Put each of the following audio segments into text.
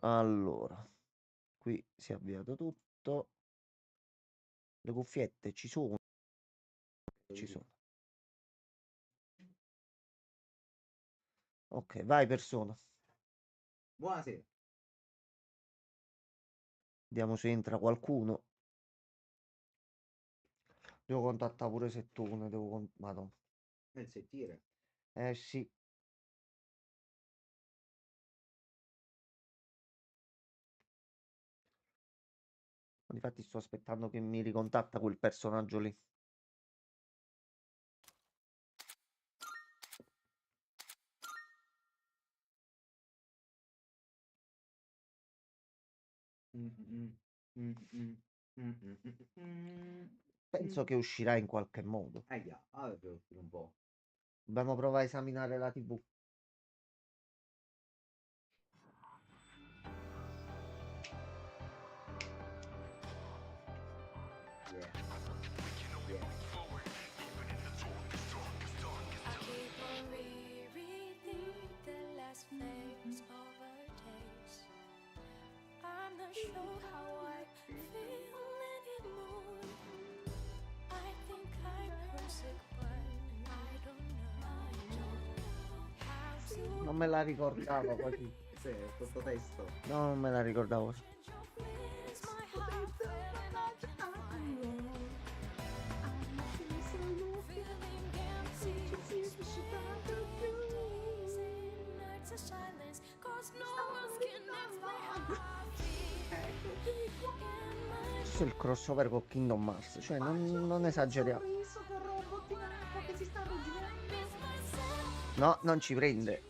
Allora, qui si è avviato tutto. Le cuffiette ci sono. Ci sono. Ok, vai persona. Buonasera. Vediamo se entra qualcuno. Devo contattare pure Settone. Madonna. Nel sentire. Eh sì. Infatti sto aspettando che mi ricontatta quel personaggio lì. Penso che uscirà in qualche modo. Già, devo uscire un po'. Dobbiamo provare a esaminare la TV. Yeah. Yeah. I keep on rereading the last phase of our days. I'm not sure how I feel anymore. I think I'm homesick, but I don't know how to Non me la ricordavo così. Sì, sottotesto. No, non me la ricordavo così. change your feelings. My heart feeling I cannot find feeling empty. Nights of silence, 'cause no one can explain how I feel. Questo è il crossover con Kingdom Hearts. Cioè, non esageriamo. No, non ci prende.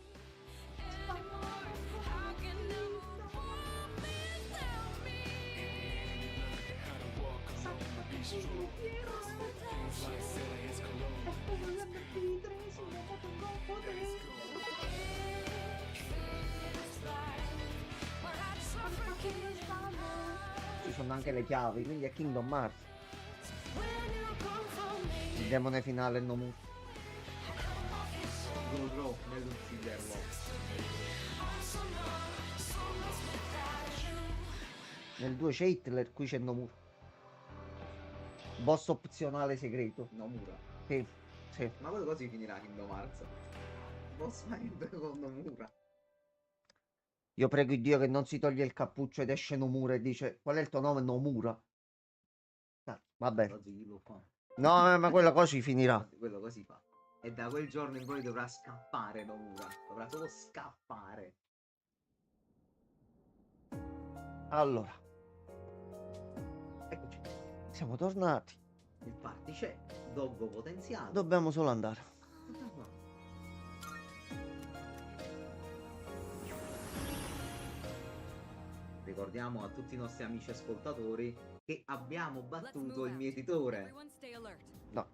Ci sono anche le chiavi, quindi è Kingdom Hearts. Il demone finale è Nomu. Godrò nell'ucciderlo. Nel 2 c'è Hitler, qui c'è Nomu. Boss opzionale segreto. Nomura. Sì, sì. Ma quello così finirà Kingdom Hearts. Boss fight con Nomura. Io prego il Dio che non si toglie il cappuccio ed esce Nomura e dice: qual è il tuo nome? Nomura. Va bene. Così lo fa. No, ma quello così finirà. Quello così fa. E da quel giorno in poi dovrà scappare Nomura. Dovrà solo scappare. Allora, eccoci. Siamo tornati. Il party c'è. Doggo potenziato. Dobbiamo solo andare. Ricordiamo a tutti i nostri amici ascoltatori che abbiamo battuto il mietitore. No.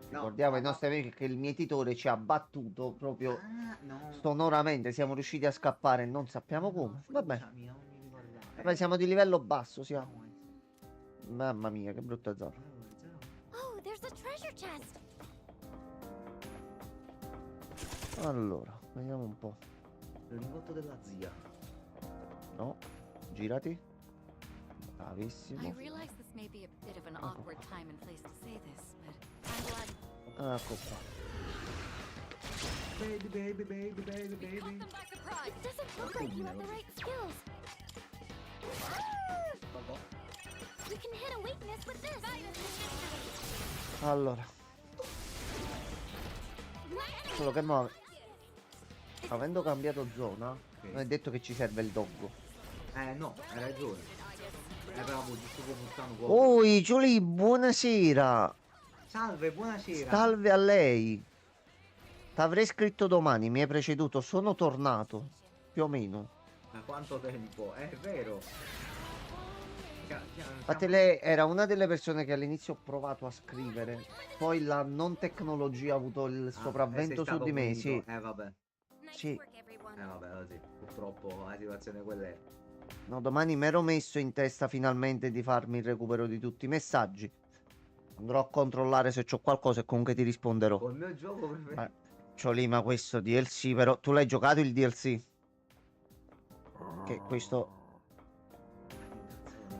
Ricordiamo ai nostri amici che il mietitore ci ha battuto proprio no. sonoramente. Siamo riusciti a scappare, non sappiamo come. Vabbè. Scusami, non mi ricordavo. Vabbè, siamo di livello basso, siamo. Mamma mia, che brutta zona. Oh, there's a treasure chest. Allora, vediamo un po'. Il lingotto della zia. No, girati. Bravissimo. I realize this may be a bit of an awkward time and place to say this, but I'm glad Ecco qua. Baby, baby, baby, baby, baby. them by surprise. It doesn't look like you have the right skills. We can hit a weakness with this. Allora, solo che mo, avendo cambiato zona, non è detto che ci serve il doggo. No, hai ragione. Bravo, giusto come buttano Oi, Giulia, buonasera. Salve, buonasera. Salve a lei. T'avrei scritto domani, mi hai preceduto, sono tornato. Più o meno. Da quanto tempo? È vero. Infatti lei era una delle persone che all'inizio ho provato a scrivere. Poi la non tecnologia ha avuto il sopravvento su di me, sì. Vabbè. Sì. Vabbè, così. Purtroppo la situazione quella è. No, domani mi ero messo in testa finalmente di farmi il recupero di tutti i messaggi. Andrò a controllare se c'ho qualcosa e comunque ti risponderò. Col mio gioco preferito. C'ho lì, ma questo DLC però... Tu l'hai giocato il DLC? Che questo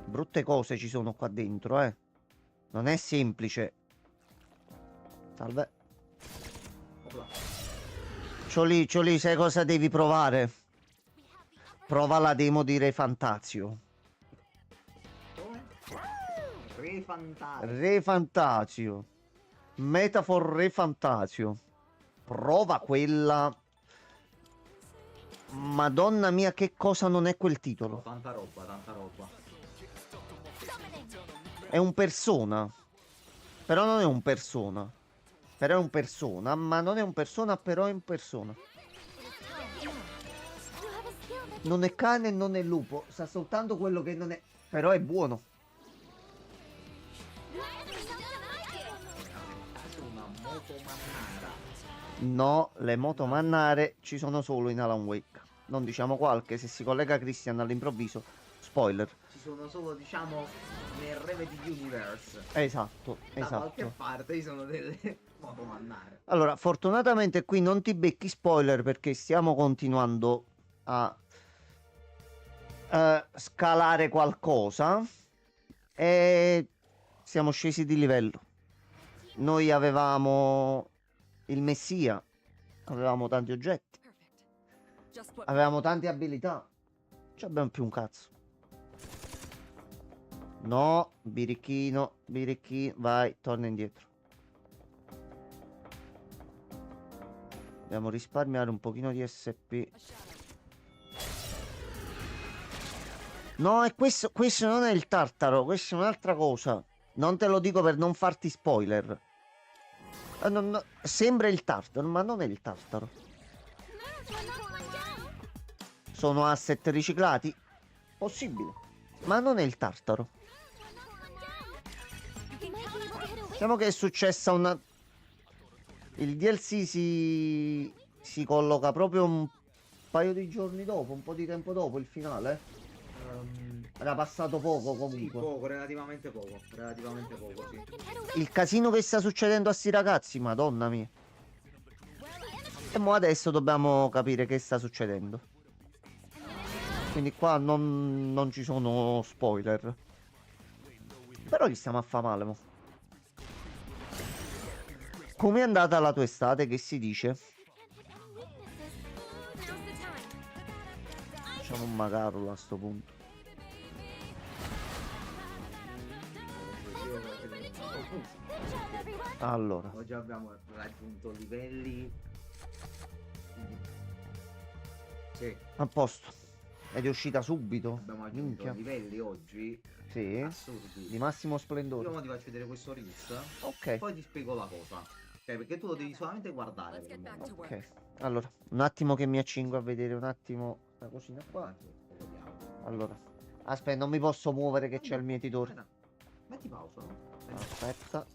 Brutte cose ci sono qua dentro, eh. Non è semplice. Salve. Opla. Cioli, sai cosa devi provare? Prova la demo di Re Fantasio. Come? Re fantasma. Re Fantasio. Metafor Re Fantasio. Prova quella. Madonna mia, che cosa non è quel titolo? Tanta roba, tanta roba. È un persona. Però non è un persona. Però è un persona, ma non è un persona, però è un persona. Non è cane, non è lupo. Sa soltanto quello che non è. Però è buono. Caso una moto mannara. No, le moto mannare ci sono solo in Alan Wake. Non diciamo qualche, se si collega Christian all'improvviso. Spoiler. Ci sono solo, diciamo, nel Remedy Universe. Esatto, Da qualche esatto. parte ci sono delle moto mannare. Allora, fortunatamente qui non ti becchi spoiler perché stiamo continuando a scalare qualcosa e siamo scesi di livello. Noi avevamo il Messia, avevamo tanti oggetti, Perfect. Just what avevamo tante abilità. Ci abbiamo più un cazzo. No, birichino, vai, torna indietro. Dobbiamo risparmiare un pochino di SP. a shadow. No, e questo non è il tartaro, questa è un'altra cosa. Non te lo dico per non farti spoiler. Sembra il tartaro, ma non è il tartaro. Sono asset riciclati? Possibile, ma non è il tartaro. Diciamo che è successa una... Il DLC si colloca proprio un paio di giorni dopo, un po' di tempo dopo il finale. Era passato poco Sì, comunque. poco, relativamente poco. Relativamente poco, sì. Il casino che sta succedendo a sti ragazzi, madonna mia. E mo adesso dobbiamo capire che sta succedendo. Quindi qua non ci sono spoiler. Però gli stiamo a fa male, mo. Com'è andata la tua estate? Che si dice? Facciamo un macarulo a sto punto. Allora, Oggi abbiamo raggiunto livelli. Sì, a posto. Ed è uscita subito. abbiamo raggiunto Minchia. livelli oggi Sì. assurdi. Di massimo Io splendore. mo ti faccio vedere questo Reels, Ok. poi ti spiego la cosa. Ok, perché tu lo devi solamente guardare. Let's get per il back to momento. Ok. Allora, un attimo che mi accingo a vedere un attimo la cosina qua. Anzi, lo vediamo. Allora. Aspetta, non mi posso muovere che c'è il mietitore. Aspetta, metti pausa, no? Aspetta.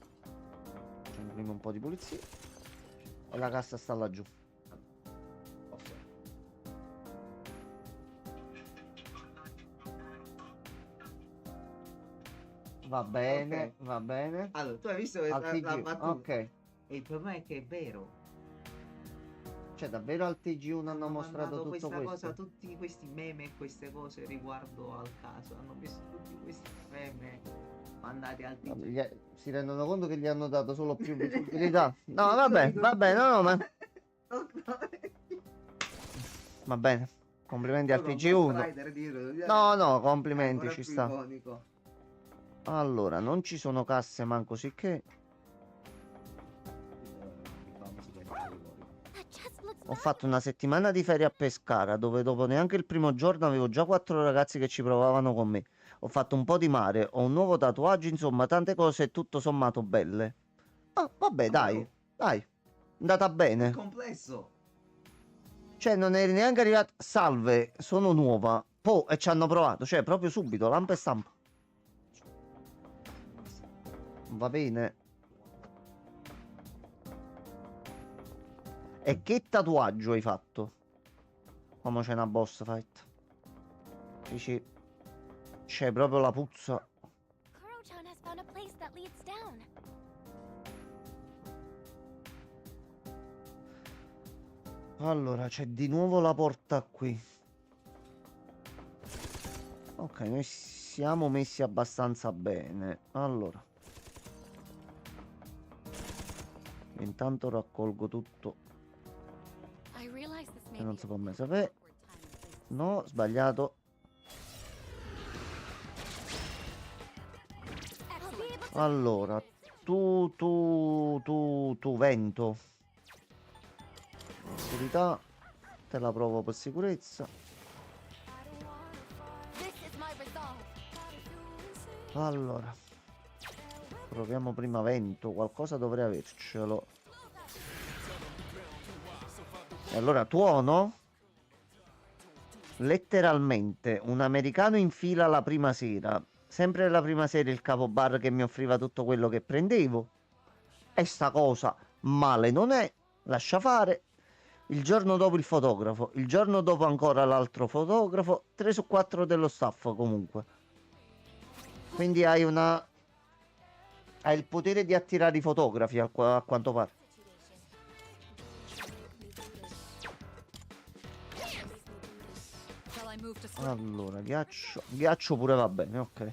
Facciamo prima un po' di pulizia. E la cassa sta laggiù. Posso. Va bene, Ok. va bene. Allora, tu hai visto Al la TG. battuta? Ok. E il problema è che è vero. Cioè, davvero al TG1 hanno mostrato mandato tutto questa questo? cosa, tutti questi meme e queste cose riguardo al caso. Hanno messo tutti questi meme mandati al Vabbè, TG. si rendono conto che gli hanno dato solo più visibilità? No, vabbè, no, ma... Va bene. Complimenti al TG1. No, complimenti, ci sta. Allora, non ci sono casse manco sicché. Ho fatto una settimana di ferie a Pescara, dove dopo neanche il primo giorno avevo già 4 ragazzi che ci provavano con me. Ho fatto un po' di mare, ho un nuovo tatuaggio, insomma, tante cose tutto sommato belle. Ah, vabbè, dai, dai. È andata bene. Complesso. Cioè, non eri neanche arrivato. Salve, sono nuova. Po, e ci hanno provato, cioè, proprio subito, lampa e stampa. Va bene. E che tatuaggio hai fatto? Come c'è una boss fight. Dici, c'è proprio la puzza. Koro-chan has found a place that leads down. Allora, c'è di nuovo la porta qui. Ok, noi siamo messi abbastanza bene. Allora. Intanto raccolgo tutto. I realize this may E non be si an può mai sapere. awkward time and place to No, sbagliato. Excellent. Allora, tu, vento. Oscurità. Te la provo per sicurezza. This is my resolve. Allora. Proviamo prima vento. Qualcosa dovrei avercelo. E allora tuono. Letteralmente un americano in fila la prima sera. Sempre la prima sera il capobar che mi offriva tutto quello che prendevo. E sta cosa male non è. Lascia fare. Il giorno dopo il fotografo. Il giorno dopo ancora l'altro fotografo. 3 su 4 dello staff comunque. Quindi hai una... Hai il potere di attirare i fotografi a quanto pare. Shall I move to swim? Allora, ghiaccio. Ghiaccio pure va bene, ok.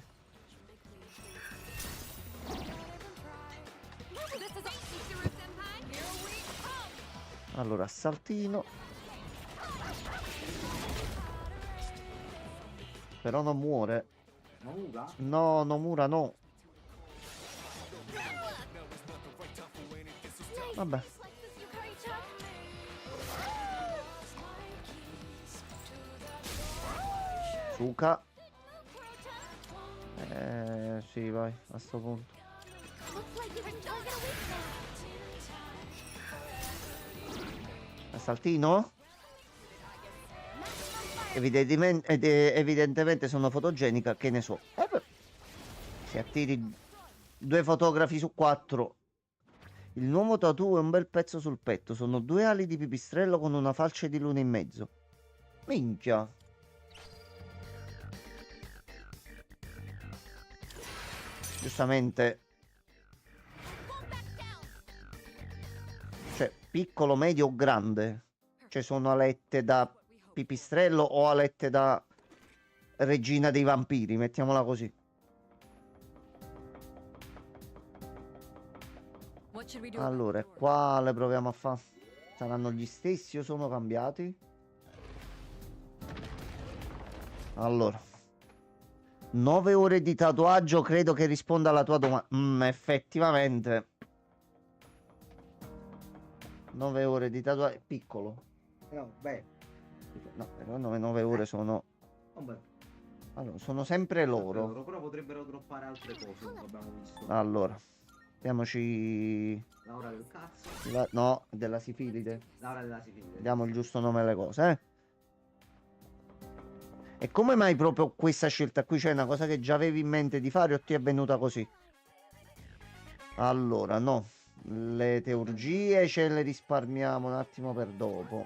This is Ichiro Senpai. Here we come. Allora, assaltino. Però non muore. Nomura? No, Nomura no. Vabbè. Suka. Sì, vai, a sto punto. Assaltino? Evidentemente sono fotogenica, che ne so. Beh, se attiri 2 fotografi su 4. Il nuovo tattoo è un bel pezzo sul petto. Sono 2 ali di pipistrello con una falce di luna in mezzo. Minchia. Giustamente. Cioè, piccolo, medio o grande. Cioè, sono alette da pipistrello o alette da regina dei vampiri, mettiamola così. What should we do? Allora, qua le proviamo a fare. Saranno gli stessi o sono cambiati? Allora. 9 ore di tatuaggio credo che risponda alla tua domanda. Effettivamente. 9 ore di tatuaggio. Piccolo. No, beh. No, però 9 ore sono... Vabbè. Allora, sono sempre loro. Però potrebbero droppare altre cose, come abbiamo visto. Allora. Diamoci... Laura del cazzo. No, della sifilide. Laura della sifilide. Diamo il giusto nome alle cose, eh. E come mai proprio questa scelta qui? C'è una cosa che già avevi in mente di fare o ti è venuta così? Allora, no. Le teurgie ce le risparmiamo un attimo per dopo.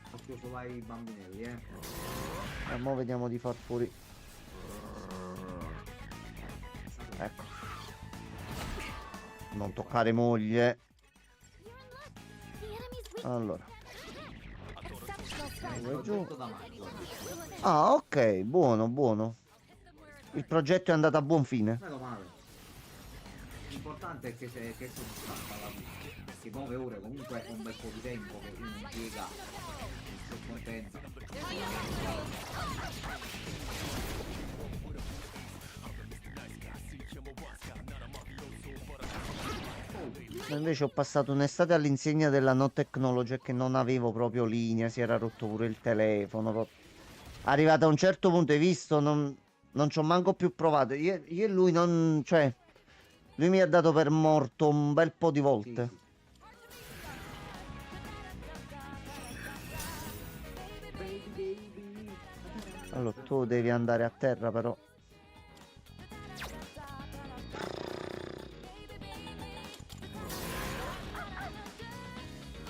Occhio solo ai bambinelli, E mo vediamo di far fuori. Ecco. Non toccare moglie. Allora. Progetto da maggio. Ah, ok, buono, buono. Il progetto è andato a buon fine. Meno male. L'importante è che è soddisfatta la vita. Perché 9 ore comunque è un bel po' di tempo che uno impiega. Sono contento. Invece ho passato un'estate all'insegna della no technology che non avevo proprio linea, si era rotto pure il telefono. Arrivato a un certo punto, hai visto, non ci ho manco più provato. Io e lui non... cioè, lui mi ha dato per morto un bel po' di volte. Sì. Allora, tu devi andare a terra però.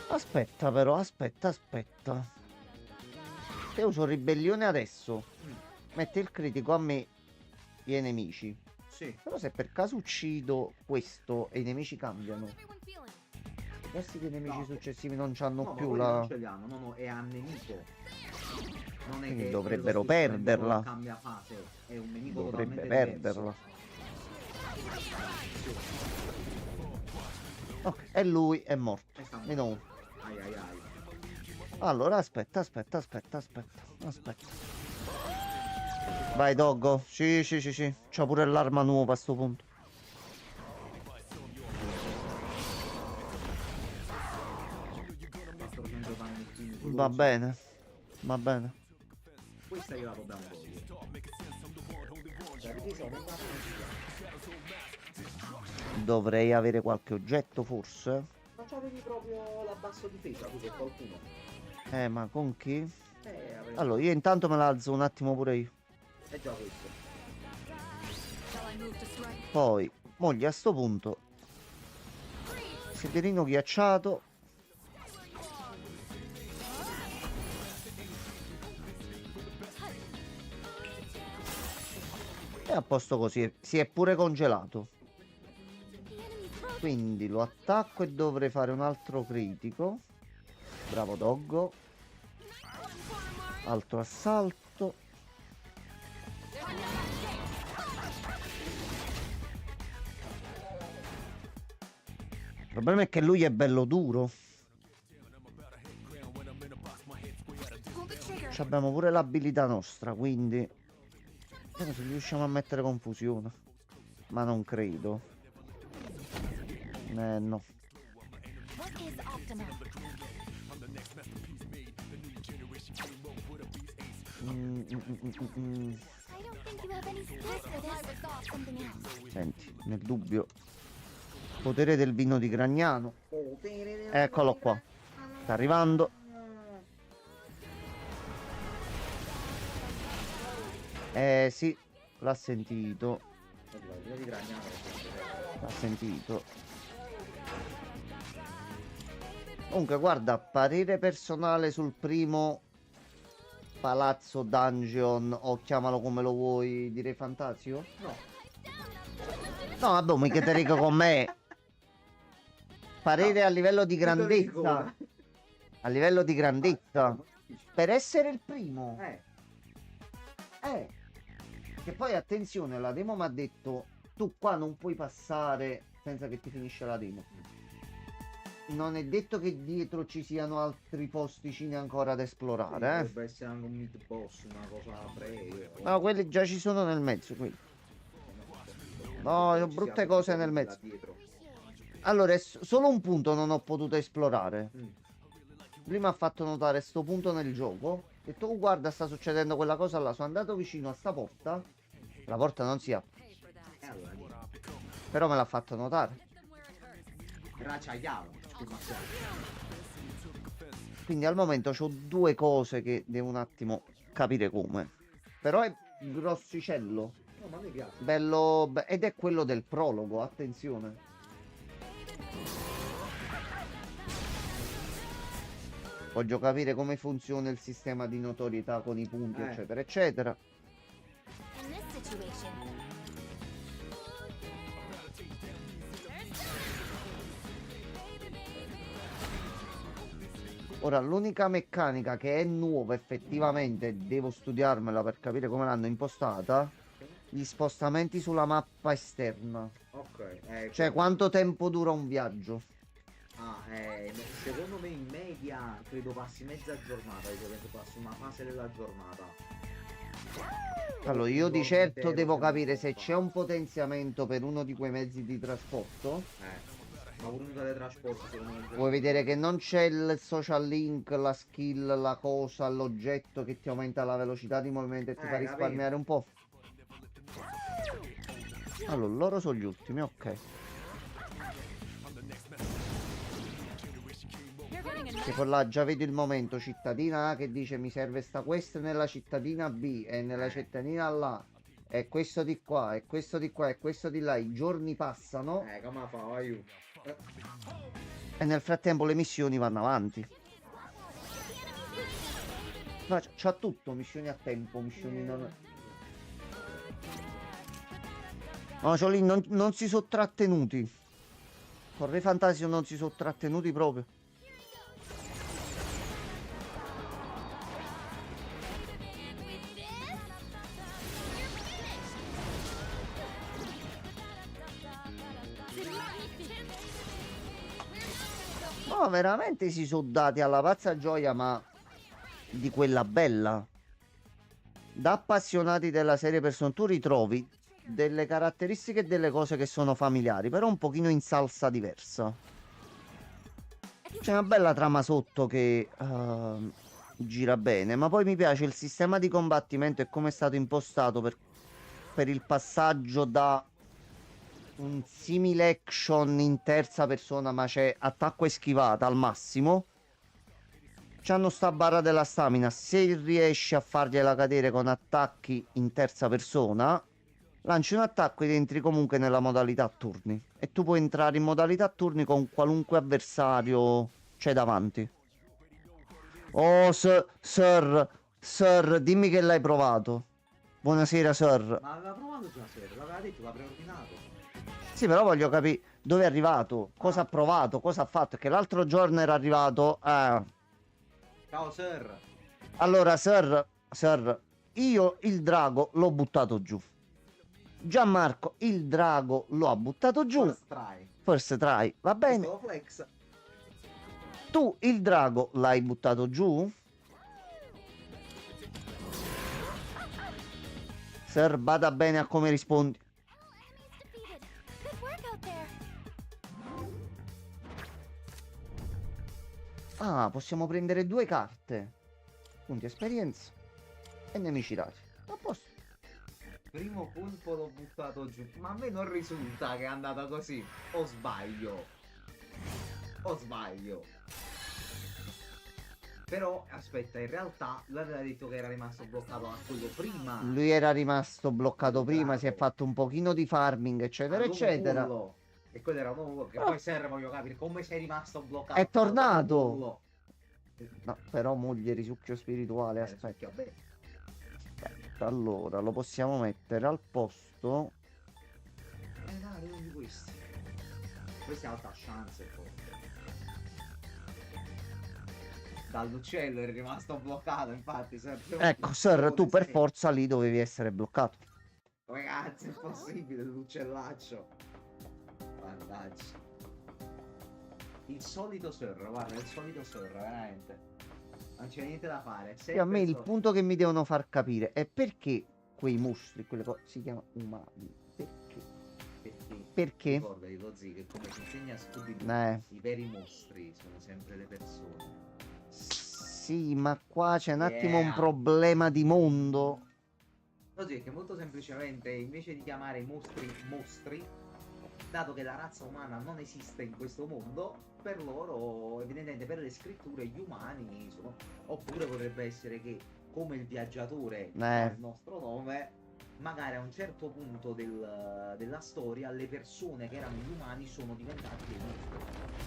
Aspetta però, aspetta. Io uso ribellione adesso. Mette il critico a me e ai nemici. Sì. Però se per caso uccido questo e i nemici cambiano, questi che i nemici No. successivi non hanno No, più ma quelli la... non ce li hanno, no, è a nemico. Non è Quindi che dovrebbero quello stesso nemico perderla. cambia fase, è un nemico Dovrebbe totalmente perderla. diverso. Ok, e lui è morto. E sta Meno uno. ai ai ai. Allora, aspetta. Vai, Doggo. Sì. C'ha pure l'arma nuova a sto punto. Va bene. Questa io la dobbiamo togliere. Dovrei avere qualche oggetto, forse. Non c'avevi proprio la basso difesa tu per qualcuno? Ma con chi? Avrei... Allora, io intanto me la alzo un attimo pure io. È già questo. Shall I move to strike? Poi, moglie a sto punto. Sederino ghiacciato. E a posto così, si è pure congelato. Quindi lo attacco e dovrei fare un altro critico. Bravo Doggo. Altro assalto. Il problema è che lui è bello duro. Ci abbiamo pure l'abilità nostra, quindi vediamo se riusciamo a mettere confusione. Ma non credo. No. What is optimal? I don't think you have any skills for this. I would thought something else. Senti, nel dubbio. Potere del vino di Gragnano. Eccolo qua. Sta arrivando. Sì, l'ha sentito. L'ha sentito. Comunque, guarda, parere personale sul primo palazzo dungeon, o chiamalo come lo vuoi, direi Fantasio? No. No, vabbè, mica te dico con me. Parere No. a livello di Tutto grandezza. ricorda. A livello di grandezza. Per essere il primo. Che poi attenzione, la demo mi ha detto tu qua non puoi passare senza che ti finisce la demo. Non è detto che dietro ci siano altri posticini ancora da esplorare, Potrebbe essere anche un mid boss, una cosa breve. No, quelli già ci sono nel mezzo, quelli. No, sono brutte cose nel mezzo. Allora, è solo un punto non ho potuto esplorare. Prima ha fatto notare sto punto nel gioco. Ho detto, oh, guarda, sta succedendo quella cosa là. Sono andato vicino a sta porta. La porta non si apre. Pay for that. Però me l'ha fatto notare. Raciaiamo. Quindi al momento ho due cose che devo un attimo capire come. Però è grossicello. No, ma mi piace. Bello. Ed è quello del prologo, attenzione. Voglio capire come funziona il sistema di notorietà con i punti, eccetera, eccetera. In this situation, Ora, l'unica meccanica che è nuova effettivamente, devo studiarmela per capire come l'hanno impostata, gli spostamenti sulla mappa esterna. Ok. Cioè, quanto tempo dura un viaggio. Secondo me in media credo passi mezza giornata, io penso passi una fase della giornata. Allora, io di giorno certo intero devo sembra capire se poco. c'è un potenziamento per uno di quei mezzi di trasporto. Ma pure un teletrasporto secondo me. Vuoi vedere che non c'è il social link, la skill, la cosa, l'oggetto che ti aumenta la velocità di movimento e ti fa capito. risparmiare un po'? Allora, loro sono gli ultimi, ok. You're getting a Tipo là già vedi il momento, cittadina A che dice mi serve sta quest nella cittadina B e nella cittadina là. E questo di qua, e questo di qua, e questo di là. I giorni passano Come fa, vai io. e nel frattempo le missioni vanno avanti. Ma c'ha tutto, missioni a tempo, missioni non... No, c'ho lì, non si sono trattenuti. Con Re Fantasio non si sono trattenuti proprio. No, veramente si sono dati alla pazza gioia, ma di quella bella. Da appassionati della serie Persona, tu ritrovi delle caratteristiche e delle cose che sono familiari, però un pochino in salsa diversa. C'è una bella trama sotto che gira bene, ma poi mi piace il sistema di combattimento e come è stato impostato per il passaggio da un simile action in terza persona, ma c'è attacco e schivata al massimo. C'hanno sta barra della stamina. Se riesci a fargliela cadere con attacchi in terza persona, lanci un attacco ed entri comunque nella modalità a turni. E tu puoi entrare in modalità a turni con qualunque avversario c'è davanti. Oh, sir, dimmi che l'hai provato. Buonasera, sir. Ma aveva provato già sera, l'aveva detto, l'ha preordinato. Sì, però voglio capire dove è arrivato, cosa ha provato, cosa ha fatto. Che l'altro giorno era arrivato. Ciao sir. Allora, sir, io il drago l'ho buttato giù. Gianmarco il drago lo ha buttato giù. First try. First try, va bene. Solo flex. Tu il drago l'hai buttato giù? Sir, bada bene a come rispondi. Defeated. Good work out there. Ah, possiamo prendere 2 carte. Punti esperienza e nemici rari. A posto. Primo colpo l'ho buttato giù. Ma a me non risulta che è andata così. O sbaglio. O sbaglio. Però, aspetta, in realtà lui aveva detto che era rimasto bloccato a quello prima. Lui era rimasto bloccato prima, si è Drago. fatto un pochino di farming, eccetera, All'uomo eccetera. bullo. E quello era un uomo bullo. Che Però- poi serve, voglio capire come sei rimasto bloccato. È tornato. all'uomo bullo. No, però moglie risucchio spirituale, aspetta. Succhia bene. Allora, lo possiamo mettere al posto. Dai, uno di questi. Questi ha alta chance forse. Dall'uccello è rimasto bloccato, infatti. Ecco, sir, tu per forza lì dovevi essere bloccato. Come cazzo è possibile l'uccellaccio? Mannaggia. Il solito sir, guarda, il solito sir, veramente. Non c'è niente da fare. Se E a me il penso- punto che mi devono far capire è perché quei mostri, quelle cose, si chiamano umani. Perché? Perché? Ricordati, lo zio, che come si insegna a Scooby-Doo, i veri mostri sono sempre le persone. Sì, ma qua c'è un attimo un Yeah. problema di mondo. Lo zio, che molto semplicemente, invece di chiamare i mostri mostri, dato che la razza umana non esiste in questo mondo, per loro, evidentemente per le scritture, gli umani sono... Oppure potrebbe essere che, come il viaggiatore ha il nostro nome, magari a un certo punto della storia le persone che erano gli umani sono diventate dei mostri.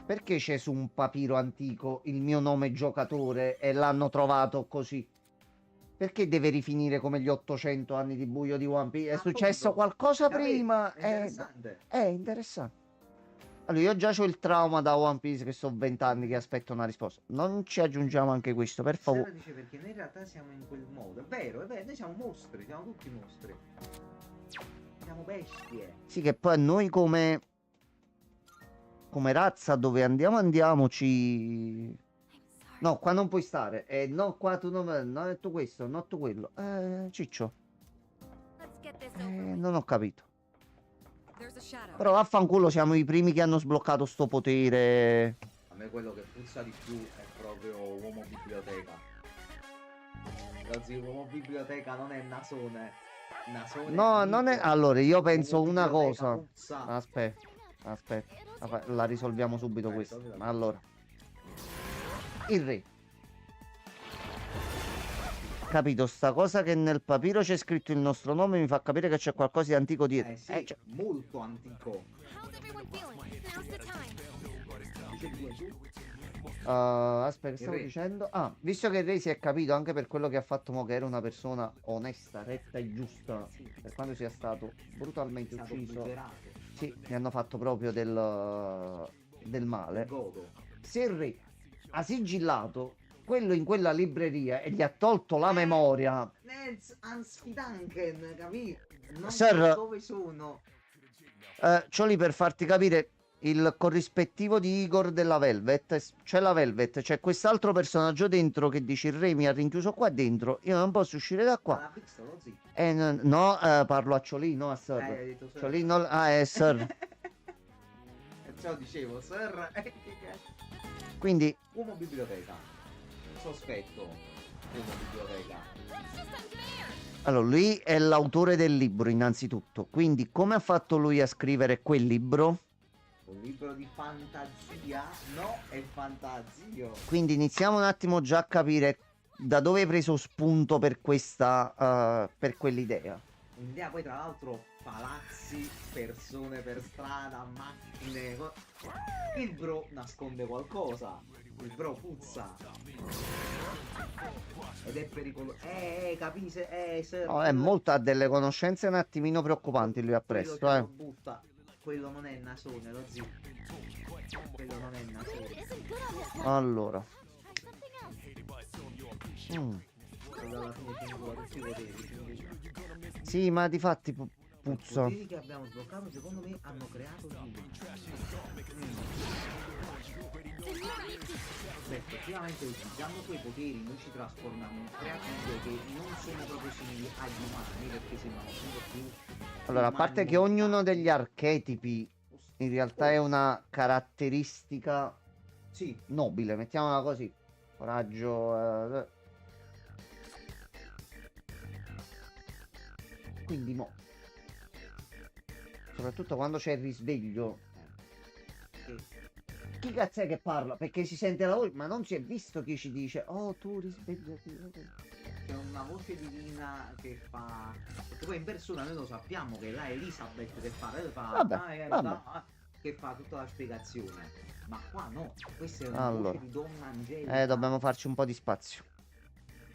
Perché c'è su un papiro antico il mio nome giocatore e l'hanno trovato così? Perché deve rifinire come gli 800 anni di buio di One Piece? È Appunto. successo qualcosa Capito? prima? È interessante. È interessante. Allora, io già ho il trauma da One Piece che sono 20 anni che aspetto una risposta. Non ci aggiungiamo anche questo, per Sara favore. dice perché noi in realtà siamo in quel modo. È vero, noi siamo mostri, siamo tutti mostri. Siamo bestie. Sì, che poi noi come razza dove andiamoci... I'm sorry. No, qua non puoi stare. No, qua tu non ho detto questo, non ho detto quello. Ciccio, Let's get this over with. non ho capito. There's a shadow. Però vaffanculo, siamo i primi che hanno sbloccato sto potere. A me quello che puzza di più è proprio uomo biblioteca. Ragazzi, uomo biblioteca non è nasone. Nasone No, non è... Allora, io penso Uomo una biblioteca cosa. puzza. Aspetta. La risolviamo subito questa. risolvila. Allora. Il re. Capito, sta cosa che nel papiro c'è scritto il nostro nome mi fa capire che c'è qualcosa di antico dietro. Sì, Cioè, molto antico. How's everyone feeling? Now's the time. Dice due su. aspetta, che stavo re. dicendo? Ah, visto che il re si è capito anche per quello che ha fatto mo, che era una persona onesta, retta e giusta, Sì. per quando sia stato brutalmente È stato ucciso, buggerato. sì, mi hanno fatto proprio del male. Godo. Se il re ha sigillato quello in quella libreria e gli ha tolto la memoria, Nels Ansfidanken, capito? Non Sir. so dove sono. c'ho lì per farti capire il corrispettivo di Igor della Velvet. C'è la Velvet, c'è quest'altro personaggio dentro che dice il re mi ha rinchiuso qua dentro, io non posso uscire da Ma qua. l'ha visto lo zio? E no, parlo a Ciolì, no a Sir. Hai detto Sir. Ciolì non... Ah, è Sir. Ciao, dicevo, Sir. Quindi, Uomo biblioteca. Sospetto. Uomo biblioteca. allora, lui è l'autore del libro, innanzitutto. Quindi, come ha fatto lui a scrivere quel libro? Un libro di fantasia? No, è fantasio. Quindi iniziamo un attimo già a capire da dove hai preso spunto per questa, per quell'idea. Un'idea poi tra l'altro palazzi, persone per strada, macchine. Il bro nasconde qualcosa. Il bro puzza. Ed è pericoloso. Capisci? Sir, No, è molto, ha delle conoscenze un attimino preoccupanti lui quello appresso, che eh. lo butta. Quello non è nasone, lo zio. Quello non è nasone. Allora. Quello alla fine tiene con tutti i poteri. Quindi... Sì, ma di fatti I puzza. poteri che abbiamo sbloccato secondo me hanno creato gli umani. Beh, effettivamente utilizzando quei poteri noi ci trasformiamo in creature che non sono proprio simili agli umani perché sembrano sempre più Allora, a umani parte che montati. ognuno degli archetipi in realtà è una caratteristica Sì, nobile, mettiamola così. Coraggio. Quindi mo. Soprattutto quando c'è il risveglio. sì. Chi cazzo è che parla? Perché si sente la voce, ma non si è visto chi ci dice oh tu risvegliati. C'è una voce divina che fa. Perché poi in persona noi lo sappiamo che è la Elisabeth che fa. Vabbè. Che fa tutta la spiegazione. Ma qua no, questa è una Allora. voce di Donna Angelica. Dobbiamo farci un po' di spazio.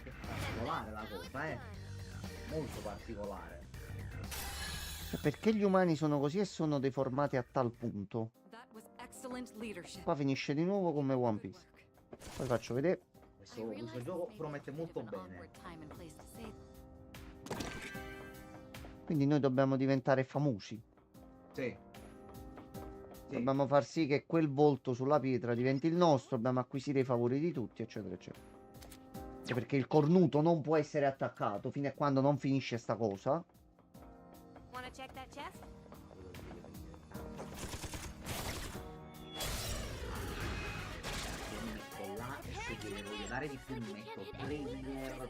È particolare la cosa, molto particolare. Cioè, perché gli umani sono così e sono deformati a tal punto? That was excellent leadership. Qua finisce di nuovo come One Piece. Poi faccio vedere. Questo gioco promette molto bene. Quindi noi dobbiamo diventare famosi. Sì. Dobbiamo far sì che quel volto sulla pietra diventi il nostro. Dobbiamo acquisire i favori di tutti, eccetera, eccetera. E perché il cornuto non può essere attaccato fino a quando non finisce sta cosa. Wanna check that chest? Mi metto là e se gliene voglio dare di più mi metto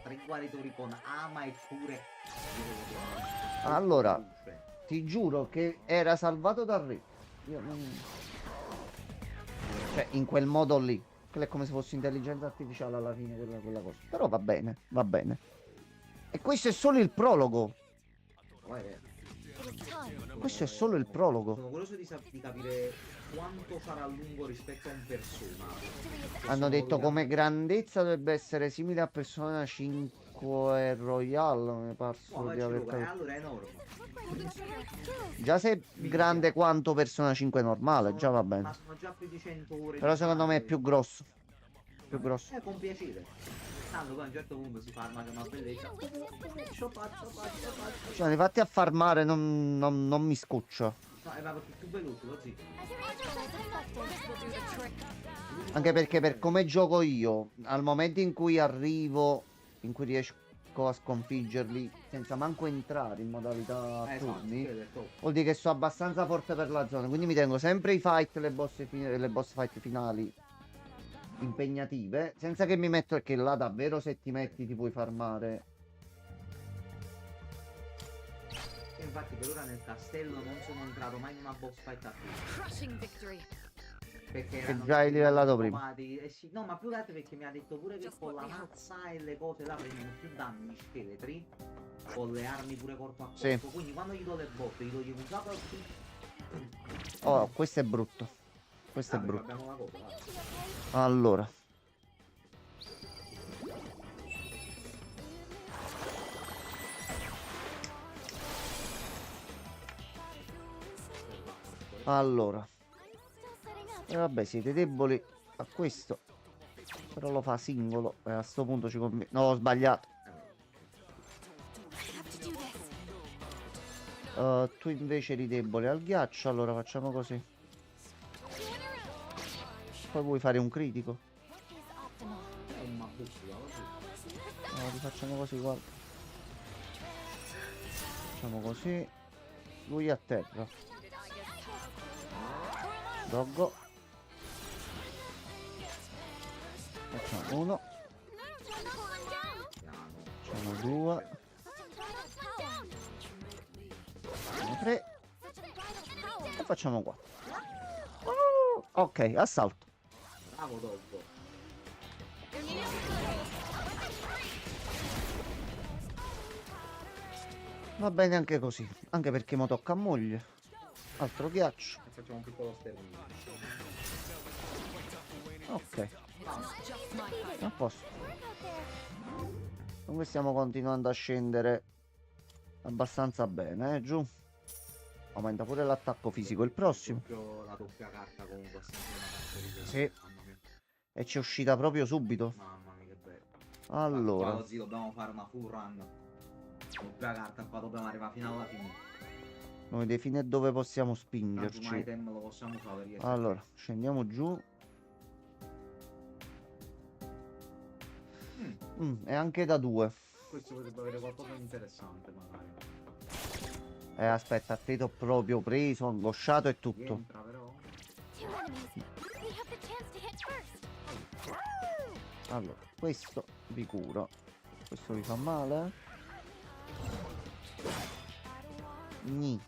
tre guaritori con ama e pure. Allora, ti giuro che era salvato dal re. Io non... Cioè, in quel modo lì. Quello è come se fosse intelligenza artificiale alla fine, quella cosa. Però va bene, va bene. E questo è solo il prologo. Questo è solo il prologo. Sono curioso di capire quanto sarà lungo rispetto a un Persona. Hanno detto come grandezza dovrebbe essere simile a Persona 5 Royale, mi pare di aver capito. Allora è enorme. Già se è grande quanto Persona 5 normale, già va Ma bene. sono già più di 100 ore. Però di secondo me è fare. più grosso. Più grosso. Con piacere. Tanto poi a un certo punto si farma che è una bellezza. Ciopazzo. Cioè, infatti a farmare non mi scoccia. No, è proprio più veloce, così. Anche perché per come gioco io, al momento in cui arrivo, in cui riesco a sconfiggerli senza manco entrare in modalità turni, vuol dire che sono abbastanza forte per la zona. Quindi mi tengo sempre i fight, le boss fight finali impegnative, senza che mi metto, perché là davvero se ti metti ti puoi farmare. Infatti per ora nel castello non sono entrato mai in una boss fight a più. Crushing victory. Perché Che erano già hai tutti livellato prima. automati. Sì, no, ma più che altro perché mi ha detto pure che con la mazza e le cose là prendono più danni gli scheletri. Con le armi pure corpo a corpo. Sì. Quindi quando gli do le botte, gli do gli usato a tutti. Oh, questo è brutto. Questo è perché brutto. abbiamo la cosa, va. Allora. Allora. E vabbè, siete deboli a questo. Però lo fa singolo. E a sto punto ci conviene. No, ho sbagliato. Tu invece eri debole al ghiaccio. Allora facciamo così. Poi vuoi fare un critico? What is optimal? È un mabussola così. No, rifacciamo così, guarda. Facciamo così. Lui a terra. Doggo. Facciamo uno. Piano. Facciamo due. Facciamo tre. E facciamo quattro. Ok, assalto. Bravo Doggo. Va bene anche così. Anche perché mo tocca a moglie. Altro ghiaccio. E facciamo un piccolo sterminio. Ok. A posto. Comunque stiamo continuando a scendere abbastanza bene, giù. Aumenta pure l'attacco fisico il prossimo. La doppia carta comunque è sempre una carta di peso. Sì. Mamma mia. E ci è uscita proprio subito. Mamma mia che bello. Allora. Qua così dobbiamo fare una full run. Doppia carta, qua dobbiamo arrivare fino alla fine. Noi define dove possiamo Tanto un spingerci. item lo possiamo usare per Allora, scendiamo giù. E anche da due. Questo potrebbe avere qualcosa di interessante magari. Aspetta, a te t'ho proprio preso, angosciato e tutto. Rientra però. Two enemies. We have the chance to hit first. Allora, questo vi curo. Questo vi fa male? Ni.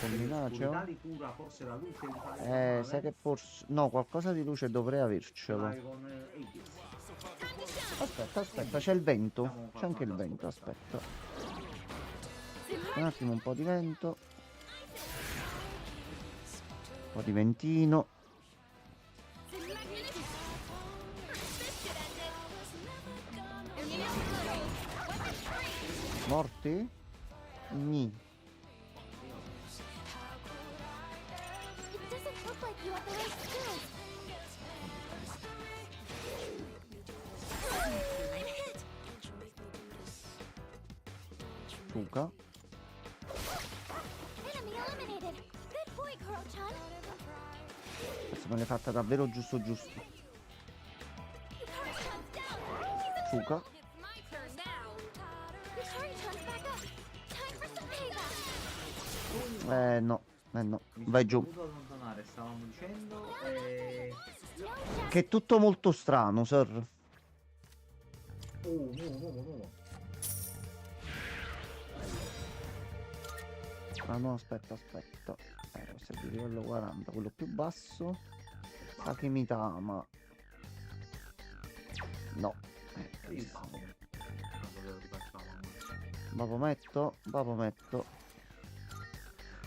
Combinaceo? Oscurità di cura, forse la luce di fare Sai che forse... No, qualcosa di luce dovrei avercelo. vai con Aegis. Aspetta, c'è il vento. C'è anche il vento, aspetta. Un attimo, un po' di vento. Un po' di ventino. Morti? Ni. It doesn't look like you have the right skills. I'm hit. Ciuca. Enemy eliminated. Good boy, Kuro-chan. Questa me l'hai fatta davvero giusto. Kuro-chan's down. Ciuca. It's my turn now. Kuro-chan's back up. Time for some payback. No. No. Mi Vai sono giù. dovuto allontanare, stavamo dicendo. E... Che è tutto molto strano, sir. No. Ah no, aspetta. Questo è di livello 40, quello più basso. Sakimitama. No. Questo. Vapometto.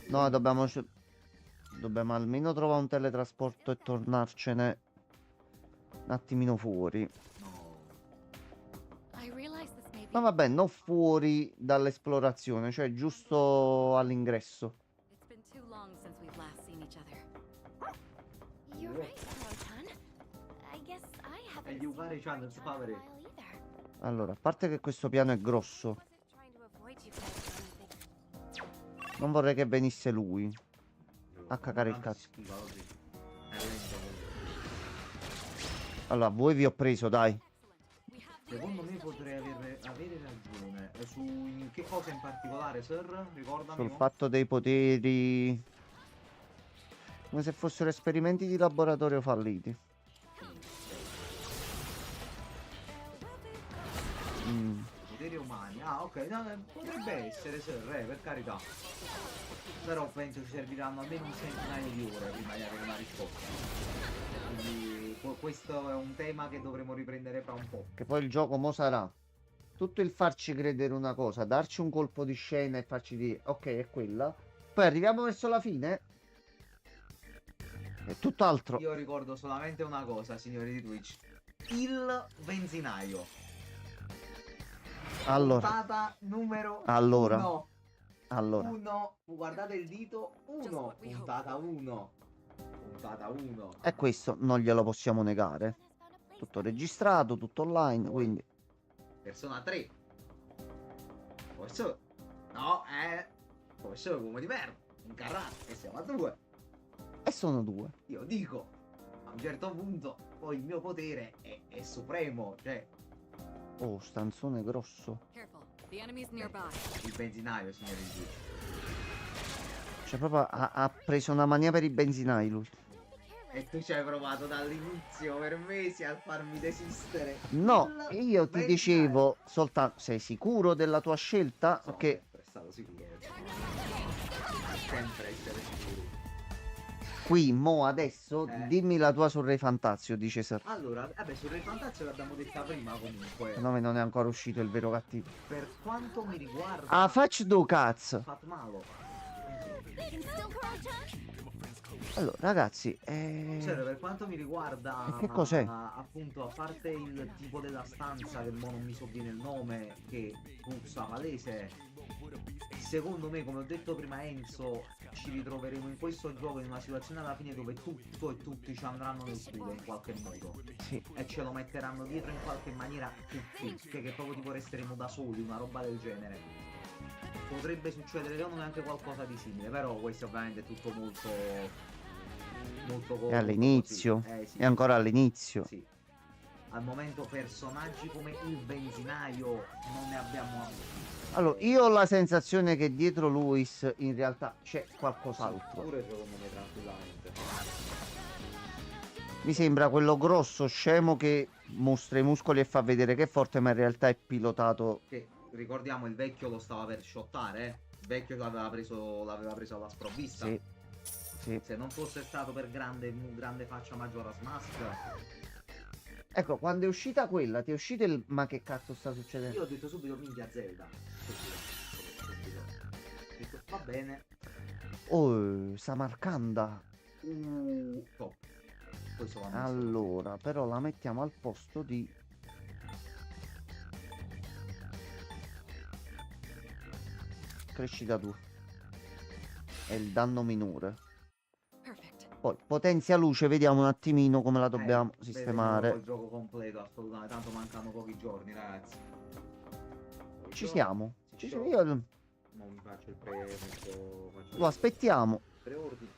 No, dobbiamo almeno trovare un teletrasporto e tornarcene un attimino fuori. No. I realize this may be. Ma vabbè, non fuori dall'esplorazione, cioè giusto all'ingresso. It's been too long since we've last seen each other. You're right, Kuro-chan. I guess I haven't E gli seen Ukari-chan non si fa Kuro-chan in a vedere. while either. Allora, a parte che questo piano è grosso, Wasn't trying to avoid you guys or anything. non vorrei che venisse lui a cagare il Tanto cazzo. si schiva così. È lento così. Allora, voi vi ho preso, dai. Secondo me potrei avere ragione. Su in che cosa in particolare, sir? Ricordami. Sul mo. fatto dei poteri. Come se fossero esperimenti di laboratorio falliti. Poteri umani. Ah, ok. No, potrebbe essere, sir, per carità. Però penso ci serviranno almeno un centinaio di ore prima di avere una risposta. Quindi questo è un tema che dovremo riprendere fra un po'. Che poi il gioco mo sarà tutto il farci credere una cosa, darci un colpo di scena e farci dire ok, è quella. Poi arriviamo verso la fine. È tutt'altro. Io ricordo solamente una cosa, signori di Twitch. Il benzinaio. Allora, Puntata numero Allora. 1. allora. 1. Guardate il dito. 1. Puntata 1. Puntata 1. E questo non glielo possiamo negare. Tutto registrato, tutto online, quindi. Persona 3. Forse. No, forse come di merda. Incarrato. E siamo a 2. E sono 2. Io dico, a un certo punto, poi il mio potere è supremo, cioè Oh, stanzone grosso. Careful. The enemy's nearby. il benzinaio, signori giudici. Cioè, proprio ha preso una mania per i benzinai lui. E tu ci hai provato dall'inizio per mesi a farmi desistere. No, Il io ti benzinaio. dicevo soltanto, sei sicuro della tua scelta? Sono Che sempre stato sicuro. Sempre essere sicuro. qui, mo, adesso, Eh. dimmi la tua su Re Fantazio, dice Sir. Allora, vabbè, sul Re Fantazio l'abbiamo detta prima comunque. No, non è ancora uscito il vero cattivo. Per quanto mi riguarda, Ah, faccio do cazzo. Fat Malo. Allora, ragazzi, Cioè, per quanto mi riguarda, E che cos'è? appunto, a parte il tipo della stanza, che mo non mi sovviene il nome, che puzza palese, secondo me, come ho detto prima Enzo, ci ritroveremo in questo gioco in una situazione alla fine dove tutto e tutti ci andranno nel culo in qualche modo. sì. E ce lo metteranno dietro in qualche maniera tutti, che proprio tipo resteremo da soli, una roba del genere. Potrebbe succedere secondo me anche qualcosa di simile, però questo ovviamente è tutto molto È all'inizio. così. Sì. È ancora all'inizio. Sì. Al momento personaggi come il benzinaio non ne abbiamo avuti. Allora, io ho la sensazione che dietro Luis in realtà c'è qualcos'altro. Pure secondo me tranquillamente. Mi sembra quello grosso, scemo che mostra i muscoli e fa vedere che è forte, ma in realtà è pilotato. Che ricordiamo il vecchio lo stava per shottare, eh? Il vecchio l'aveva preso alla sprovvista. Sì. Sì. Se non fosse stato per grande faccia Majora's Mask, Ecco, quando è uscita quella, ti è uscito il... Ma che cazzo sta succedendo? io ho detto subito minchia Zelda. Subito. Ho detto, va bene. Oh, Samarcanda. Top. Questo va messo. Allora, però la mettiamo al posto di... Crescita 2. È il danno minore. Perfect. Poi, potenzia luce, vediamo un attimino come la dobbiamo Vedete, sistemare. il gioco completo, assolutamente. Tanto mancano pochi giorni, ragazzi. Ci siamo. Ci Ci sono. io Non mi faccio il faccio lo aspettiamo. preordine.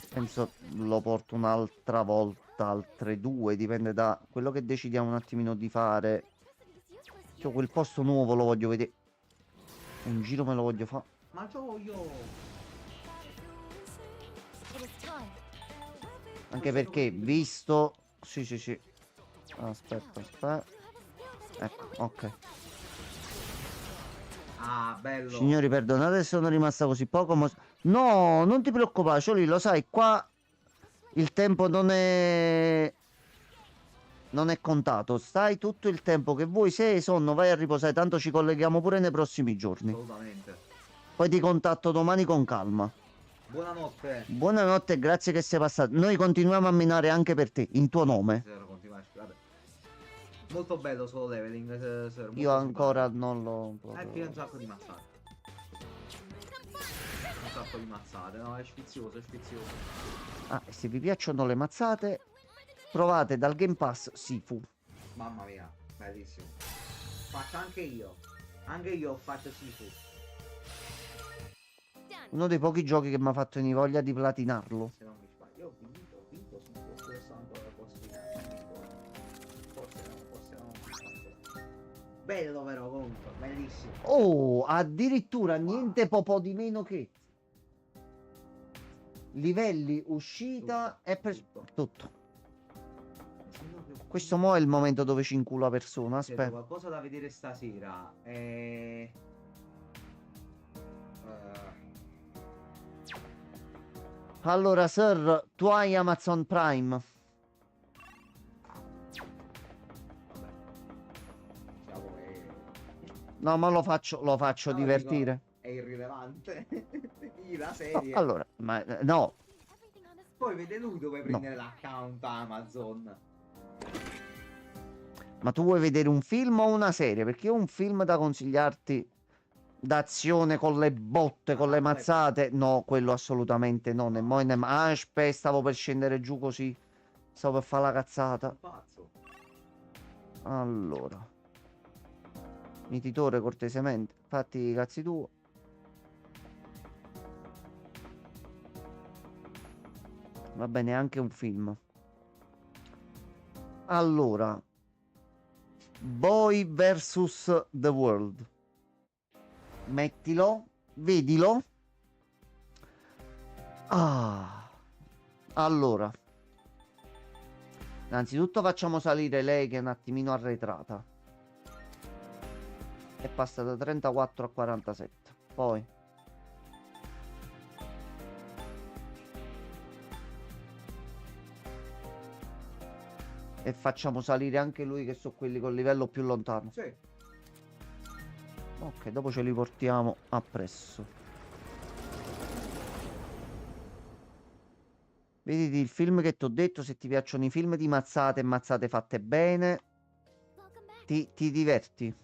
Penso lo porto un'altra volta, altre 2, dipende da quello che decidiamo un attimino di fare. Io quel posto nuovo lo voglio vedere. Un giro me lo voglio fare. Ma gioco io. Anche perché visto... Sì, sì, sì. Aspetta. Ecco, ok. Ah, bello. Signori, perdonate se sono rimasta così poco. No, non ti preoccupare, Cioli, lo sai, qua il tempo non è contato. Stai tutto il tempo che vuoi. Se hai sonno, vai a riposare. Tanto ci colleghiamo pure nei prossimi giorni. Assolutamente. Poi ti contatto domani con calma. Buonanotte. Buonanotte e grazie che sei passato. Noi continuiamo a minare anche per te, in tuo nome. Zero, continuare, vabbè. Molto bello solo leveling, sir, molto Io ancora simpatico. non l'ho Pieno proprio... un sacco di mazzate. Un sacco di mazzate, no? È sfizioso, è sfizioso. Ah, e se vi piacciono le mazzate, provate dal Game Pass Sifu. Mamma mia, bellissimo. Faccio anche io. Anche io faccio Sifu. Uno dei pochi giochi che mi ha fatto venire voglia di platinarlo. Se non mi sbaglio. Io ho vinto Sifu. Questo ancora la possibilità. Forse no. Bello però comunque, bellissimo. Oh, addirittura niente po' di meno che livelli, uscita Tutto, e tutto. tutto. Sembra che ho Questo mo' è il momento dove ci incula persona. C'è Aspetta. qualcosa da vedere stasera. Allora, Sir, tu hai Amazon Prime. Vabbè. Diciamo che No, ma lo faccio No, divertire. è irrilevante. La serie. Allora, ma no, Poi vede lui dove prendere l'account Amazon. ma tu vuoi vedere un film o una serie? Perché io ho un film da consigliarti d'azione con le botte, con le vabbè. mazzate. No, quello assolutamente no. Aspetta, stavo per scendere giù così. Stavo per fare la cazzata. Un pazzo. Allora. Mititore, cortesemente. Fatti i cazzi tuoi. Va bene, anche un film. Allora, Boy vs. The World. Mettilo, vedilo. Ah. Allora, innanzitutto facciamo salire lei che è un attimino arretrata. È passata da 34 a 47. Poi e facciamo salire anche lui che sono quelli col livello più lontano. Sì. Ok, dopo ce li portiamo appresso. Vedi il film che ti ho detto, se ti piacciono i film di mazzate e mazzate fatte bene, Welcome back. ti diverti.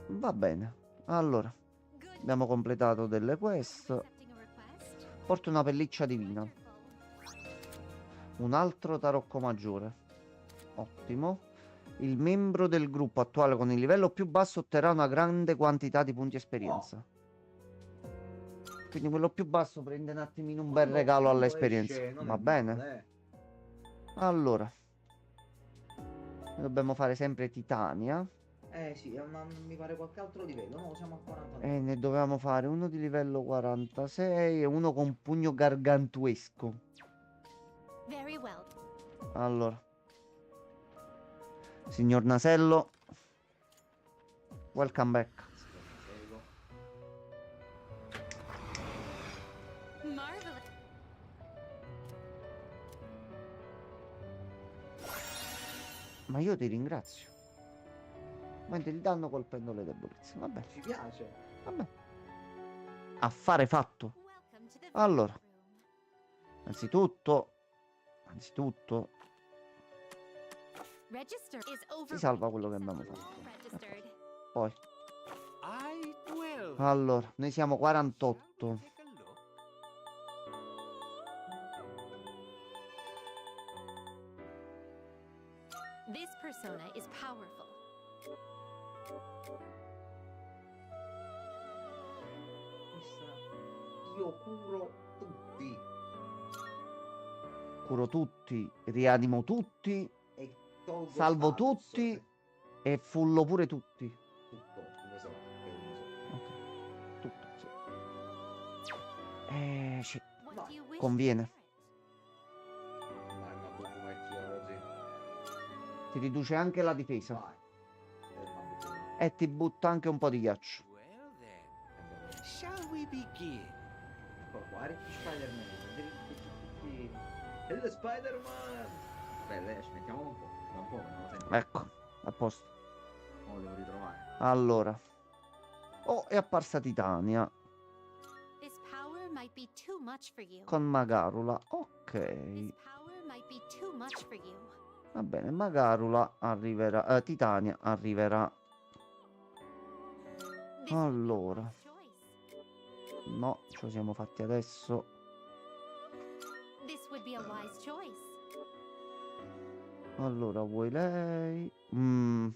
Va bene. Allora, Good. abbiamo completato delle quest. Accepting a request. Porto una pelliccia divina. Wonderful. Un altro tarocco maggiore. Ottimo. Il membro del gruppo attuale con il livello più basso otterrà una grande quantità di punti esperienza. Quindi quello più basso prende un attimino un bel Quando- regalo quando all'esperienza. esce non è Va bene? male, Allora, dobbiamo fare sempre Titania. Sì, mi pare qualche altro livello. No, siamo a 49. E ne dovevamo fare uno di livello 46 e uno con pugno gargantuesco. Very well. Allora, signor Nasello, welcome back. Marvelous. Ma io ti ringrazio. Mentre il danno colpendo le debolezze. Vabbè, Ci piace. vabbè. Affare fatto. Welcome to the Allora, room. anzitutto, Register is over. si salva quello che abbiamo fatto. Registered. Poi, I will. allora, noi siamo 48. Take a look. This persona is powerful. Io curo tutti Curo tutti, rianimo tutti, e tolgo salvo status. tutti e fullo pure tutti. Tutto, come so, che uso. Ok, tutto, sì. Sì, What No, do you wish conviene. to inherit? Dai, ma documenti oggi. Ti riduce anche la difesa Vai. Ma buttare. e ti butta anche un po' di ghiaccio. Well then, shall we begin? Ecco qua, Ricchi Spider-Man. Hello Spider-Man! Beh, ci mettiamo un po'. Da un po' che non lo sento. Ecco, a posto. Mo lo devo ritrovare. Allora. Oh, è apparsa Titania This power might be too much for you. con Magarula. This Ok, power might be too much for you. va bene, Magarula arriverà, Titania arriverà. This would be a Allora. wise choice. No, ce lo siamo fatti adesso. This would be a wise choice. Allora, vuoi lei? No.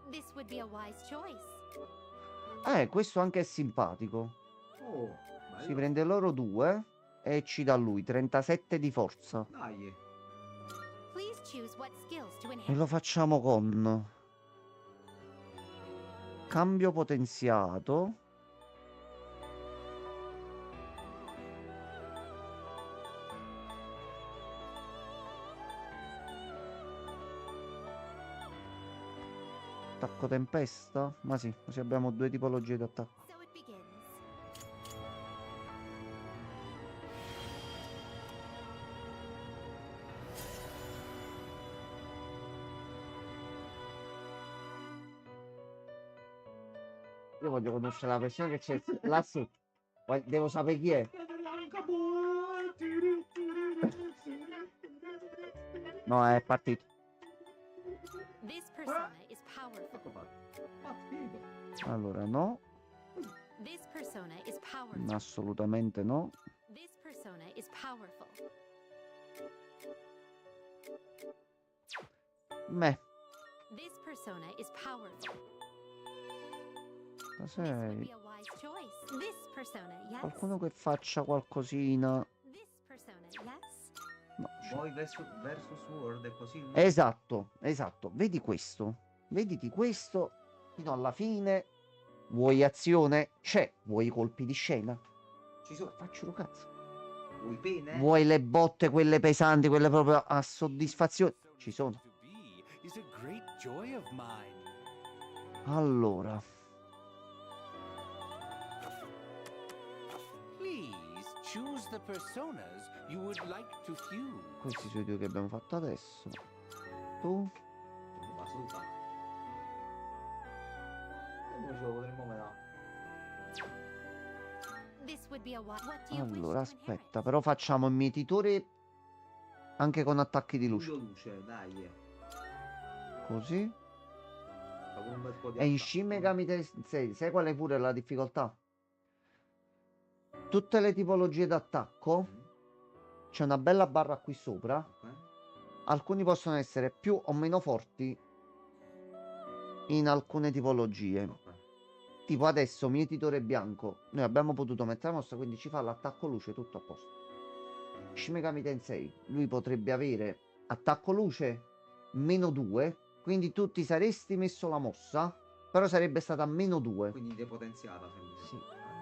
This would be a wise choice. Questo anche è simpatico. Oh, Si bello. prende loro due e ci dà lui 37 di forza. Dai. Please choose what skills to E enhance. lo facciamo con cambio potenziato. Attacco tempesta? Ma sì, così abbiamo due tipologie di attacco. So it begins. Io voglio conoscere la persona che c'è lassù. Devo sapere chi è. No, è partito. This persona is powerful. Ecco fatto. Ah, figo. Allora, no, This persona is powerful. assolutamente no. This persona is powerful. Me, This persona is powerful. da This would sei. be a wise Wise choice. This persona, yes. Qualcuno che faccia qualcosina. This persona, yes. No, Boy versus World è così. esatto, esatto. Vedi questo. Vediti questo fino alla fine. Vuoi azione? C'è. Vuoi colpi di scena? Ci sono. Faccio lo cazzo. Vuoi pene? Vuoi le botte, quelle pesanti, quelle proprio a soddisfazione? Ci sono. To be is a great joy of mine. Allora, Please choose the personas you would like to fuse. questi sono i due che abbiamo fatto adesso. Tu? Bazooka. E noi ce lo potremmo mettere. This would be a what do you wish Allora, to inherit? aspetta, però facciamo il mietitore anche con attacchi di luce. Luce, dai. Così. Fa pure un bel po' di E in attacco. Shin Megami Tensei, sai qual è pure la difficoltà? Tutte le tipologie d'attacco, c'è una bella barra qui sopra. Ok. Alcuni possono essere più o meno forti in alcune tipologie. Ok. Tipo adesso mietitore bianco, noi abbiamo potuto mettere la mossa, quindi ci fa l'attacco luce tutto a posto. Shin Megami Tensei, lui potrebbe avere attacco luce -2, quindi tu ti saresti messo la mossa, però sarebbe stata a -2. Quindi depotenziata semplicemente. Sì.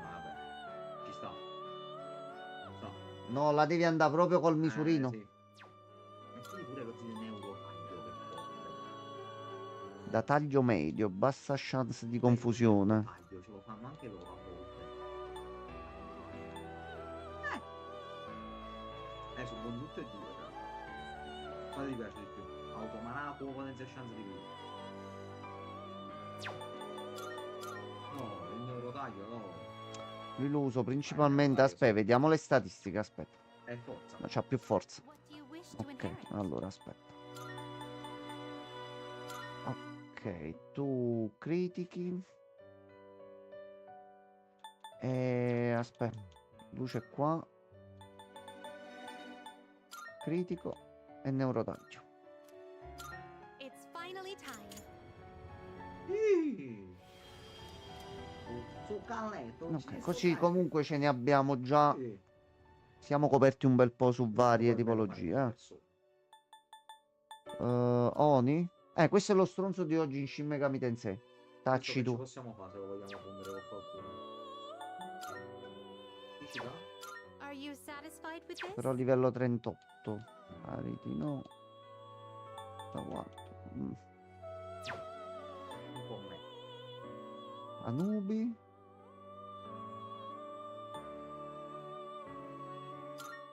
Vabbè. Ci sta. Sta. No, la devi andare proprio col misurino. Sì. E quindi pure così di neurotaglio che forte. Da taglio medio, bassa chance di confusione. Taglio, ce lo fanno anche loro a volte. Sono buoni tutti e due, però. Quale ti piace di più? Automanato o potenza e chance di vita? No, il neurotaglio no. Lui lo uso principalmente. Aspetta, vediamo le statistiche. Aspetta, È forza. no, c'ha più forza. What do you wish to Ok, inherit? allora aspetta. Ok, tu critichi. E aspetta, luce qua. Critico e neurotaglio. It's finally time. Su calletto. Ok, così comunque ce ne abbiamo già. Sì. Siamo coperti un bel po' su varie tipologie. Oni? Questo è lo stronzo di oggi in Shin Megami Tensei. Tacci Ci tu. possiamo fare se lo vogliamo fondere con qualcuno. Chi ci dà? Are you satisfied with this? Però livello 38. Ariti no. Da 4. Un po' me. Anubi.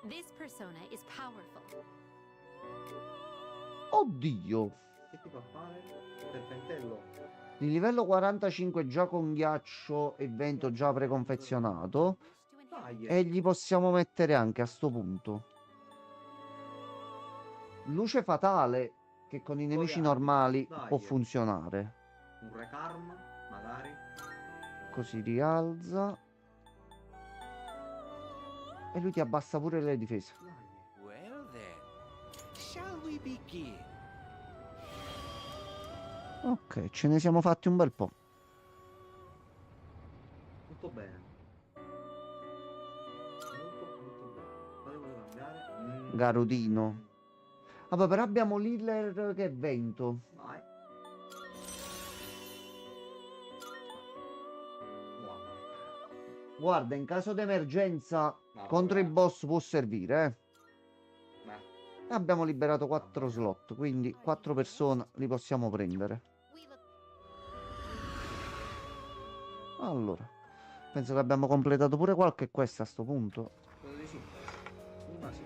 This persona is powerful. Oddio. Che ti fa fare? Serpentello. Di livello 45 già con ghiaccio e vento già preconfezionato. Wish to inherit. Dai. E gli possiamo mettere anche a sto punto luce fatale, che con i nemici Proviamo. normali Dai. può funzionare. Un recarm, magari. Così rialza. E lui ti abbassa pure le difese. Dai. Well then, shall we begin? Ok, ce ne siamo fatti un bel po'. Tutto bene. Molto bene. Quale volevo cambiare? Garudino. Vabbè, però abbiamo l'healer che è vento. Vai. Buono. Guarda, in caso di emergenza Ma contro i vabbè. boss può servire, Beh, Abbiamo liberato 4 slot, quindi 4 persone li possiamo prendere. We look Allora, penso che abbiamo completato pure qualche quest a sto punto, credo di sì. Una sì.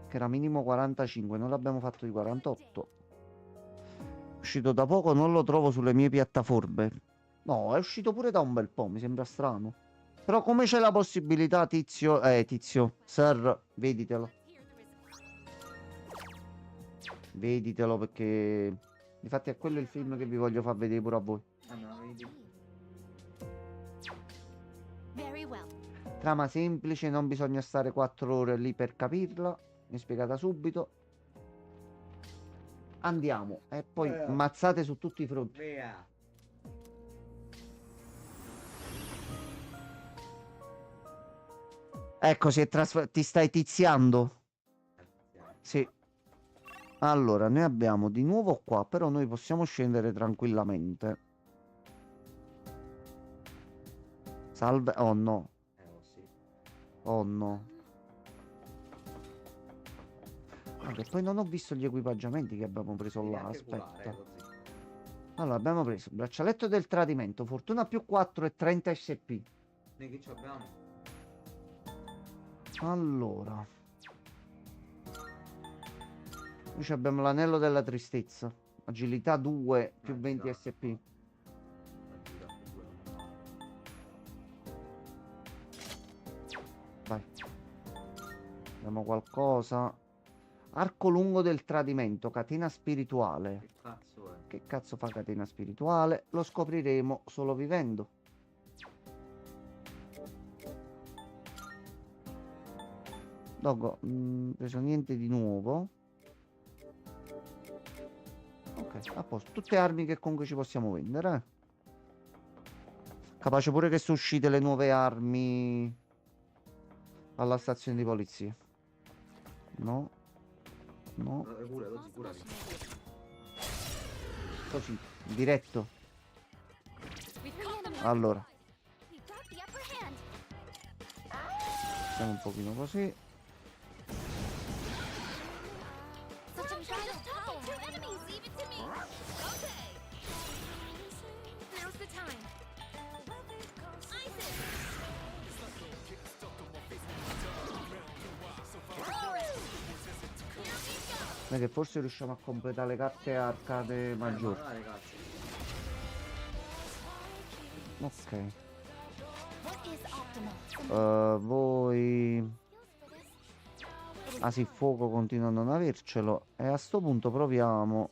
che era minimo 45, noi l'abbiamo fatto di 48. Uscito da poco, non lo trovo sulle mie piattaforme. No, è uscito pure da un bel po', mi sembra strano. Però come c'è la possibilità, Tizio, Sir, veditelo. here there is Veditelo perché... Infatti è quello il film che vi voglio far vedere pure a voi. Ah, no, vedi. very well. Trama semplice, non bisogna stare 4 ore lì per capirla. Mi è spiegata subito. Andiamo. E poi mazzate su tutti i fronti. Via. Ecco, ti stai tiziando? Sì. Allora, noi abbiamo di nuovo qua, però noi possiamo scendere tranquillamente. Salve. Oh no. Oh sì. Oh no. Ah, che poi non ho visto gli equipaggiamenti che abbiamo preso Devi là. anche curare, Aspetta. così. Allora, abbiamo preso braccialetto del tradimento, fortuna più 4 e 30 SP. Noi che ci abbiamo? Allora. Noi ci abbiamo l'anello della tristezza. Agilità 2 più 20 SP. Vai. Abbiamo qualcosa. Arco lungo del tradimento, catena spirituale. Che cazzo è? Che cazzo fa catena spirituale? Lo scopriremo solo vivendo. Doggo, preso niente di nuovo. Ok, a posto. Tutte armi che comunque ci possiamo vendere. Capace pure che sono uscite le nuove armi alla stazione di polizia. No. No. Cura, lo curati. Così, diretto. We've caught them. Allora, We've got the upper hand. siamo un pochino così. Such a trying to topple two enemies. Leave it to me. Okay. Now's the time. Isaac. Non è che forse riusciamo a completare le carte arcade maggiori. Dai, cazzo. Ok. What is optimal? Voi... Ah sì, fuoco continua a non avercelo. E a sto punto proviamo...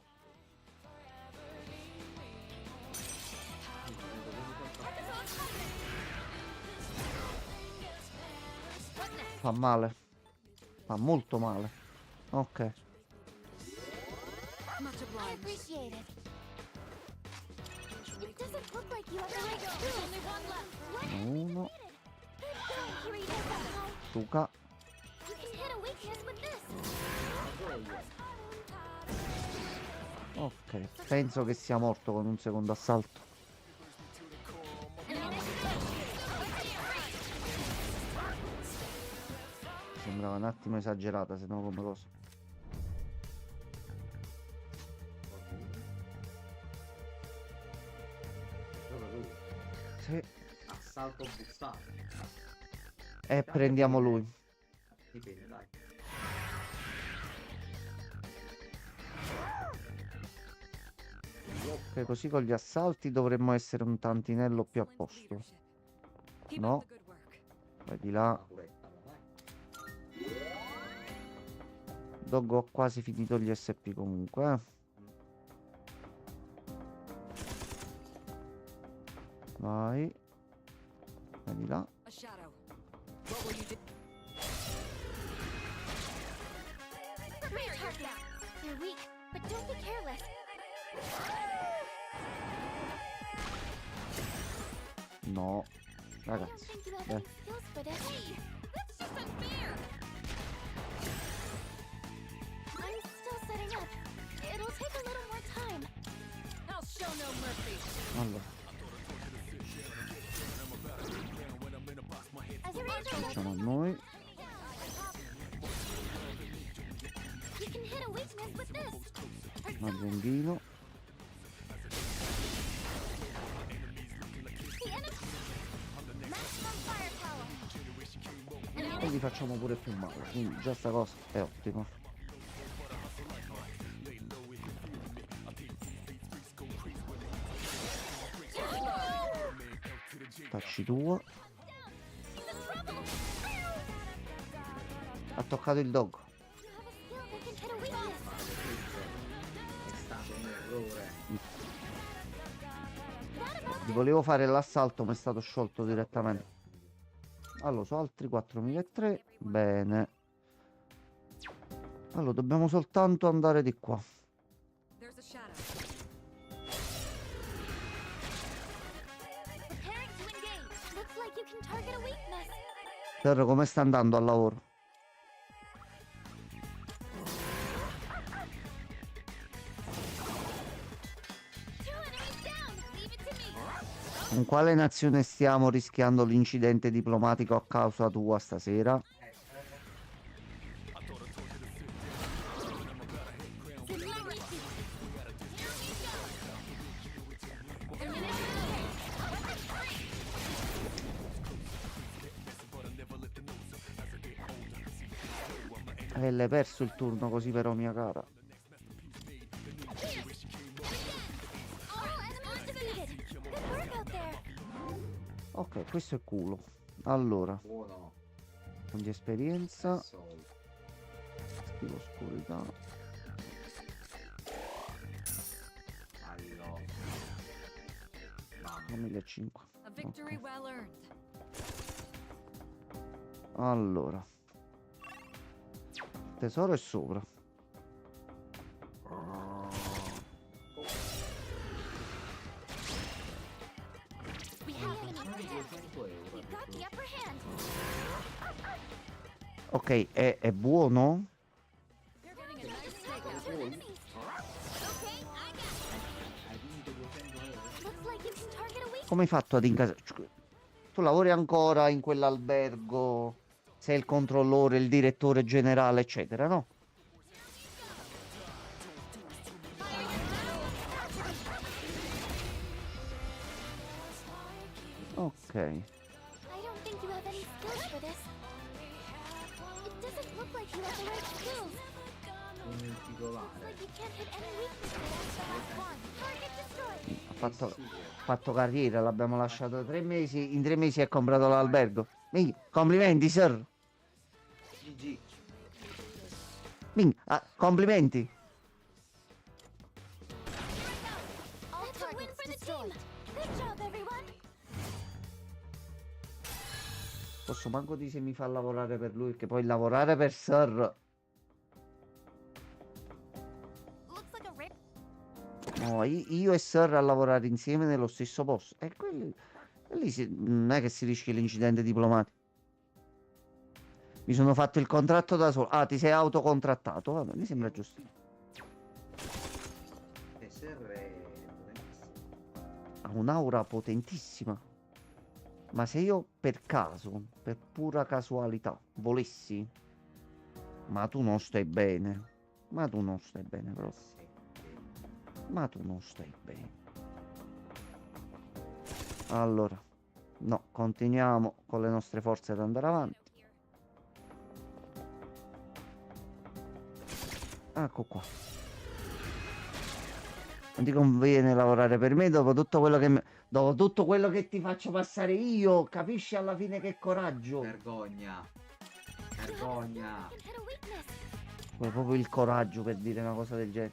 Fa male. Fa molto male. Ok. Much I obliged. appreciate it. It doesn't look like you have There's only one left. What? Uno. Here he is somehow. Tuca. You can hit a weakness with this. Ok. Penso che sia morto con un secondo assalto. Sembrava un attimo esagerata, se no come cosa. Proprio lui. Sì. Assalto bussato. E prendiamo lui. Dipende, dai. Ok, così con gli assalti dovremmo essere un tantinello più a posto. Keep No. up the good work. Vai di là. Una curetta, dai. Doggo ho quasi finito gli SP comunque. Vai. Vai di là. A shadow. What will you do? Great target. They're weak, but don't be careless. No. I don't Ragazzi. think you have Dai. any skills for this. Hey, that's just unfair. I'm still setting up. It'll take a little more time. I'll show no mercy. Allora. As your angel, Facciamo a noi. you can hit a weakness with this. Mazzendino. The enemy. Maximum firepower. E li facciamo pure più male. Quindi già sta cosa è ottima. Tacci tua. Ha toccato il dog. You have a skill that can hit a weakness. È stato un errore. That about Gli volevo fare l'assalto ma è stato sciolto direttamente. Allora, su altri 4003. Bene. Allora, dobbiamo soltanto andare di qua. There's a shadow. preparing to engage. Looks like you can target a weakness. Sir, come sta andando al lavoro? Two enemies down. Leave it to me. Con quale nazione stiamo rischiando l'incidente diplomatico a causa tua stasera? L'hai perso il turno così però, mia cara. All enemies defeated. Good work out there. Ok, questo è culo. Allora, Buono. con di esperienza, Sol. schifo oscurità. Allora. Mamma. 1500. A victory Ok. well earned. Allora. Tesoro è sopra. We have enemies down. 200 euro. We've got the upper hand. Ok, è buono? You're getting a nice steak Two out. enemies. Okay, I got it. Hai vinto 200 euro. Looks like you can target a weak. Come hai fatto ad incasare? Tu lavori ancora in quell'albergo? Sei il controllore, il direttore generale, eccetera, no? Ok. I don't think you have any skills for this. It doesn't look like you have the right skills. Un Looks titolare. like you can't hit any weaknesses after the last one. Target destroyed. Ha fatto carriera, l'abbiamo lasciato 3 mesi. In 3 mesi ha comprato l'albergo. Complimenti, sir. GG. Complimenti. All targets destroyed. Good job, everyone. Posso manco dire se mi fa lavorare per lui, perché poi lavorare per sir. Looks like a rare. No, io e sir a lavorare insieme nello stesso posto. E lì non è che si rischia l'incidente diplomatico. Mi sono fatto il contratto da solo. Ah, ti sei autocontrattato? Vabbè, mi sembra giusto. SR è potentissimo. Ha un'aura potentissima. Ma se io per caso, per pura casualità, volessi... Ma tu non stai bene. Ma tu non stai bene proprio. Ma tu non stai bene. Allora, no, continuiamo con le nostre forze ad andare avanti. Ecco qua. Non ti conviene lavorare per me dopo tutto quello dopo tutto quello che ti faccio passare io. Capisci alla fine che coraggio? Vergogna. Vergogna. Can hit a weakness. Vuoi proprio il coraggio per dire una cosa del genere.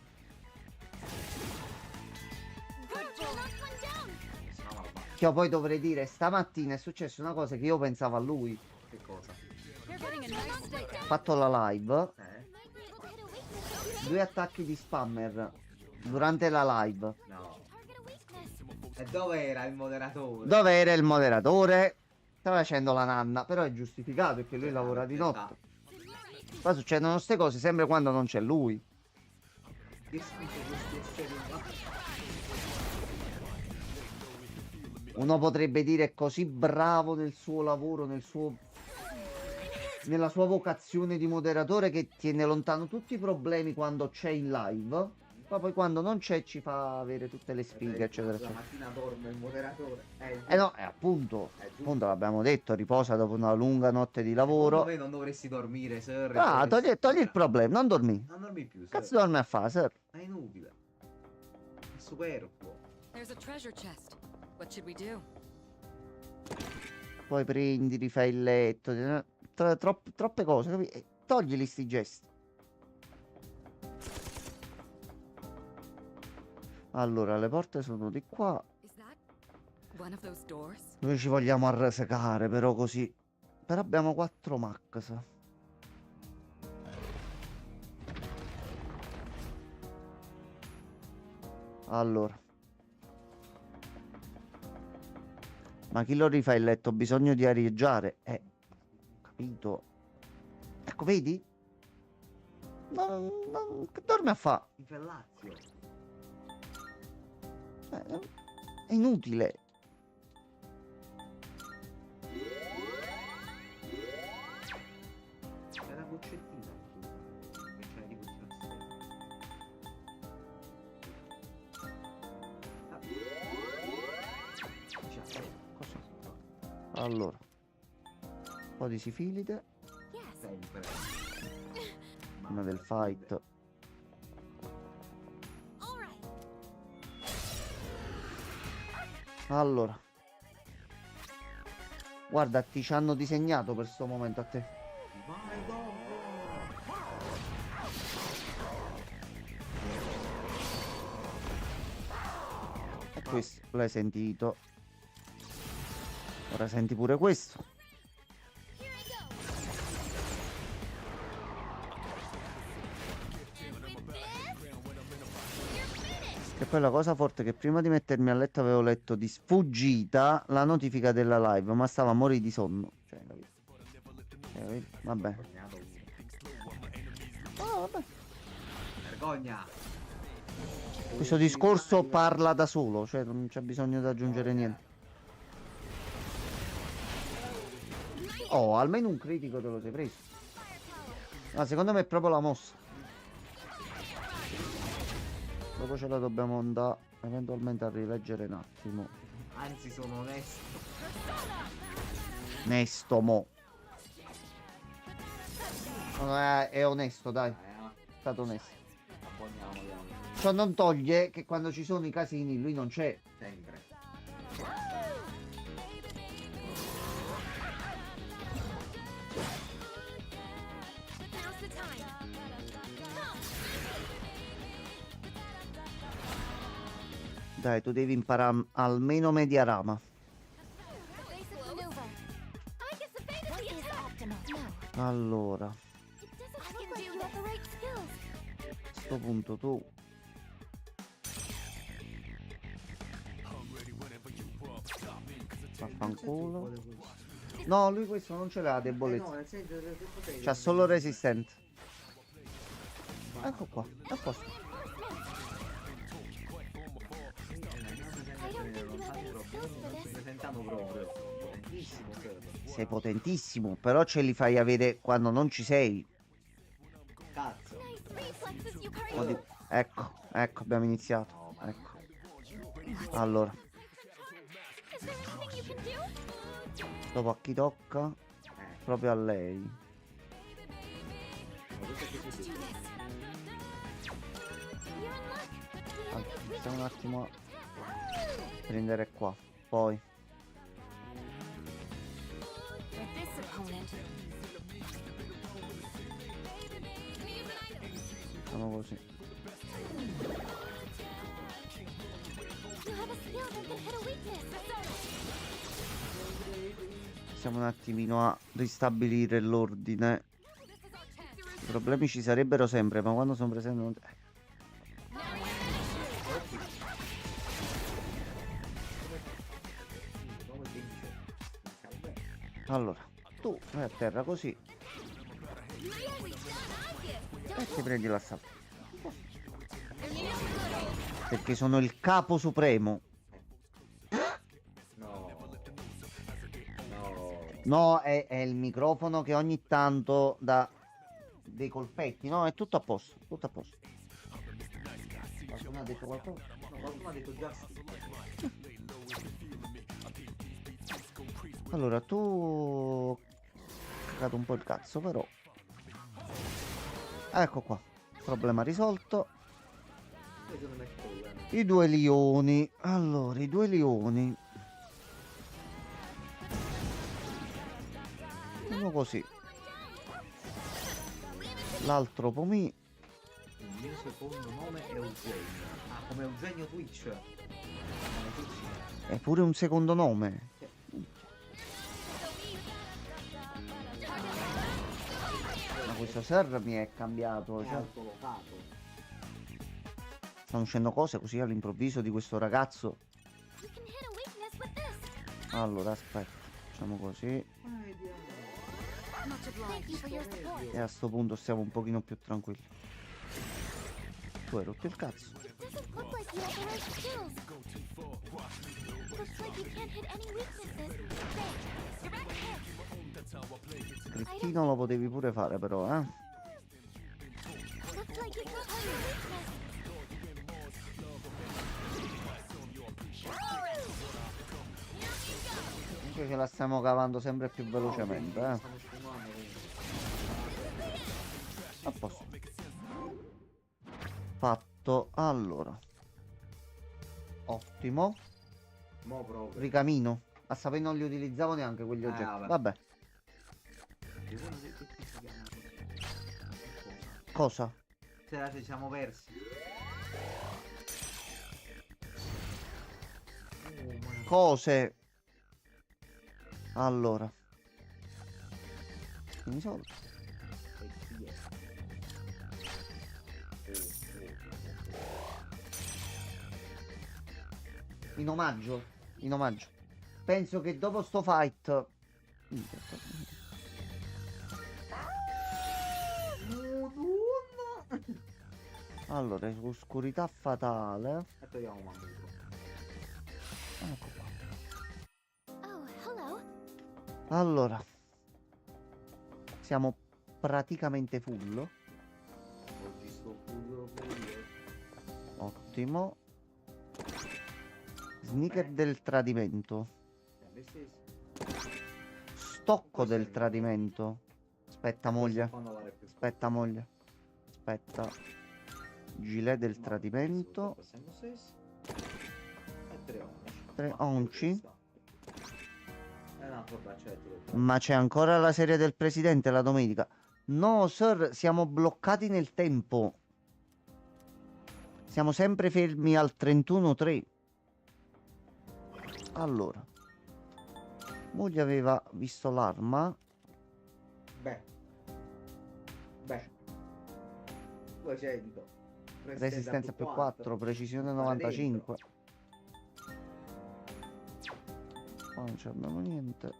Good job. Knocked one down. Se no va. Che io poi dovrei dire, stamattina è successa una cosa che io pensavo a lui. Che cosa? You're getting a nice steak Ho out. fatto la live, Might be able to hit a weakness. Okay. 2 attacchi di spammer durante la live. No. Target a weakness. E dove era il moderatore? Dove era il moderatore? Stava facendo la nanna, però è giustificato perché lui lavora di notte. Poi succedono queste cose sempre quando non c'è lui. Che schifo questi esseri umani. Uno potrebbe dire è così bravo nel suo lavoro, nella sua vocazione di moderatore che tiene lontano tutti i problemi quando c'è in live. Ma poi quando non c'è ci fa avere tutte le sfighe, eccetera, La eccetera. mattina dorme il moderatore. No, appunto, giusto. l'abbiamo detto, riposa dopo una lunga notte di Secondo lavoro. me non dovresti dormire, sir. Ah, togli il problema, non dormi. Non dormi più, sir. Cazzo dormi a fare, sir? È inutile. È superfluo. There's a treasure chest. What should we do? Poi prendi, rifai il letto, troppe cose, capi? Toglili sti gesti. Allora, le porte sono di qua. Is that one of those doors? Noi ci vogliamo arrasecare, però così. Però abbiamo 4 max. Allora. Ma chi lo rifà il letto? Ho bisogno di arieggiare. capito. Ecco, vedi? Che dorme a fa? Infellazio. È inutile. C'è la goccettina che c'è di questo Così. Allora. Un po' di sifilide. Yes. sempre. Prima del fight. All right. Allora. Guarda, ti ci hanno disegnato per sto momento a te. Vai dopo. E questo l'hai sentito. Ora senti pure questo. Here I go. And with this, you're finished. Che poi la cosa forte è che prima di mettermi a letto avevo letto di sfuggita la notifica della live, ma stava a morire di sonno. Cioè, capito? Vedi? Vabbè. Vergognato uno. Vabbè. Vergogna. Questo discorso parla da solo, cioè non c'è bisogno di aggiungere niente. Oh, almeno un critico te lo sei preso. Ma secondo me è proprio la mossa. Dopo ce la dobbiamo andare eventualmente a rileggere un attimo. Anzi, sono onesto. Onesto, mo. È onesto, dai. È stato onesto. Abboniamolo. Ciò non toglie che quando ci sono i casini lui non c'è. Sempre. Now's the time. Come. Dai, tu devi imparare almeno Mediarama. Basic maneuver. I guess the bait is the optimal. No. Allora, It doesn't look like you have the right skills. a sto punto tu. Vaffanculo. No, lui questo non ce l'ha debolezza. No, nel senso che cos'è? C'ha solo resistente. Ecco qua, a posto. Non si presentano proprio. Potentissimo, credo. Sei potentissimo, però ce li fai avere quando non ci sei. Cazzo. Nice reflexes, you Un po' di- Ecco, abbiamo iniziato. Ecco. Allora, Is there anything you can do? dopo a chi tocca? Proprio a lei. Let's do this. You're in luck. The Allora, enemy's weak. stiamo un attimo a prendere qua. Poi, For this opponent, facciamo così. You have a skill that can hit a weakness. Stiamo un attimino a ristabilire l'ordine. I problemi ci sarebbero sempre, ma quando sono presenti non... Allora, tu vai a terra così e ti prendi l'assalto. Perché sono il capo supremo. No. No. No, è il microfono che ogni tanto dà dei colpetti. No, è tutto a posto, tutto a posto. Qualcuno ha detto qualcosa? No, qualcuno ha detto Justin. Allora, tu... ho cagato un po' il cazzo, però... Ecco qua. Problema risolto. Questo non è il problema. I due lioni. Allora, i due lioni. Uno così. L'altro pomì. Il mio secondo nome è Eugenio. Ah, come Eugenio Twitch. È pure un secondo nome. Ma questo server mi è cambiato. È Cioè, autolocato. stanno uscendo cose così all'improvviso di questo ragazzo. You can hit a weakness with this. Allora, aspetta. Facciamo così. Vediamo. Much Thank you obliged. for your support. E a sto punto stiamo un pochino più tranquilli. Tu hai rotto il cazzo. It doesn't look like you have the right skills. Looks like you can't hit any weaknesses. Thanks. Direct hit. Crittino lo potevi pure fare però, eh. Looks like you can't hit any weakness. Comunque ce la stiamo cavando sempre più velocemente, eh. Stiamo sfumando comunque. A posto. Fatto. Allora. Ottimo. Mo proprio. Ricamino. A sapere non li utilizzavo neanche quegli oggetti. vabbè. Vabbè. Che vuoi dire che si chiama così? Cosa? Se la ci siamo persi. Cose. Allora. Quindi soldi. In omaggio. In omaggio. Penso che dopo sto fight. Allora, oscurità fatale. E togliamo Mamuto. Ecco qua. Oh, hello. Allora. Siamo praticamente full. Oggi sto pure io. Ottimo. Sneaker del tradimento. Sempre stesso. Stocco del tradimento. Aspetta, moglie. Quando vale più Aspetta, moglie. Aspetta. Gilet del tradimento. Sempre stesso. E 3 onci. 3 onci. E un altro braccetto del Ma c'è ancora la serie del presidente la domenica. No, sir, siamo bloccati nel tempo. Siamo sempre fermi al 31-3. Allora. Moglie aveva visto l'arma. Beh. 200. Resistenza più 4, precisione 95. Qua non abbiamo niente.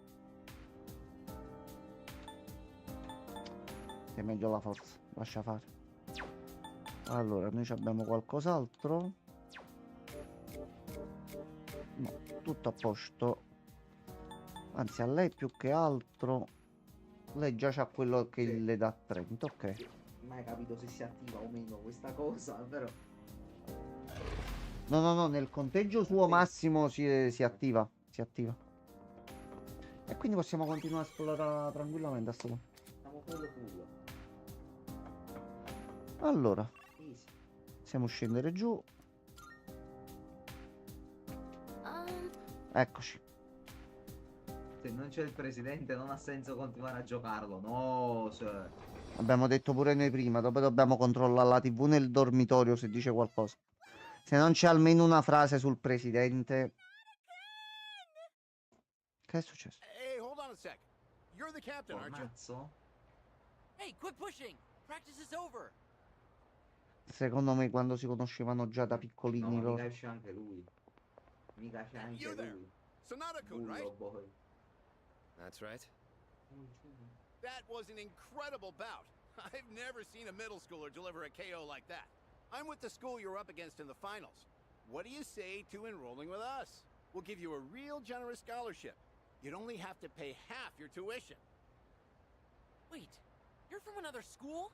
È meglio la forza, lascia fare. Allora, noi abbiamo qualcos'altro? No, tutto a posto. Anzi, a lei più che altro. Lei già c'ha quello che Sì. le dà 30, ok. Mai capito se si attiva o meno questa cosa, però. No, nel conteggio suo massimo si attiva. Si attiva. E quindi possiamo continuare a esplorare tranquillamente a sto punto. Siamo full. Allora, Easy. possiamo scendere giù. Eccoci. Se non c'è il presidente non ha senso continuare a giocarlo. No, sir. Abbiamo detto pure noi prima, dopo dobbiamo controllare la TV nel dormitorio se dice qualcosa. Se non c'è almeno una frase sul presidente. Che è successo? Hey, hold on a sec. You're the captain, aren't you? Mazzo? Hey, quit pushing! Practice is over! Secondo me quando si conoscevano già da piccolini No, loro. mica c'è anche lui. Mica c'è anche You there. lui. Sonata-kun, right? Bullo boy. That's right. That was an incredible bout. I've never seen a middle schooler deliver a KO like that. I'm with the school you're up against in the finals. What do you say to enrolling with us? We'll give you a real generous scholarship. You'd only have to pay half your tuition. Wait, you're from another school?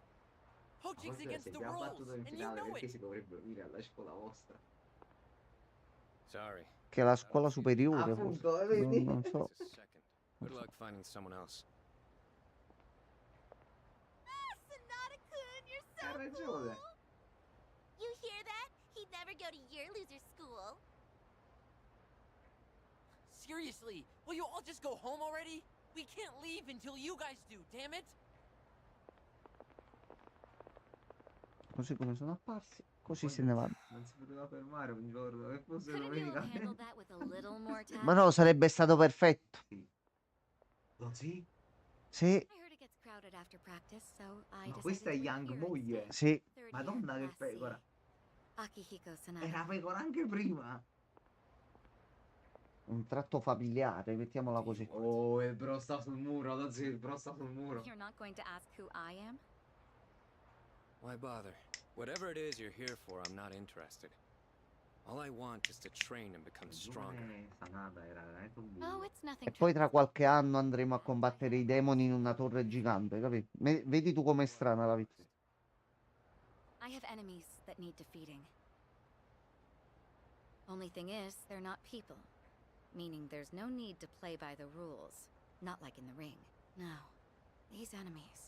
Ma Poaching's forse against se the abbiamo rules, battuto in and you finale know perché it. si dovrebbe unire alla scuola vostra? Sorry. Che è la scuola superiore forse. Appunto, vedi? Non so. Just a second. Good luck finding someone else. Sonata-kun, you're so Ha ragione. cool. You hear that? He'd never go to your loser school. Seriously, will you all just go home already? We can't leave until you guys do, damn it! Così come sono apparsi, così se ne vanno. Non si poteva fermare un giorno che fosse Couldn't you have domenica. handled that with a little more tact? Ma no, sarebbe stato perfetto. Così? Sì, I heard it gets crowded after practice, so I Ma decided questa è to Young appear moglie. instead. sì. Third Madonna year che Class C. pecora. Akihiko Sonata. Era pecora anche prima. un tratto familiare, mettiamola così. Oh, il bro sta sul muro, lo zio, il bro sta sul muro. You're not going to ask who I am? Why bother? Whatever it is you're here for, I'm not interested. All I want is to train and become stronger. Sanada era veramente un Oh, bullo. it's nothing. E poi tra qualche anno andremo a combattere i demoni in una torre gigante, capito? Vedi tu com'è strana la vita. I have enemies that need defeating. Only thing is, they're not people. Meaning there's no need to play by the rules. Not like in the ring. No. These enemies.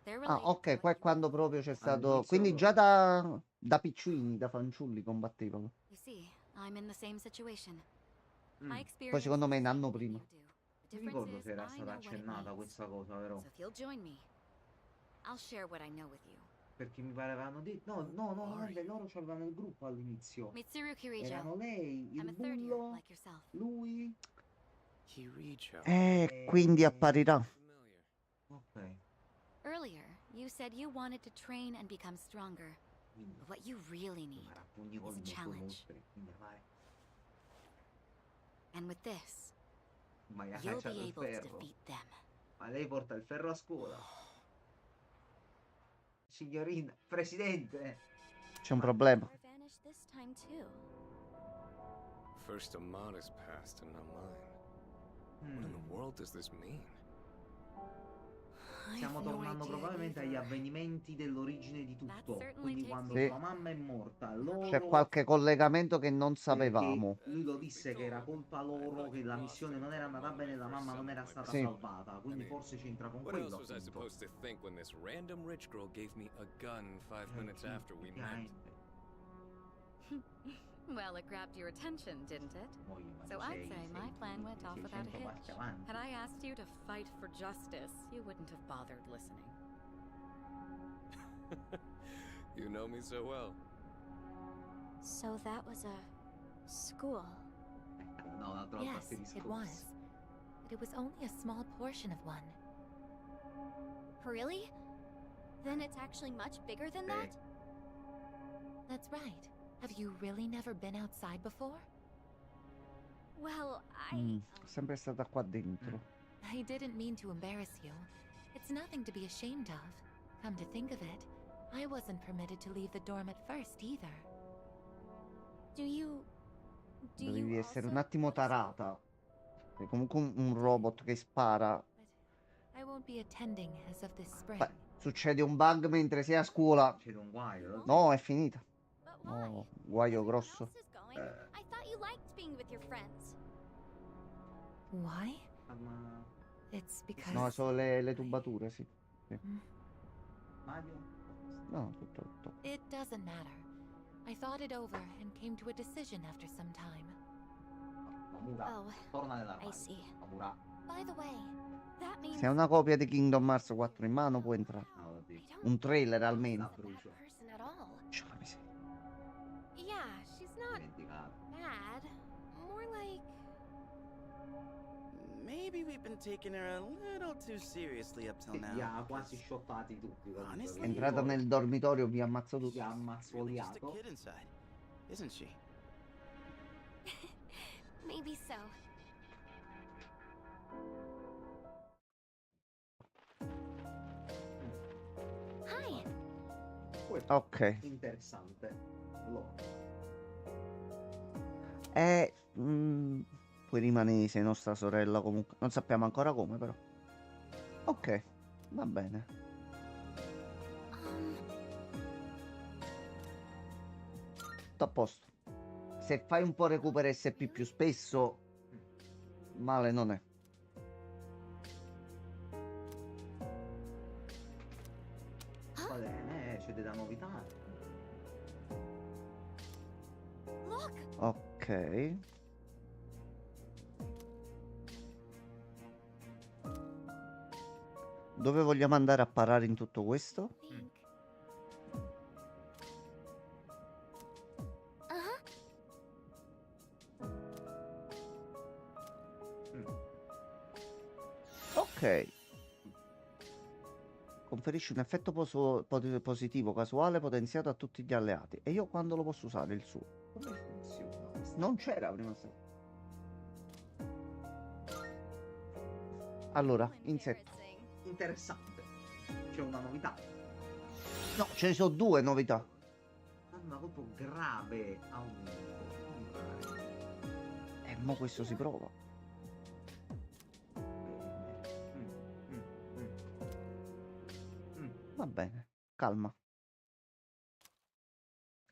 They're Ah, related to ok, what qua è you quando proprio c'è stato... All'inizio Quindi proprio. già da piccini, da fanciulli combattevano. You see, I'm in the same situation. Mm. My experience Poi secondo me is un anno the same prima. you do. The Non ricordo difference se era is I stata know what it accennata means. questa cosa, però. So if you'll join me, I'll share what I know with you. Perché mi parevano detto. No, vabbè, loro c'avevano il gruppo all'inizio. Mitsuru Kirijo. Erano lei, I'm il a third year, bullo, like yourself. lui. Kirijo. Quindi apparirà. Familiar. Ok. Earlier, you said you wanted to train and become stronger. Quindi But what you really need era pugni col is a mostro challenge. mostri. Quindi vai. And with this, Ma hai you'll cacciato be il able to ferro. defeat them. Ma lei porta il ferro a scuola. Signorina, presidente. C'è un problema. Star vanished this time too. First Amada's past and not mine. What in Mm. the world does this mean? Stiamo tornando probabilmente agli avvenimenti dell'origine di tutto. certainly Quindi takes quando Sì. sua mamma è morta, loro... C'è qualche collegamento che non sapevamo. Perché lui lo disse che era colpa loro, che la missione non era andata bene, la mamma non era stata Sì. salvata. Quindi forse c'entra con What else quello, was I appunto. supposed to think when this random rich girl gave me a gun 5 minutes Sì, after we met? effettivamente. Well, it grabbed your attention, didn't it? Poi, ma So tu I'd sei- say my sei- plan went off sei without a 100 passi hitch. avanti. Had I asked you to fight for justice, you wouldn't have bothered listening. You know me so well. So that was a school. No, un altro Yes, questi it discorsi. was. But it was only a small portion of one. Really? Then it's actually much bigger than Sì. that? That's right. Have you really never been outside before? Well, Sempre stata qua dentro. I didn't mean to embarrass you. It's nothing to be ashamed of. Come to think of it, I wasn't permitted to leave the dorm at first either. Do you Dovevi essere un also attimo play school? tarata. È comunque un robot che spara. But I won't be attending as of this spring. Beh, succede un bug mentre sei a scuola. C'è un guaio. No, è finita. But why? No, guaio Everyone grosso. else is going. I thought you liked being with your friends. Why? Ma... It's because No, sono le tubature, sì. Mario? No, tutto. it doesn't matter. I thought it over and came to a decision after some time. Mamura. Oh, Torna nell'armadio. I see. Mamura. By the way, that means Se hai una copia di Kingdom Hearts 4 in mano può entrare. Ah, oddio. I don't Un trailer La almeno. brucio. that person at all. C'ho la miseria. Yeah, she's not Dimenticato. bad. More like Maybe we've been taking her a little too seriously up till now. Li ha quasi sciottati tutti. comunque, Honestly? È entrata nel dormitorio, vi ammazzo Li tutti. ha Really just a ammazzoliato. kid inside, isn't she? maybe so. Hi. Ok. Interessante. Lo. Poi rimane sei nostra sorella comunque. Non sappiamo ancora come però. Ok, va bene. Tutto a posto. Se fai un po' recupero SP più spesso, male non è. Va bene, c'è della novità. Look. Ok. Dove vogliamo andare a parare in tutto questo? Think. Uh-huh. Ok. Conferisce un effetto positivo casuale potenziato a tutti gli alleati. E io quando lo posso usare il suo? Come funziona? Non c'era prima. Allora, insetti. Interessante. C'è una novità. No, ce ne sono due novità. Una proprio grave aumento. Mo questo si prova. Va bene, calma.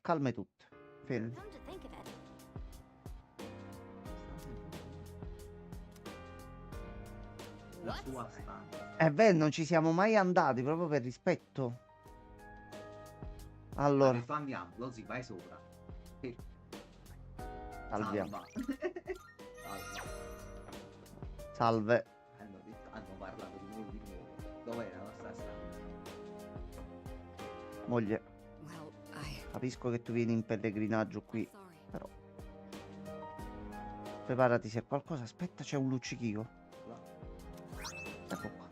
Calme tutte. Fermi. Come to think of it, La sua stanza. È vero, non ci siamo mai andati proprio per rispetto. Allora, Adesso andiamo, lo si vai sopra. salviamo. Salva. Salva. Salve. Hanno parlato di noi di nuovo. Dov'è la nostra stanza? Moglie, well, I. capisco che tu vieni in pellegrinaggio qui, Sorry. però preparati se qualcosa. Aspetta, c'è un luccichio. Ecco qua.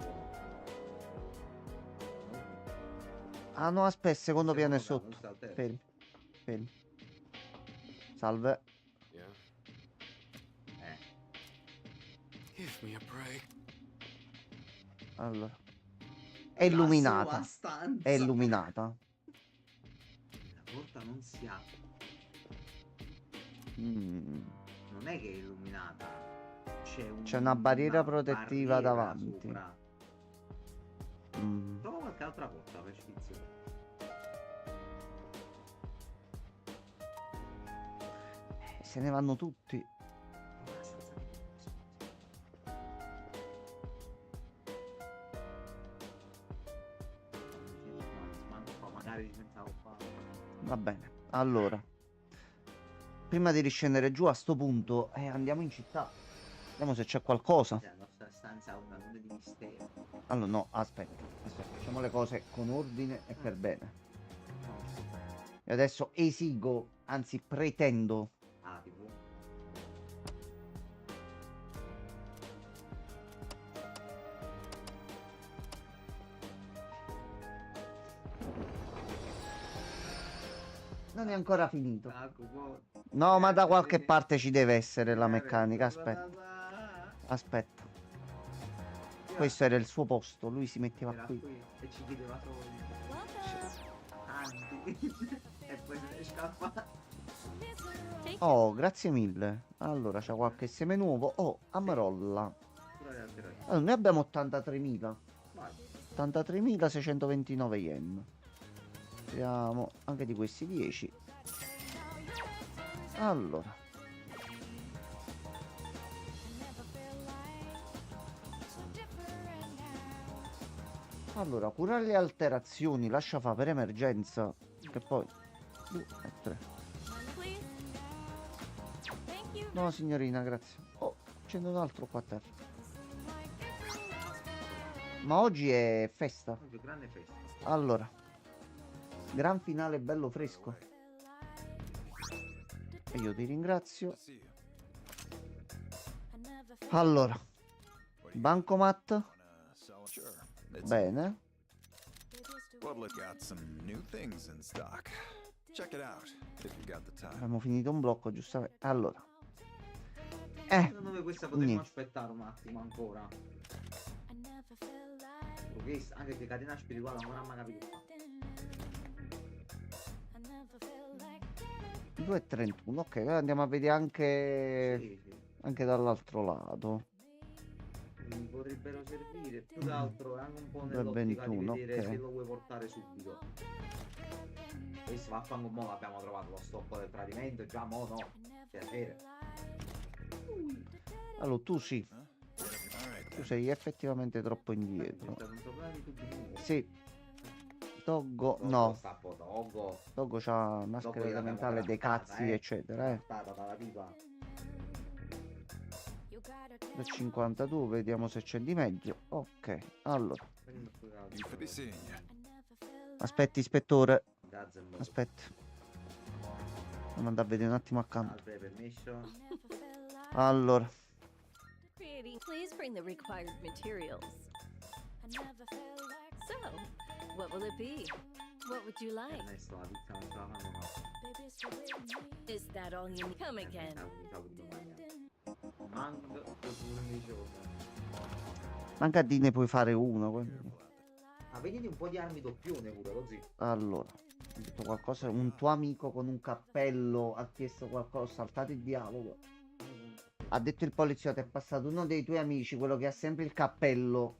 Ah no, aspetta, secondo piano è sotto. Fermi. Fermi. Salve. Yeah? Eh. Give me a break. Allora. È illuminata. La sua stanza. È illuminata. La porta non si apre. Mm. Non è che è illuminata. C'è una barriera protettiva barriera davanti. sopra. Mm. Trova qualche altra porta per sfizione. Se ne vanno tutti. Una stanza di riposo. Manco qua, magari pensavo qua. Va bene. Allora. Prima di riscendere giù a sto punto, andiamo in città. Vediamo se c'è qualcosa. La nostra stanza ha una nube di mistero. Allora, no, aspetta. Facciamo le cose con ordine e per bene. E adesso esigo, anzi pretendo. Ah, tipo. Non è ancora finito. Ecco, poi. No, ma da qualche parte ci deve essere la meccanica. Aspetta. Aspetta. Questo era il suo posto. Lui si metteva Era qui. e ci chiedeva soldi. Tanti. E poi se ne scappa. Oh, grazie mille. Allora, c'è qualche seme nuovo. Oh, Amarolla. Allora, noi abbiamo 83.000. Vai. 83.629 yen. Vediamo anche di questi 10. Allora. Allora, curare le alterazioni, lascia fare per emergenza. Che poi 2 e 3. No, signorina, grazie. Oh, c'è un altro qua a terra. Ma oggi è festa. Oggi grande festa. Allora, gran finale bello fresco. E io ti ringrazio. Allora, bancomat. Bene. Abbiamo finito un blocco, giustamente. Allora. Secondo me questa potremmo niente. aspettare un attimo ancora. Anche che catena spirituale ancora non mi ha capito. 2,31. Ok, allora andiamo a vedere anche, Sì, sì. anche dall'altro lato. Mi potrebbero servire più che altro è anche un po' nell'ottica di 21, vedere ok. se lo vuoi portare subito. Questo vaffanculo, mo abbiamo trovato lo stop del tradimento, già mo no. Piacere. Allora, tu sì. Tu sei effettivamente troppo È indietro. stato un problema di tutti noi. Sì. Doggo, Doggo no. sta a po' Doggo. Doggo c'ha maschera gliel'abbiamo elementale dei grattata, cazzi, eccetera, Grattata dalla pipa. Da 52, vediamo se c'è di meglio. Ok, allora. Aspetti, ispettore. Aspetta. Devo andare a vedere un attimo accanto. Salve, permesso. Allora. Pretty, please bring the required materials. So, what will it be? What would you like? Ernesto, la pizza non ce la fanno mai. Is that all you need? Come again. Mi sa di domani. Mango, pure mi dicevo. Anche a D ne puoi fare uno. Ah, vediti un po' di armi doppione pure, lo zio. Allora, ho detto qualcosa. Un tuo amico con un cappello ha chiesto qualcosa. Saltato il dialogo. Ha detto il poliziotto, è passato uno dei tuoi amici, quello che ha sempre il cappello.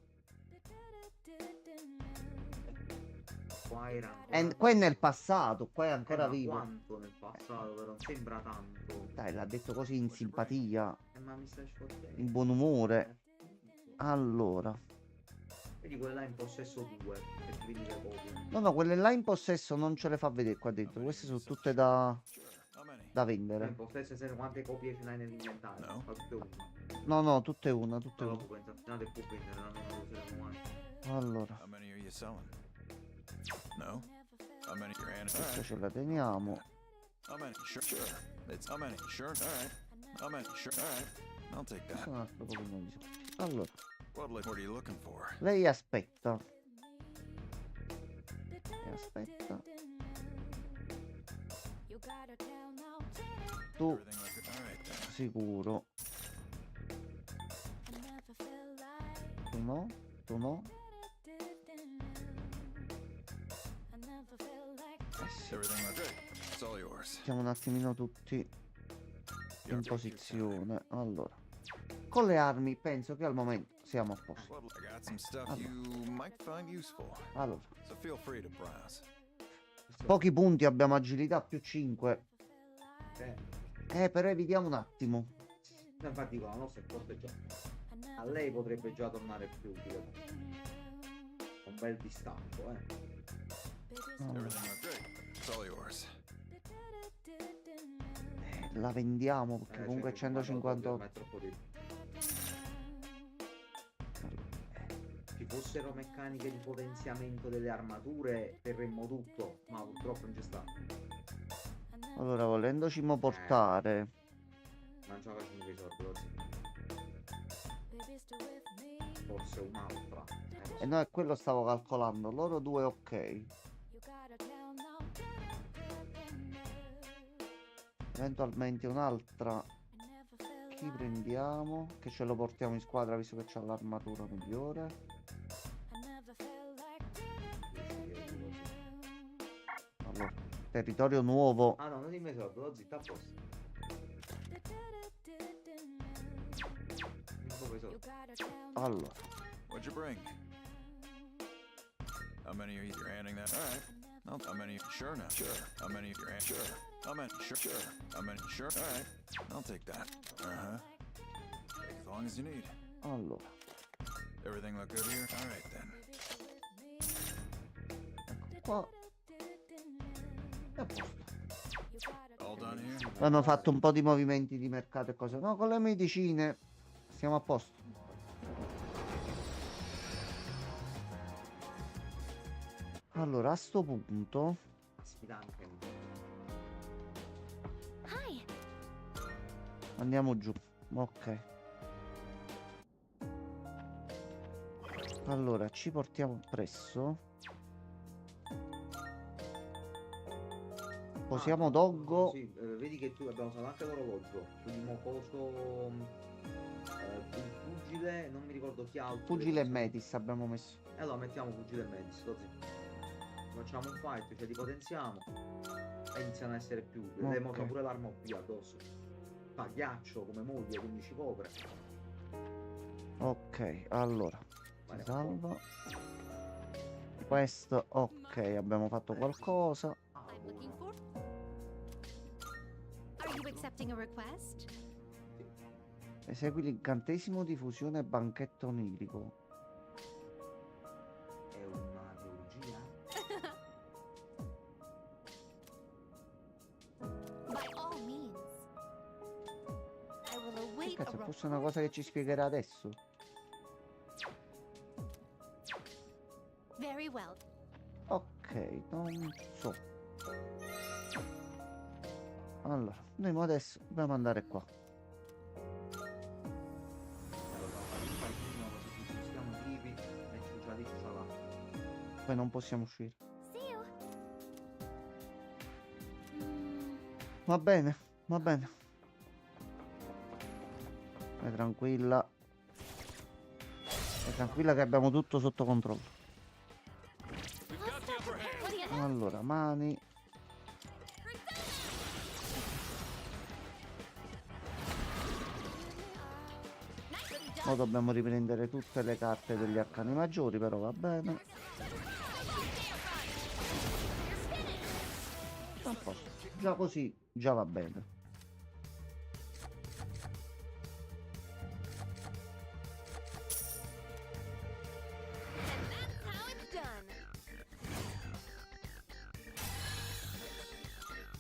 Qua era E ancora... qua è nel passato, qua è ancora ma vivo. quanto nel passato, però non sembra tanto. Dai, l'ha detto così in simpatia, Ma mi stai sfottendo. in buon umore. Allora. Vedi quella là in possesso 2, che ti vedi le copie. No, quelle là in possesso non ce le fa vedere qua dentro. Queste sono tutte da In vendere. possesso sai quante copie finali nell'inventario? No. Fa tutte una. No, tutte una, tutte Però una. dopo pensa, finale può vendere, non lo useremo mai. Allora, How many are you selling? No? How many you're in? questa ce la teniamo. How many? Sure. It's how many? Sure. Alright. How many? Sure. Alright. I'll take that. Questo è un altro Pokémon di solito. Allora, What are you looking for? lei aspetta. E aspetta. Tu Everything like it. Alright then. sicuro. Tu no? Tu no? Sì. Everything like great. It's all yours. Siamo un attimino tutti in posizione. Allora, con le armi penso che al momento siamo a posto. Well, I got some stuff Allora. you might find useful. Allora, So feel free to browse. pochi punti, abbiamo agilità più 5. Eh, Però evitiamo un attimo. infatti con la nostra è forte già. A lei potrebbe già tornare più utile. Un bel distacco, Allora, Everything like great. It's all yours. la vendiamo perché comunque cioè, ormai 158. è troppo debole. Ci fossero meccaniche di potenziamento delle armature terremmo tutto, ma purtroppo non ci sta. Allora, volendoci mo portare. Non ci facciamo i soldi, lo zio. Forse un'altra. E no, è quello stavo calcolando. Loro due ok. Eventualmente un'altra. Chi prendiamo? Che ce lo portiamo in squadra visto che c'ha l'armatura migliore. Allora, territorio nuovo. Ah no, non dimmi soldi, lo zitto a posto. Dove i soldi? Allora, What'd you bring? How many are you? You're handing that? All right. No, how many? Sure now. Sure. How many? You're sure. How many? Sure. Sure. How many? Sure. All right. I'll take that. Take as long as you need. allora. Everything look good here? All right then. Ecco qua. È a posto. All done here? Abbiamo fatto un po' di movimenti di mercato e cose. No, con le medicine siamo a posto. Allora, a sto punto Sfidante. Hi. andiamo giù. Ok. Allora, ci portiamo presso. Posiamo Doggo. Sì, vedi che tu abbiamo usato anche l'orologio. Quindi mo coso. Il pugile, non mi ricordo chi altro. Pugile e Metis abbiamo messo. E allora mettiamo pugile e Metis, così. Facciamo un fight, cioè li potenziamo. E iniziano a essere più utili. Ok. Le moto pure l'arma OP addosso. Fa ghiaccio come moglie, quindi ci copre. Ok, allora. Vale, Si salva. Questo, ok, abbiamo fatto qualcosa. Ah, I'm looking buono. for. Are you accepting a request? Esegui l'incantesimo di fusione banchetto onirico. È una teologia? By all means. I will Che await a cazzo, report. fosse una cosa che ci spiegherà adesso? Very well. Ok, non so. Allora, noi mo adesso dobbiamo andare qua. Allora, fai prima così ci stiamo vivi e ci già lì ci sarà. Poi non possiamo uscire. See you. Va bene, va bene. Vai tranquilla. Tranquilla che abbiamo tutto sotto controllo. We've got the upper hand. What do you Allora, mani. Ora dobbiamo riprendere tutte le carte degli arcani maggiori, però va bene. A posto. Già così, già va bene. how it's done?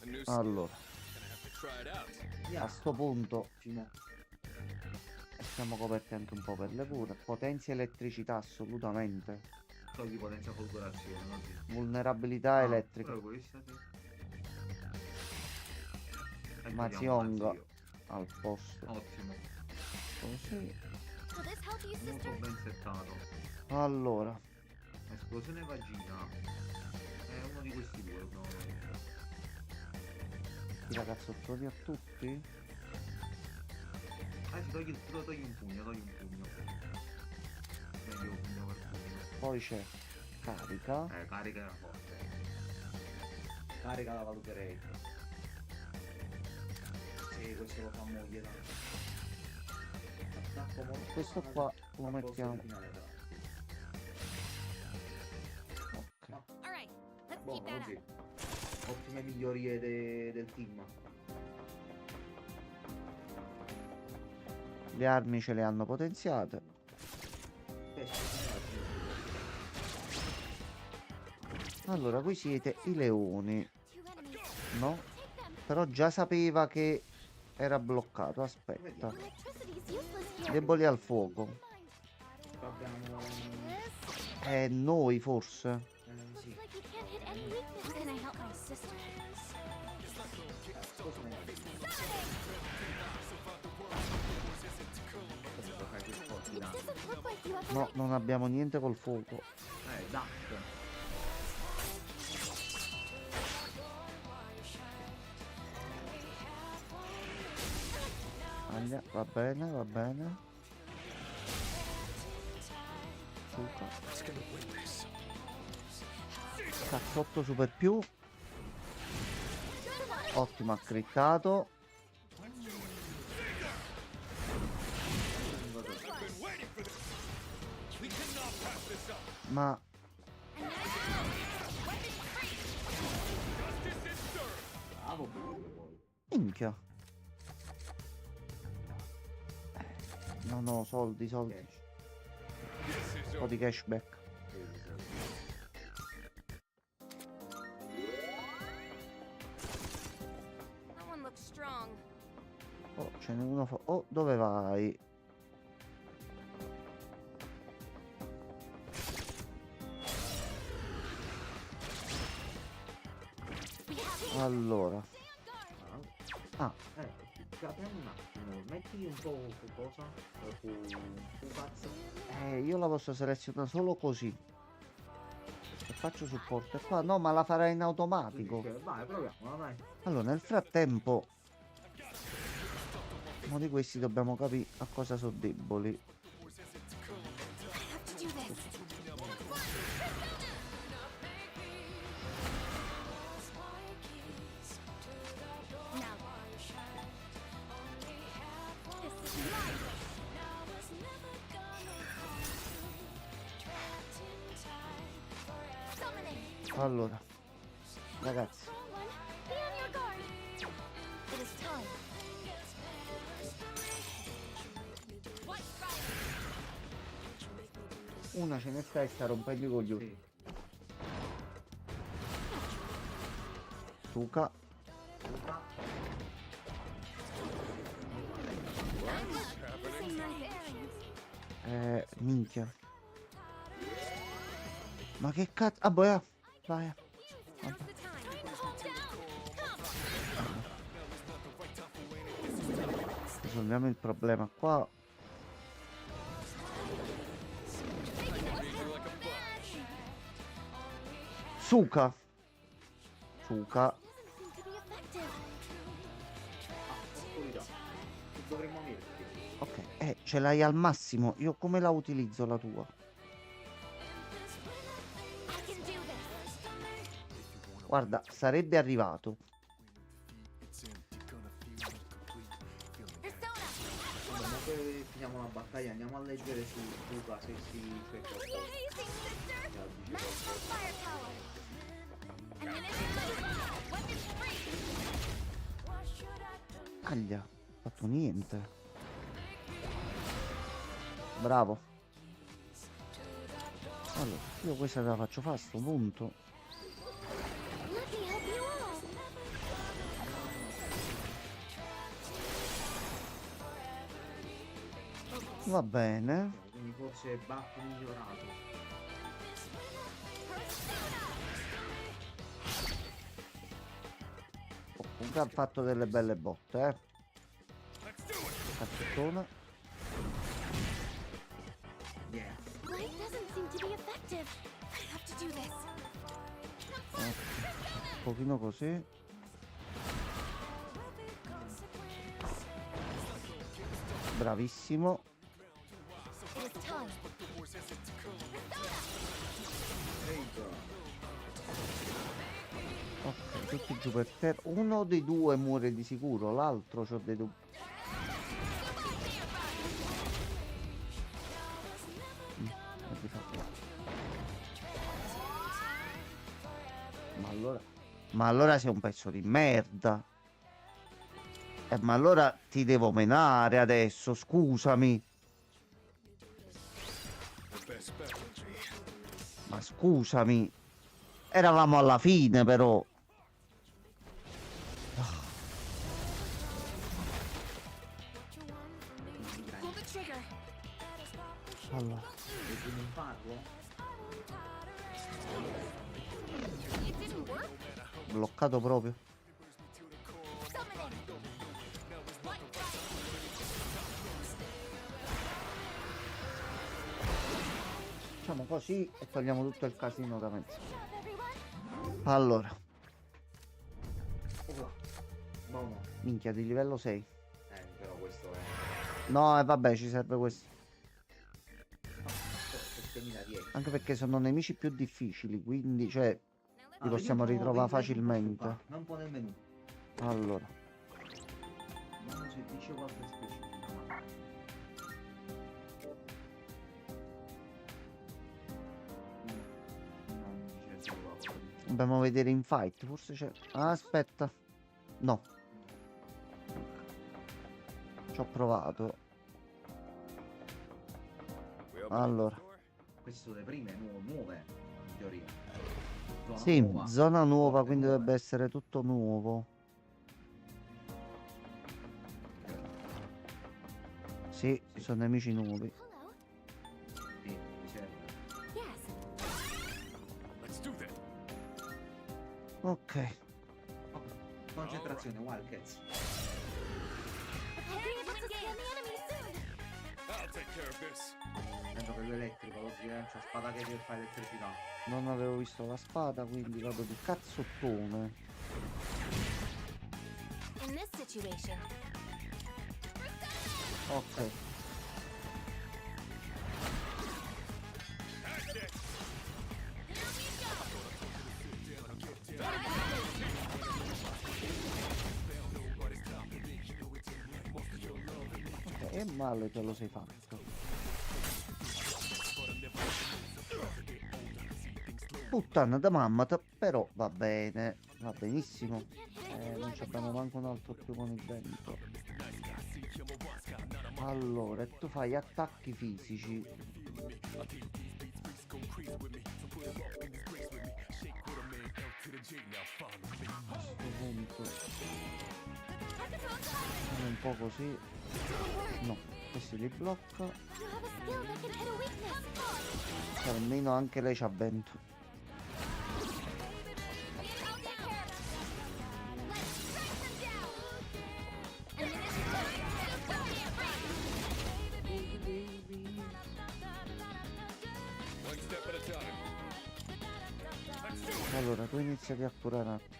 A new Allora, gonna have to try it out. a sto punto siamo coperti anche un po' per le cure. Potenzia elettricità assolutamente. Togli potenza folgorazione, così. Vulnerabilità elettrica. Però questa sì. E Maziong togliamo Mazio. al posto. Ottimo, Così. Will this help you, molto sister? ben settato. Allora, Esplosione vagina. È uno di questi due, probabilmente. i ragazzottoni a tutti. Sì, togli un pugno, togli un pugno. Meglio un pugno per pugno. Poi c'è carica. Carica era forte. Carica la valuterei. Sì, questo lo fa moglie tanto. Attacco molto. Questo qua lo mettiamo. Ok. All right, let's keep Buono, that così. up. Ottime migliorie del team. Le armi ce le hanno potenziate. Allora, qui siete i leoni. Two enemies. No? Take them. Però già sapeva che era bloccato. Aspetta. Electricity is useless here. Deboli al fuoco. Abbiamo... This Noi forse. looks sì. like you can't hit any weaknesses. How can I help my sister? Cosa ne pensi? Cosa fai che sporchi It danni? doesn't look like you have No, non abbiamo niente col fuoco. Duck. Aglia, va bene, va bene. Suca. Cazzotto super più. Ottimo, ha crittato. Ma Bravo pure poi. minchia. No, no, soldi, soldi. Un po' di cashback. That one looks strong. Oh, ce n'è uno. Oh, dove vai? Allora. Ah, Capiamo un attimo, metti un po' cosa? Pazzo. io la posso selezionare solo così. Se faccio supporto e qua. No, ma la farei in automatico. Vai, proviamola, vai. Allora, nel frattempo, uno di questi dobbiamo capire a cosa sono deboli. I have to do this. Now, this is my summoning. Allora, ragazzi, One, be on your guard. It is time. una ce ne sta e sta rompendo i coglioni. Sì. Suca. Missing my bearings. Minchia. Ma che cazzo? Ah, boia. Vai. Now's the time. Time to hold down. Come. Risolviamo il problema qua. Suca. Suca. Doesn't seem to be effective. Oscurità. Dovremmo averti. Ok. Ce l'hai al massimo. Io come la utilizzo la tua? I can do this. Guarda, sarebbe arrivato. Persona. Comunque finiamo la battaglia, andiamo a leggere su Fuga se si cerca Amazing, sister. già dice Maximum qualcosa. firepower. Ammunition low. Weapons free. Aglia, ha fatto niente. Bravo. Allora, io questa te la faccio fare a sto punto. Let me help you all. Va bene. Quindi forse buff migliorato. Comunque ha fatto delle belle botte, Cazzettona. Yeah. Light doesn't seem to be effective. I have to do this. Un pochino così. Bravissimo. It is time. Ok, tutti giù per terra. Uno dei due muore di sicuro, l'altro c'ho dei dubbi. È di fatto. Ma allora sei un pezzo di merda. Ma allora ti devo menare adesso, scusami. Ma scusami. Eravamo alla fine però. Pull the trigger. Allora, E non farlo? It didn't work. bloccato proprio. Summoning. Light strike. Facciamo così e togliamo tutto il casino da mezzo. Everyone. Allora, Oh, no. minchia di livello 6. Però questo è... No, e vabbè, ci serve questo. 7010. Anche perché sono nemici più difficili, quindi, cioè, li Ah, possiamo vediamo ritrovare il menu facilmente. qua, non un po' nel menu. Allora, Non si dice qualche specifica, ma... Non dice solo qualcosa. dobbiamo vedere in fight, forse c'è... Ah, aspetta. No. Ci ho provato. Allora, Queste sono le prime nuove, in teoria. Zona sì, nuova. zona nuova, Porte quindi nuove. dovrebbe essere tutto nuovo. Sì, sono nemici nuovi. Hello. Sì, mi serve. Yes. Ok. Concentrazione, Wildcats. I'll be able to scan the enemy soon. Penso che l'elettrico lo si lancia spada che fa elettricità. Non avevo visto la spada, quindi vado di cazzottone. In this situation, Ok. Ok, e male te lo sei fatto. Puttana da mamma, però va bene, va benissimo. Non ci abbiamo manco un altro più con il vento. Allora, e tu fai attacchi fisici. A questo punto facciamo un po' così. No, questi li blocca. you have a skill that can hit a weakness. Almeno anche lei c'ha vento. Allora, tu iniziati a curare un attimo.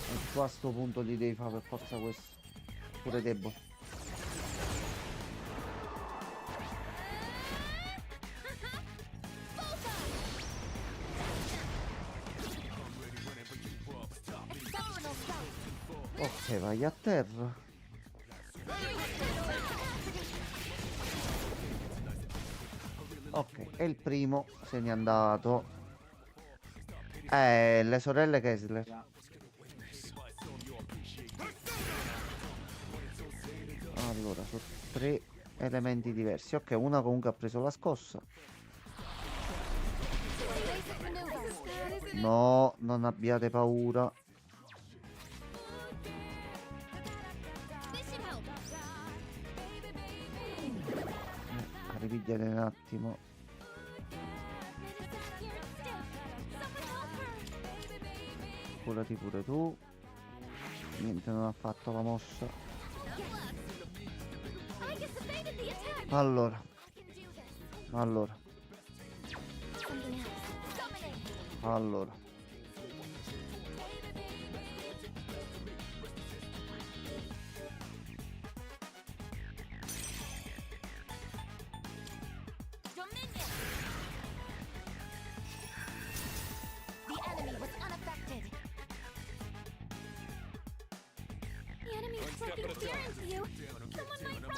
E tu tu a sto punto gli devi fare per forza questo. Pure debole. Ok, vai a terra. Ok, e il primo se n'è andato. Le sorelle Kessler. Allora, sono 3 elementi diversi. Ok, una comunque ha preso la scossa. No, non abbiate paura. Ripigliate un attimo. Curati pure tu. Niente, non ha fatto la mossa. Allora. The enemy is poking fear into you. Someone might run.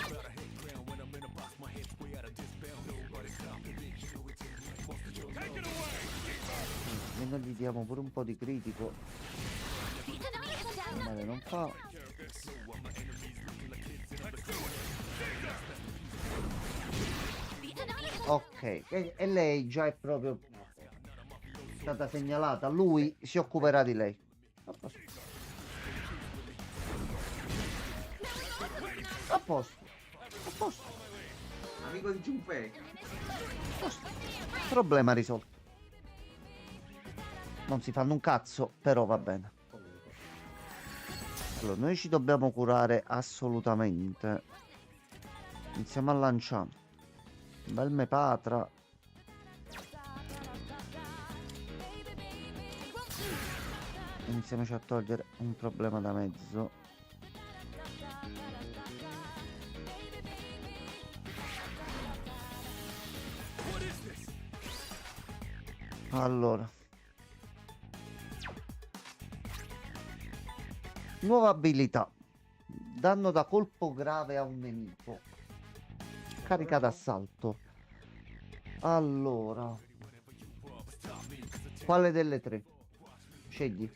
E noi gli diamo pure un po' di critico. Male non fa. Ok, e lei già è proprio stata segnalata. Lui si occuperà di lei. A posto. A posto. Amico di Junpei. Problema risolto. Non si fanno un cazzo, però va bene. Allora, noi ci dobbiamo curare assolutamente. Iniziamo a lanciare. Un bel Mepatra. Iniziamoci a togliere un problema da mezzo. Allora. Nuova abilità. Danno da colpo grave a un nemico. Carica d'assalto. Allora. Quale delle tre? Scegli.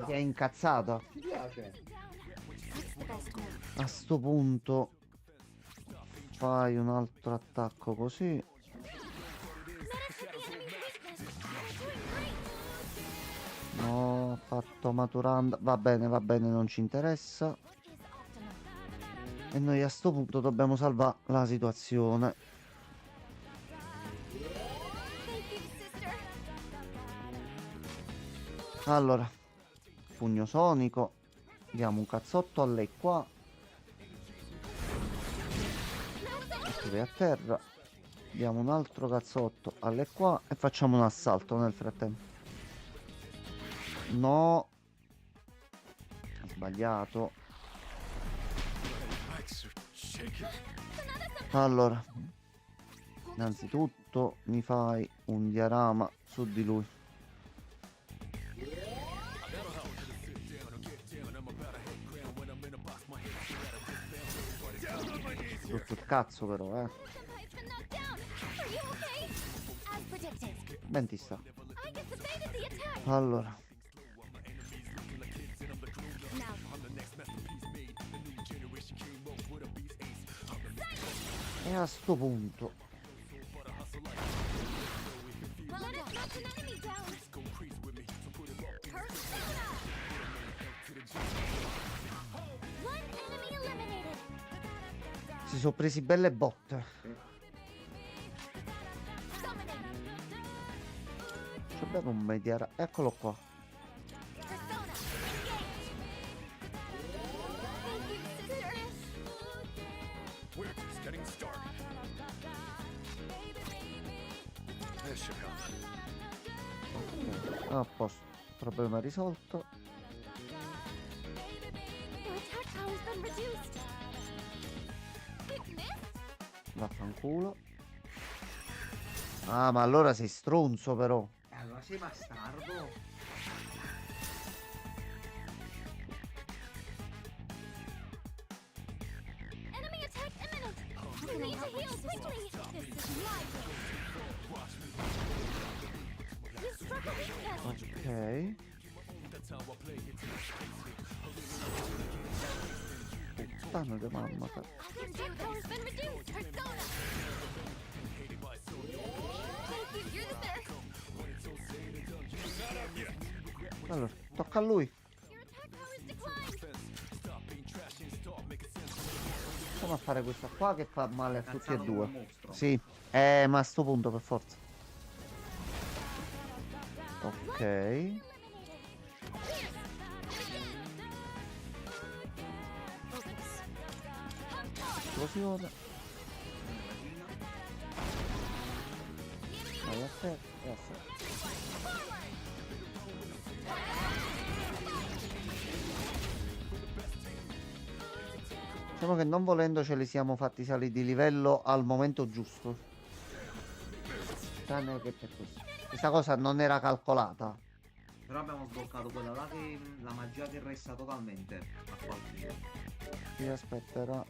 Ti è incazzata? Mi piace. A sto punto fai un altro attacco così. No, ho fatto maturanda. Va bene, non ci interessa. E noi a sto punto dobbiamo salvare la situazione. Allora, pugno sonico. Diamo un cazzotto a lei qua. Vai a terra. Diamo un altro cazzotto a lei qua. E facciamo un assalto nel frattempo. No. Ho sbagliato. Allora. Innanzitutto mi fai un diorama su di lui. Tutto il cazzo però, Ben ti sta. Allora. E a sto punto si sono presi belle botte. C'è bene un mediara. Eccolo qua. A posto, problema risolto. Your attack power's been reduced. It missed? Vaffanculo. Ah, ma allora sei stronzo però. Allora sei bastardo. Enemy attack imminent. I need to heal quickly. This is my game. You struck a weakness. Ok. Puttana di mamma. Your attack power's been reduced. Persona. Thank you. You're the best. Allora, tocca a lui. Your attack power's declined. Come a fare questa qua che fa male a tutti e Cazzato come due. un mostro. Sì, ma a sto punto per forza. Ok. Esplosione. Vai a te e a te. Diciamo che non volendo ce li siamo fatti salire di livello al momento giusto. Tranne che per questo. Questa cosa non era calcolata. Però abbiamo sbloccato quella là che la magia che resta totalmente a qualcuno. Sì, aspetta, era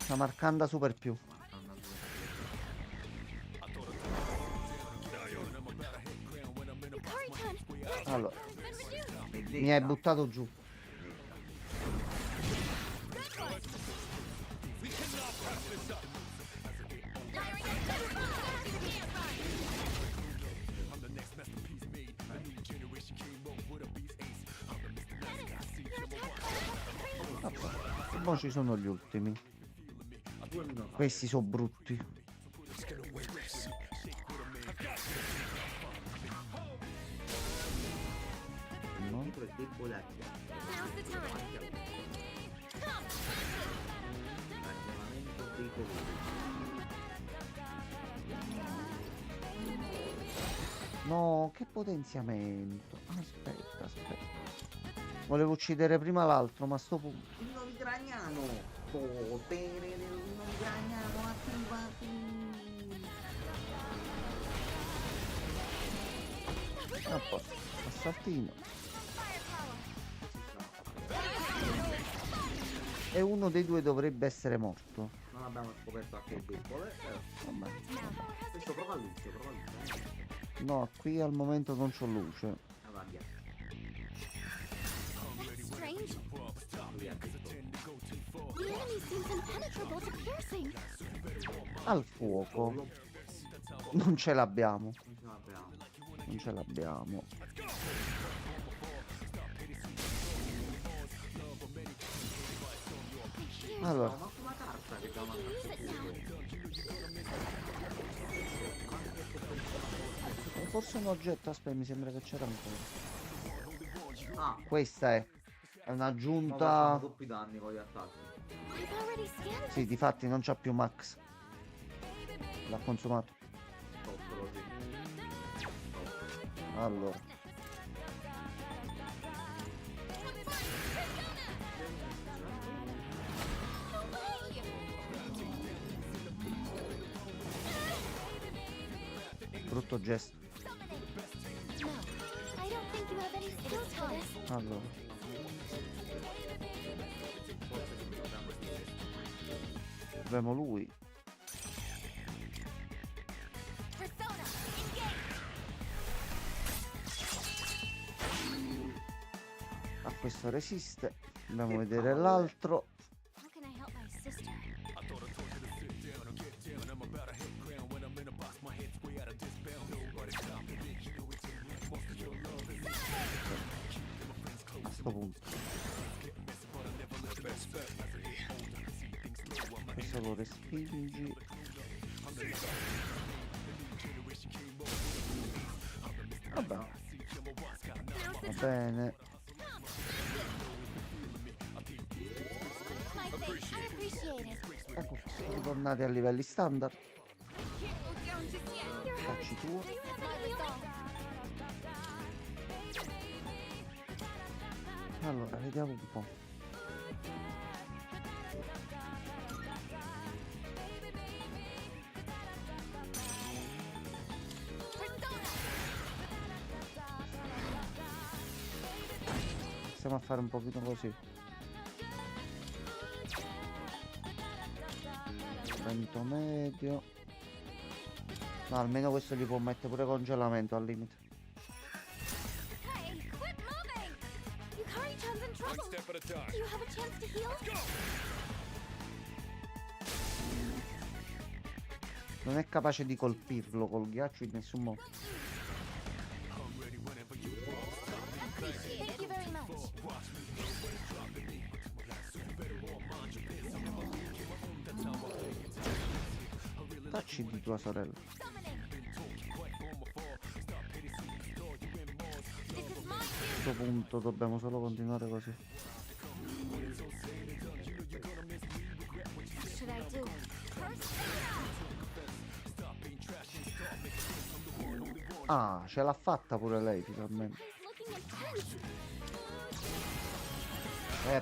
una marcanda super più. Allora, mi hai buttato giù. E poi ci sono gli ultimi. Questi sono brutti. No. È debolacchia. Now's the time. Ragionamento dei colori. No, che potenziamento. Aspetta, aspetta. Volevo uccidere prima l'altro, ma a sto punto. Pino di Gragnano. Potere del Pino di Gragnano attivati. A posto. Assaltino. E uno dei due dovrebbe essere morto. Non abbiamo scoperto a che debole. Vabbè, vabbè. Questo prova luce, prova luce. No, qui al momento non c'ho luce. Avanti. That's strange. Lui ha detto. The enemy seems impenetrable to piercing. Al fuoco. Non ce l'abbiamo. Non ce l'abbiamo. Non ce l'abbiamo. Allora, Ma una carta che dà una Use it now. forse un oggetto, aspetta, mi sembra che c'era ancora. Ah, Questa è ma un'aggiunta. facciamo doppi danni con gli attacchi. I've already scanned. Sì, difatti non c'ha più max. L'ha consumato. Top, così. Allora, brutto gesto. No, I don't think you have any skills for this. Allora, abbiamo lui. Persona, engage. A questo resiste. Dobbiamo vedere l'altro. How can I help my sister? A sto punto. Questo lo respingi. Vabbè, va bene. My thanks, I appreciate it. Ecco, siamo tornati a livelli standard. Can't go down just yet. Your Facci tuo. Do you have any healing? Allora, vediamo un po'. Stiamo a fare un pochino così. Vento medio. No, almeno questo gli può mettere pure congelamento al limite. Hey, quit moving! Yukari-chan's in trouble. One step at a time. Do you have a chance to heal? Non è capace di colpirlo col ghiaccio in nessun modo. Thank you very much. Tacci di tua sorella. Summoning. This is my A questo punto dobbiamo solo continuare così. What should I do? Ah, ce l'ha fatta pure lei finalmente. He's looking intense.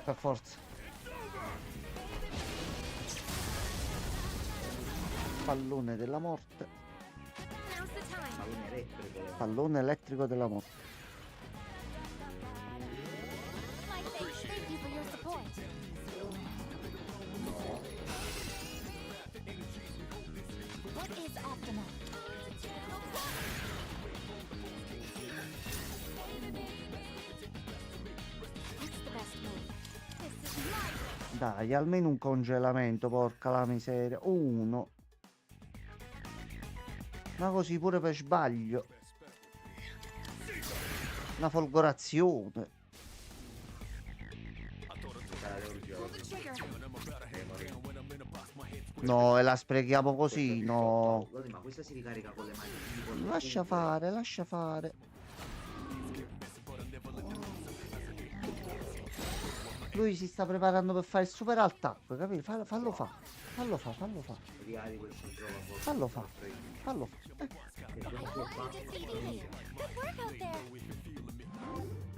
Per forza. Pallone della morte. Now's the time. Pallone elettrico. Pallone elettrico della morte. Thank you for your support. What is optimal? What's the best move? This is my Dai, almeno un congelamento, porca la miseria. Uno. Ma così pure per sbaglio. Una folgorazione. pull the trigger. No, e la sprechiamo così, no. Ma questa si ricarica con le mani. quindi con le Lascia punte. fare, lascia fare. Lui si sta preparando per fare il super attacco, capito? Fallo fa. Fallo fa, fallo fa. Ricarico e si trova con- Fallo fa. Fallo fa. Allow me defeating you. Good work out there.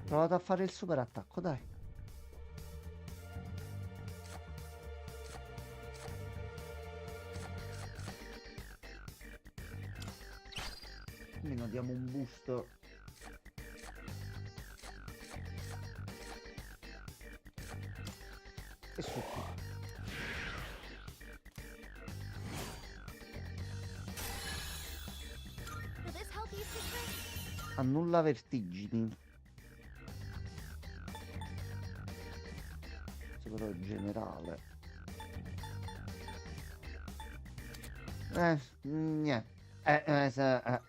Provate a fare il super attacco, dai. Almeno diamo un boost. E su qui. Will this help you, sister? Annulla vertigini. Questo però è generale. Niente. Oh,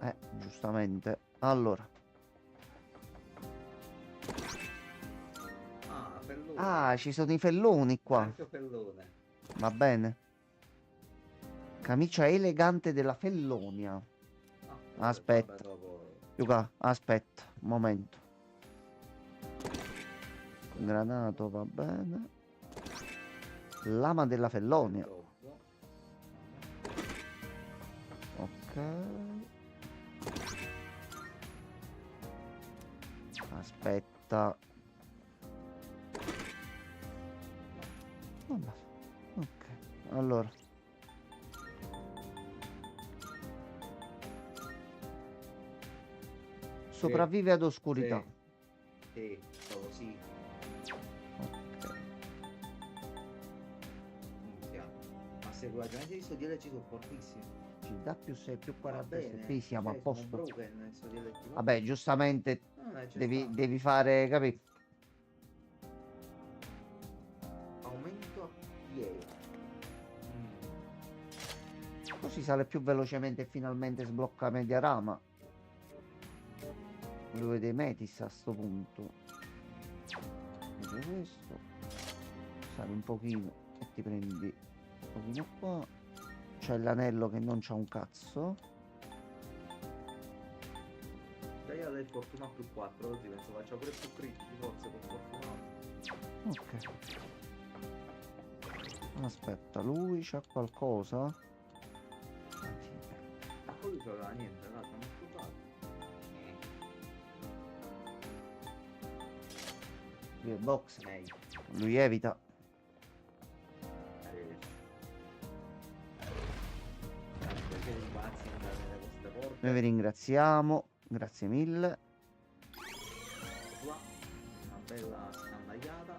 hello. Giustamente. Allora. Ah, pellone. Ah, ci sono i felloni qua. Anche pellone. Va bene. Camicia elegante della Fellonia. Ah, Aspetta. vabbè, dopo- Luca, aspetta, un momento. Granato va bene. Lama della Fellonia. dopo. Ok. Aspetta. Vabbè. Ok. Allora. Sopravvive ad oscurità. Sì, solo sì. Ok. Minchia. Ma se guardate i suoi DLC sono fortissimi. Ci dà più 6 più Va 47. bene. Sì, siamo a sono posto. broken i suoi DLC. Vabbè, giustamente Ci devi, sta. devi fare, capì? Aumento a piede. Così sale più velocemente e finalmente sblocca Mediarama. Dove dei Metis a sto punto. Vedi questo. Sale un pochino e ti prendi un pochino qua. C'è l'anello che non c'ha un cazzo. Già io ho del fortuna più 4, oggi penso faccia pure più critici forse con fortuna. Ok. Aspetta, lui c'ha qualcosa? lui c'aveva niente, ragazzi, non scusate. Lui è box. Meglio. Lui evita. Arrivederci. Siete pazzi, andate da queste porte. Noi vi ringraziamo. Grazie mille. Qua, una bella scandagliata.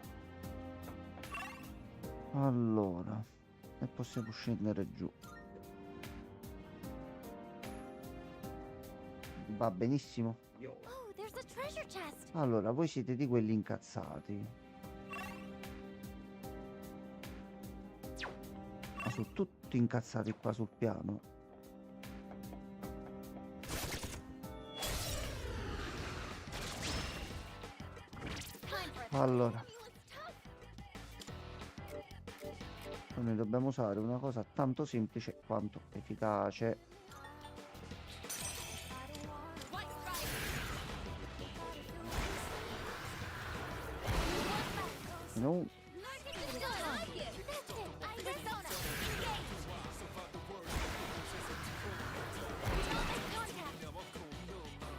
Allora. E possiamo scendere giù. Va benissimo. Io. Oh, there's a treasure chest. Allora, voi siete di quelli incazzati. Ma sono tutti incazzati qua sul piano. Allora, noi dobbiamo usare una cosa tanto semplice quanto efficace. No.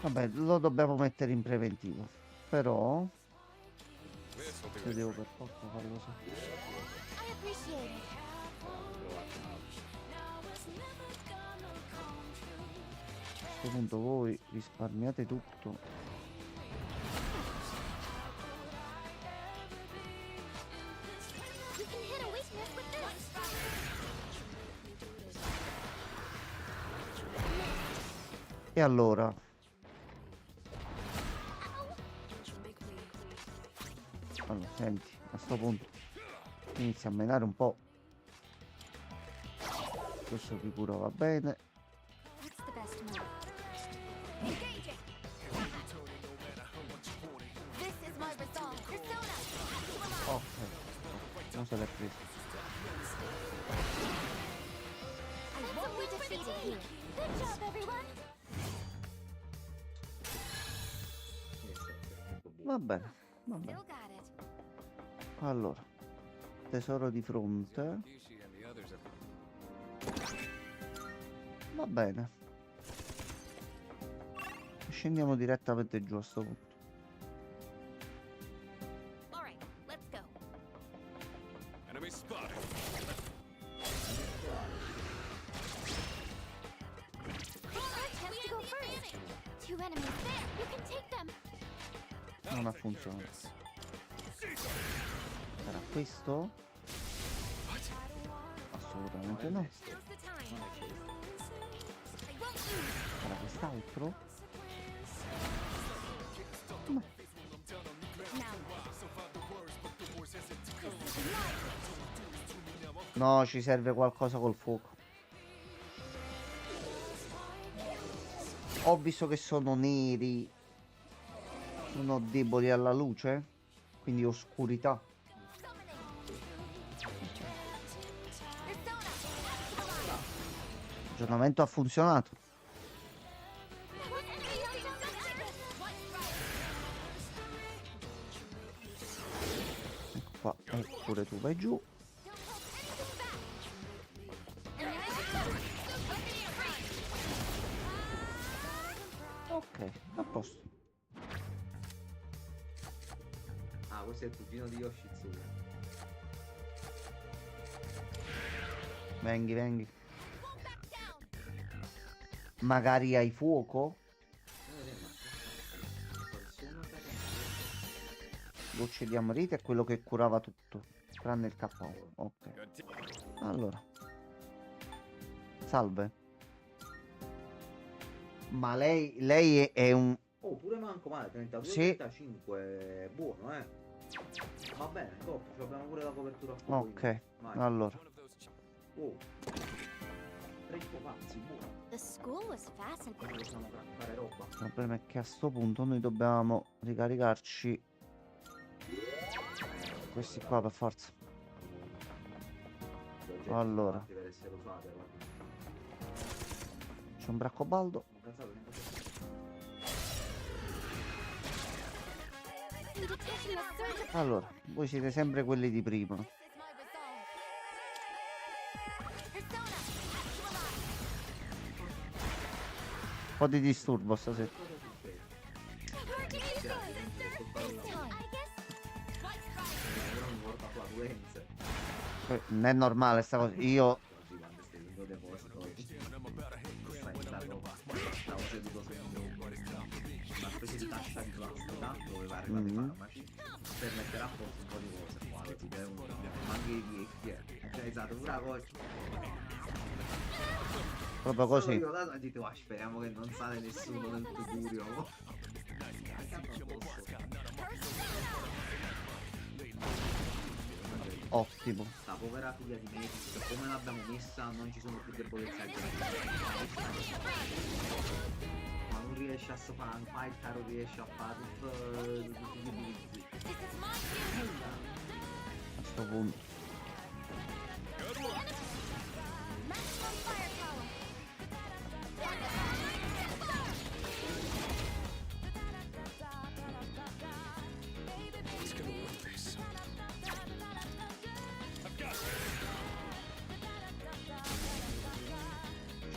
Vabbè, lo dobbiamo mettere in preventivo. Però io devo per forza farlo così. I appreciate it. A questo punto voi risparmiate tutto. You can hit a weakness with this. E allora senti, a sto punto inizia a menare un po'. Questo di cura va bene. What's the best move? Engaging. This is my resolve. Persona. Ok, non se l'è preso. I won't be defeated here. Good job, everyone. Va bene, va bene. Still got it. Allora, tesoro di fronte. Kishi and the others have Va bene. Scendiamo direttamente giù a sto punto. All right, let's go. enemy spotted. Our chance to go first. Two enemies there. You can take them. Non ha funzionato. Sarà questo? Assolutamente no. Now's the time. I won't lose. Sarà quest'altro? Now. No, ci serve qualcosa col fuoco. Ho visto che sono neri. Sono deboli alla luce. Quindi oscurità. L'aggiornamento ha funzionato. Ecco qua. E pure tu vai giù. Ok, a posto. Ah, questo è il cugino di Yoshitsuka. Venghi, venghi. Magari hai fuoco? Gocce di amrite è quello che curava tutto. Tranne il KO. Ok. Allora. Salve. Ma lei è un... Oh, pure manco male, 32, Sì. 35, buono, Va bene, top, ci abbiamo pure la copertura a fuoco. Ok, Vai. allora. Oh. 30 pazzi, buono. The school was Come fascinating. possiamo fare roba? Il problema è che a sto punto noi dobbiamo ricaricarci questi qua per forza. Gli oggetti Allora. fatti per essere usati, guarda. C'è un braccobaldo. Non cazzate, non cazzate. The detection was surgical. Allora, voi siete sempre quelli di prima. This is my resolve. Persona. Actualize. po' di disturbo stasera. Cosa succede? Where can you go, sister? This time. I guess. Però mi porta flatulenze. Non è normale sta cosa. Io Oggi quando stai in un deposito stavo seduto su una specie di tascia di plastica dove va arrivare i farmaci per mettere a posto un po' di cose qua, lo si devono anche i vecchi, cioè esatto, una cosa proprio solo così. io dato e dite, speriamo che non sale nessuno nel tugurio. Ottimo. Sta povera figlia di Matrix, come l'abbiamo messa non ci sono più debolezze ma non riesce a fare un fight, non riesce a fare tutti gli utilizzi. A sto punto. Maximum firepower.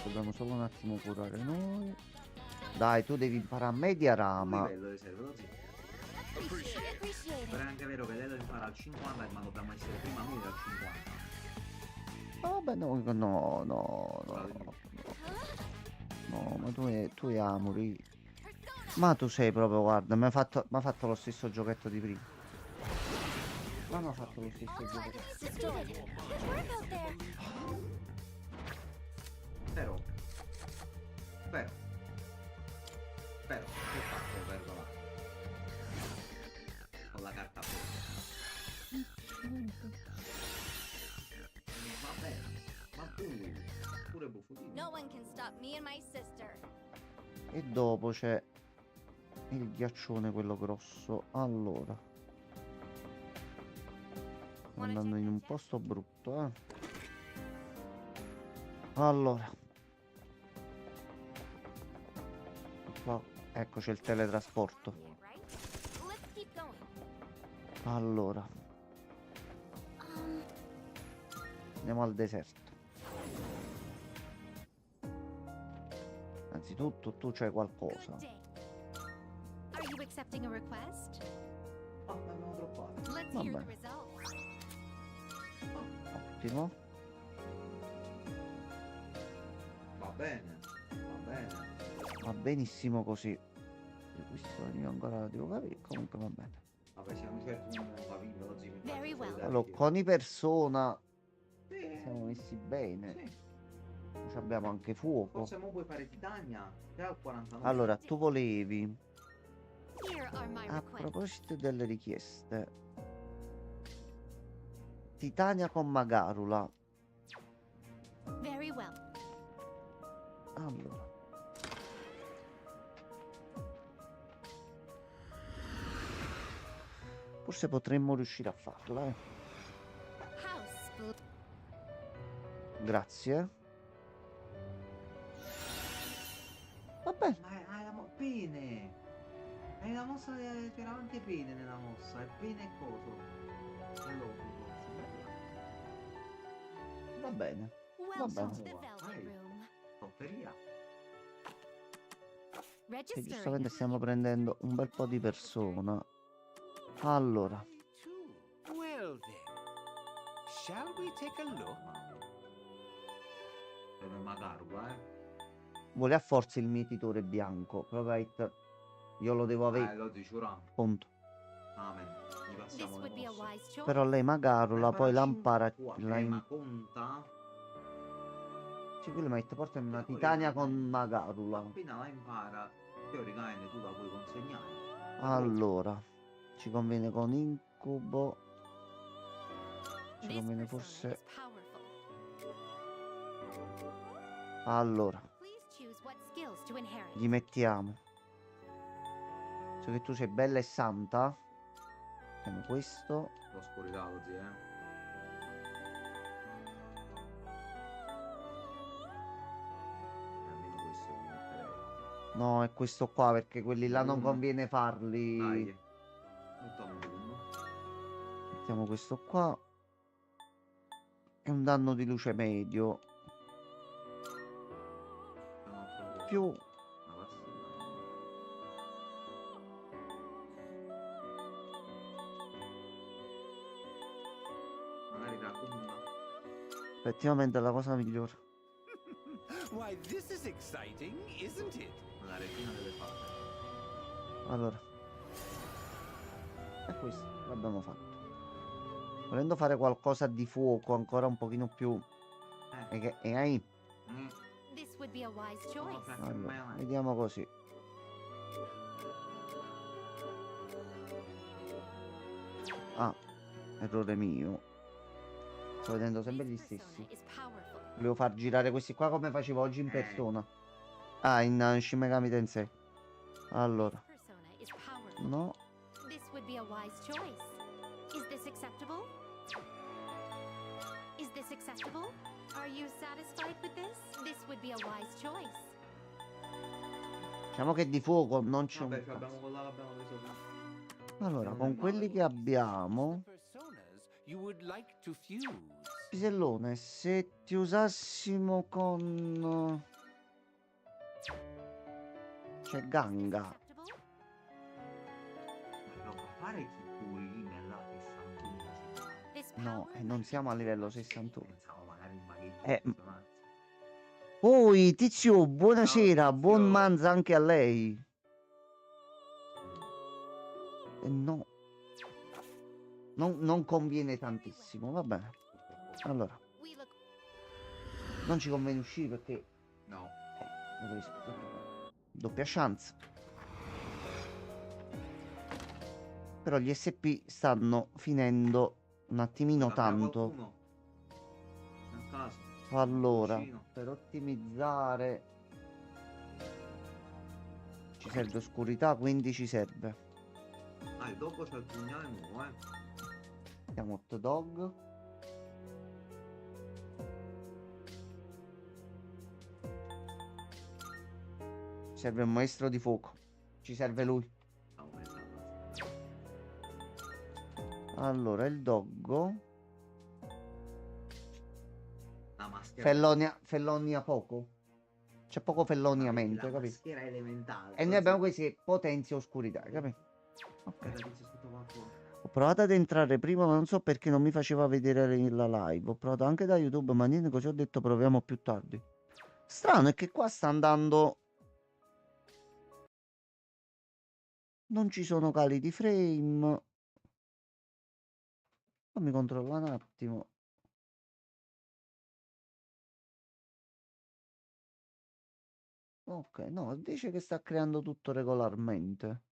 Dobbiamo solo un attimo curare noi. Dai, tu devi imparare a media Un rama. livello di server così. Appreciate Però è it. anche vero che lei lo impara al 50 ma dobbiamo essere prima noi al 50. Vabbè, no, no, no, no. No, ma tu è Amori. Ma tu sei proprio, guarda, mi ha fatto lo stesso giochetto di prima. Ma mi ha fatto lo stesso giochetto. Sister did it. Good work out there. Però che faccio per là? Con la carta va bene, ma tu pure buffutino. No one can stop me and my sister. E dopo c'è il ghiaccione, quello grosso. Allora, sto andando in un posto brutto, eh. Allora, qua, ecco c'è il teletrasporto. Right? Let's keep going. Allora, andiamo al deserto. Anzitutto tu c'hai qualcosa. Good day. Are you accepting a request? Ah, ma abbiamo droppato. Let's Va hear the bene. results. Ottimo. Va bene, va bene. Va benissimo così. Questo io ancora la devo capire. Comunque va bene. Vabbè, siamo certi non va via, oggi mi Very faccio well. vedere Allora, che- con i persona Sì, siamo messi bene. sì. Ci abbiamo anche fuoco. Forse mo puoi fare Titania già al 49. Allora, tu volevi, Here are my a requests. proposito delle richieste, Titania con Magarula. Very well. Allora, forse potremmo riuscire a farla, eh. House. Grazie. Va bene. Ma hai la pene! Hai la mossa, c'era anche pene nella mossa, e pene e coso. È logico. Va bene. Welcome bene. to the Vai. Velvet Room. Topperia. E Registering. giustamente stiamo prendendo un bel po' di persona. Allora, Well then, shall we take a look? Come Magarua, vuole a forza il mietitore bianco. Provate. Io lo devo avere. lo giuro. Punto. Amen. Gli This passiamo le would be a mosse. wise choice. Però lei Magarula poi la impara. Ma conta? Sì, quello mi ha detto portami una Titania con Magarula. Appena la impara, teoricamente tu la puoi consegnare. Allora, ci conviene con incubo. Ci This conviene persona forse. is powerful. Allora, Please choose what skills to inherit. gli mettiamo. So che tu sei bella e santa. Mettiamo questo. L'oscurità così, Almeno questo lo metterei. No, è questo qua perché quelli là non Mm. conviene farli. Dai. Mettiamo uno. Mettiamo questo qua. È un danno di luce medio. Un altro Più Ma Effettivamente è la cosa migliore. Why, this is exciting, isn't it? La regina delle fatte. Allora. E questo l'abbiamo fatto. Volendo fare qualcosa di fuoco ancora un pochino più... E hai... Mm. This would be a wise choice. Allora, vediamo così. Ah, errore mio. Sto vedendo sempre gli stessi. Volevo far girare questi qua come facevo oggi in persona. Ah, in Shin Megami Tensei. Allora. No. This would be a wise choice. Is this acceptable? Is this acceptable? Are you satisfied with this? This would be a wise choice. Diciamo che di fuoco non c'è Vabbè, un ce l'abbiamo cazzo. con là, l'abbiamo preso prima. Allora, Non è con male, quelli che abbiamo... Personas you would like to fuse. Pisellone, se ti usassimo con... C'è Ganga. Ma lo può fare chi poi nella 61? No, e non siamo a livello 61. Pensavo magari in maghetto. Eh, Poi, Tizio, buonasera, Ciao, buon Tizio. manza anche a lei. No. Non conviene tantissimo, va bene. Allora, non ci conviene uscire perché... No. Doppia chance. Però gli SP stanno finendo un attimino Abbiamo tanto. qualcuno? A caso. Allora, Vicino. per ottimizzare ci serve oscurità, quindi ci serve. Ah, e dopo c'è il pugnale nuovo, Siamo hot dog. Ci serve un maestro di fuoco. Ci serve lui. Allora, il doggo. La maschera. Fellonia poco. C'è poco felloniamento, La capito? maschera elementale. E noi abbiamo questi che potenzia oscurità, capito? Aspetta, Tizio, aspetta qualcuno. Ho provato ad entrare prima, ma non so perché non mi faceva vedere la live. Ho provato anche da YouTube, ma niente, così ho detto proviamo più tardi. Strano è che qua sta andando... Non ci sono cali di frame. Fammi controllare un attimo. Ok, no, dice che sta creando tutto regolarmente.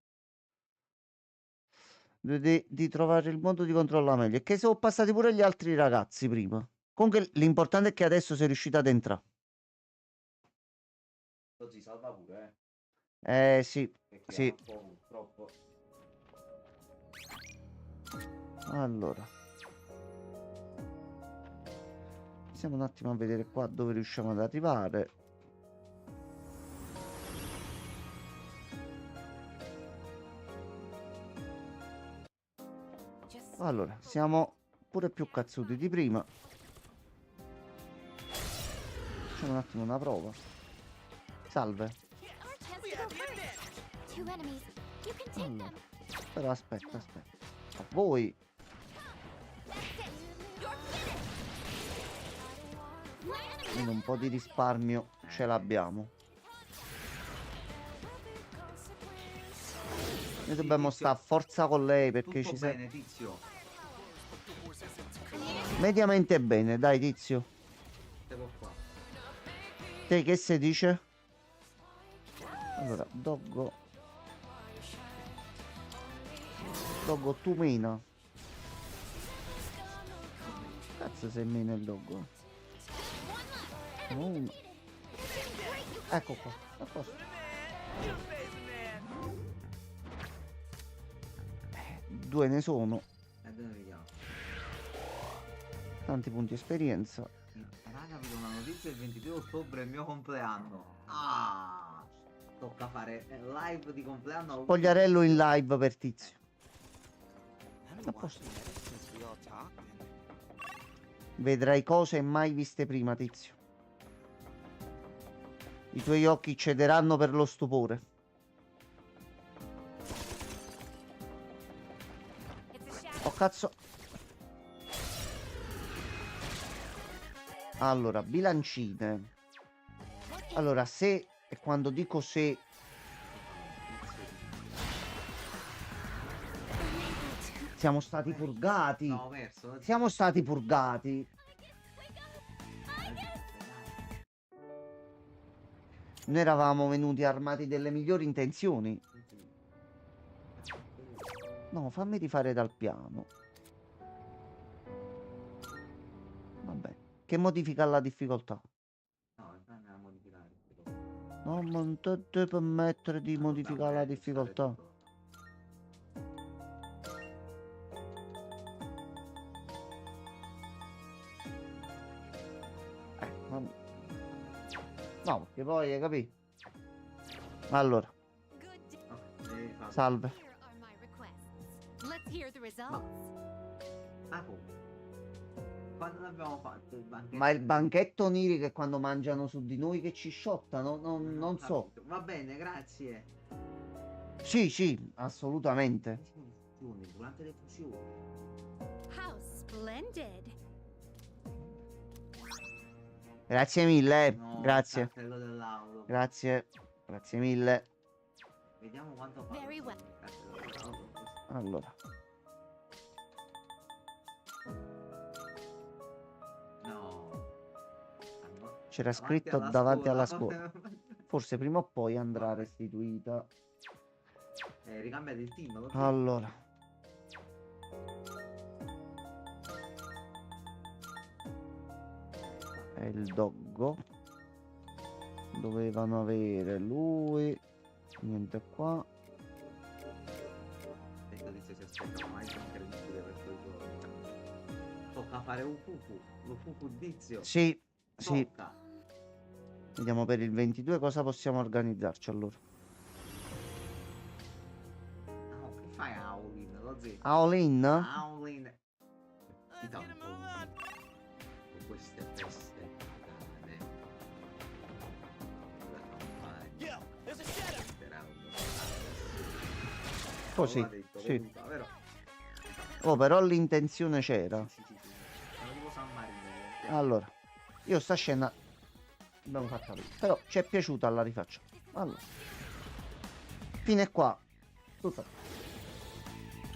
Di trovare il modo di controllare meglio. E che sono passati pure gli altri ragazzi prima. Comunque l'importante è che adesso sei riuscito ad entrare. Così salva pure, Sì, Perché sì. è un po' purtroppo. Allora. Iniziamo un attimo a vedere qua dove riusciamo ad arrivare. Allora, siamo pure più cazzuti di prima. Facciamo un attimo una prova. Salve. Our chance to go first. 2 enemies. You can take Allora, them. però aspetta. A voi. Quindi un po' di risparmio ce l'abbiamo. Noi dobbiamo stare a forza con lei perché Tutto ci serve. bene, Tizio. Mediamente bene, dai Tizio. Devo qua. Te che si dice? Allora, Doggo. Doggo, tu mena. Cazzo sei mena il Doggo? Uno. Ecco qua, a posto. Due ne sono. Dove vediamo? Tanti punti esperienza. Raga, vi do una notizia: il 22 ottobre è il mio compleanno. Ah, tocca fare live di compleanno. Spogliarello in live per Tizio. A posto. Vedrai cose mai viste prima, Tizio. I tuoi occhi cederanno per lo stupore. Oh cazzo. Allora, bilancine. Allora, se, e quando dico se, siamo stati purgati. No, verso. Siamo stati purgati. Noi eravamo venuti armati delle migliori intenzioni. No, fammi rifare dal piano. Vabbè. Che modifica la difficoltà? No, fammi a modificare. Non ti permettere di modificare la difficoltà. Vabbè. No, perché poi hai capito? Allora, salve. Here are my requests. Let's hear the results. Ah, come? Quando l'abbiamo fatto il banchetto? Ma il banchetto onirico è quando mangiano su di noi che ci sciottano? Non so. Capito. Va bene, grazie. Sì, sì, assolutamente. Fusioni, durante le fusioni. How splendid. Grazie mille. No, Grazie. il cartello dell'auto. Grazie. Grazie mille. Vediamo quanto fa. Very well. il cartello dell'auto. Allora. No. C'era Davanti scritto alla davanti alla scuola. scuola. Forse prima o poi andrà restituita. Ricambia del team. Lo so. Allora. È il doggo. Dovevano avere lui. Niente qua. Detto di se si aspetta mai incredibile per quel giorno. Tocca fare un fufu. Lo fufu dizio. Sì, sì. Tocca. Vediamo per il 22 cosa possiamo organizzarci allora. No, che fai Aulin? Lo zio. All in? Aulin. Ti dà un po' con queste feste. Yo, there's a setup. Così, sì. Venuta, vero? Oh, però l'intenzione c'era. Sì. Sono tipo San Marino. Allora, io sta scena l'abbiamo fatta prima, però ci è piaciuta, la rifaccio. Allora, fine qua. Tutta.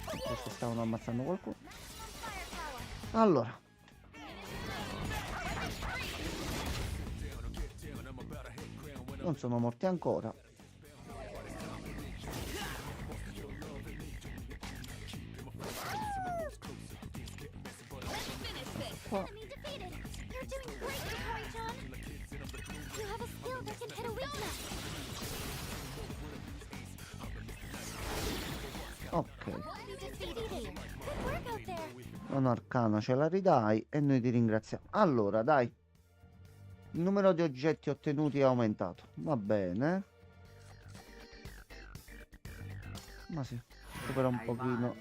Questi stavano ammazzando qualcuno. Allora. Non sono morti ancora. Qua. Enemy defeated. You're doing great, Hikari-chan. You have a skill that can hit a weakness. Ok. Enemy defeated. Good work out there. Un'arcana ce la ridai e noi ti ringraziamo. Allora, dai. Il numero di oggetti ottenuti è aumentato. Va bene. Ma sì, recupera un pochino.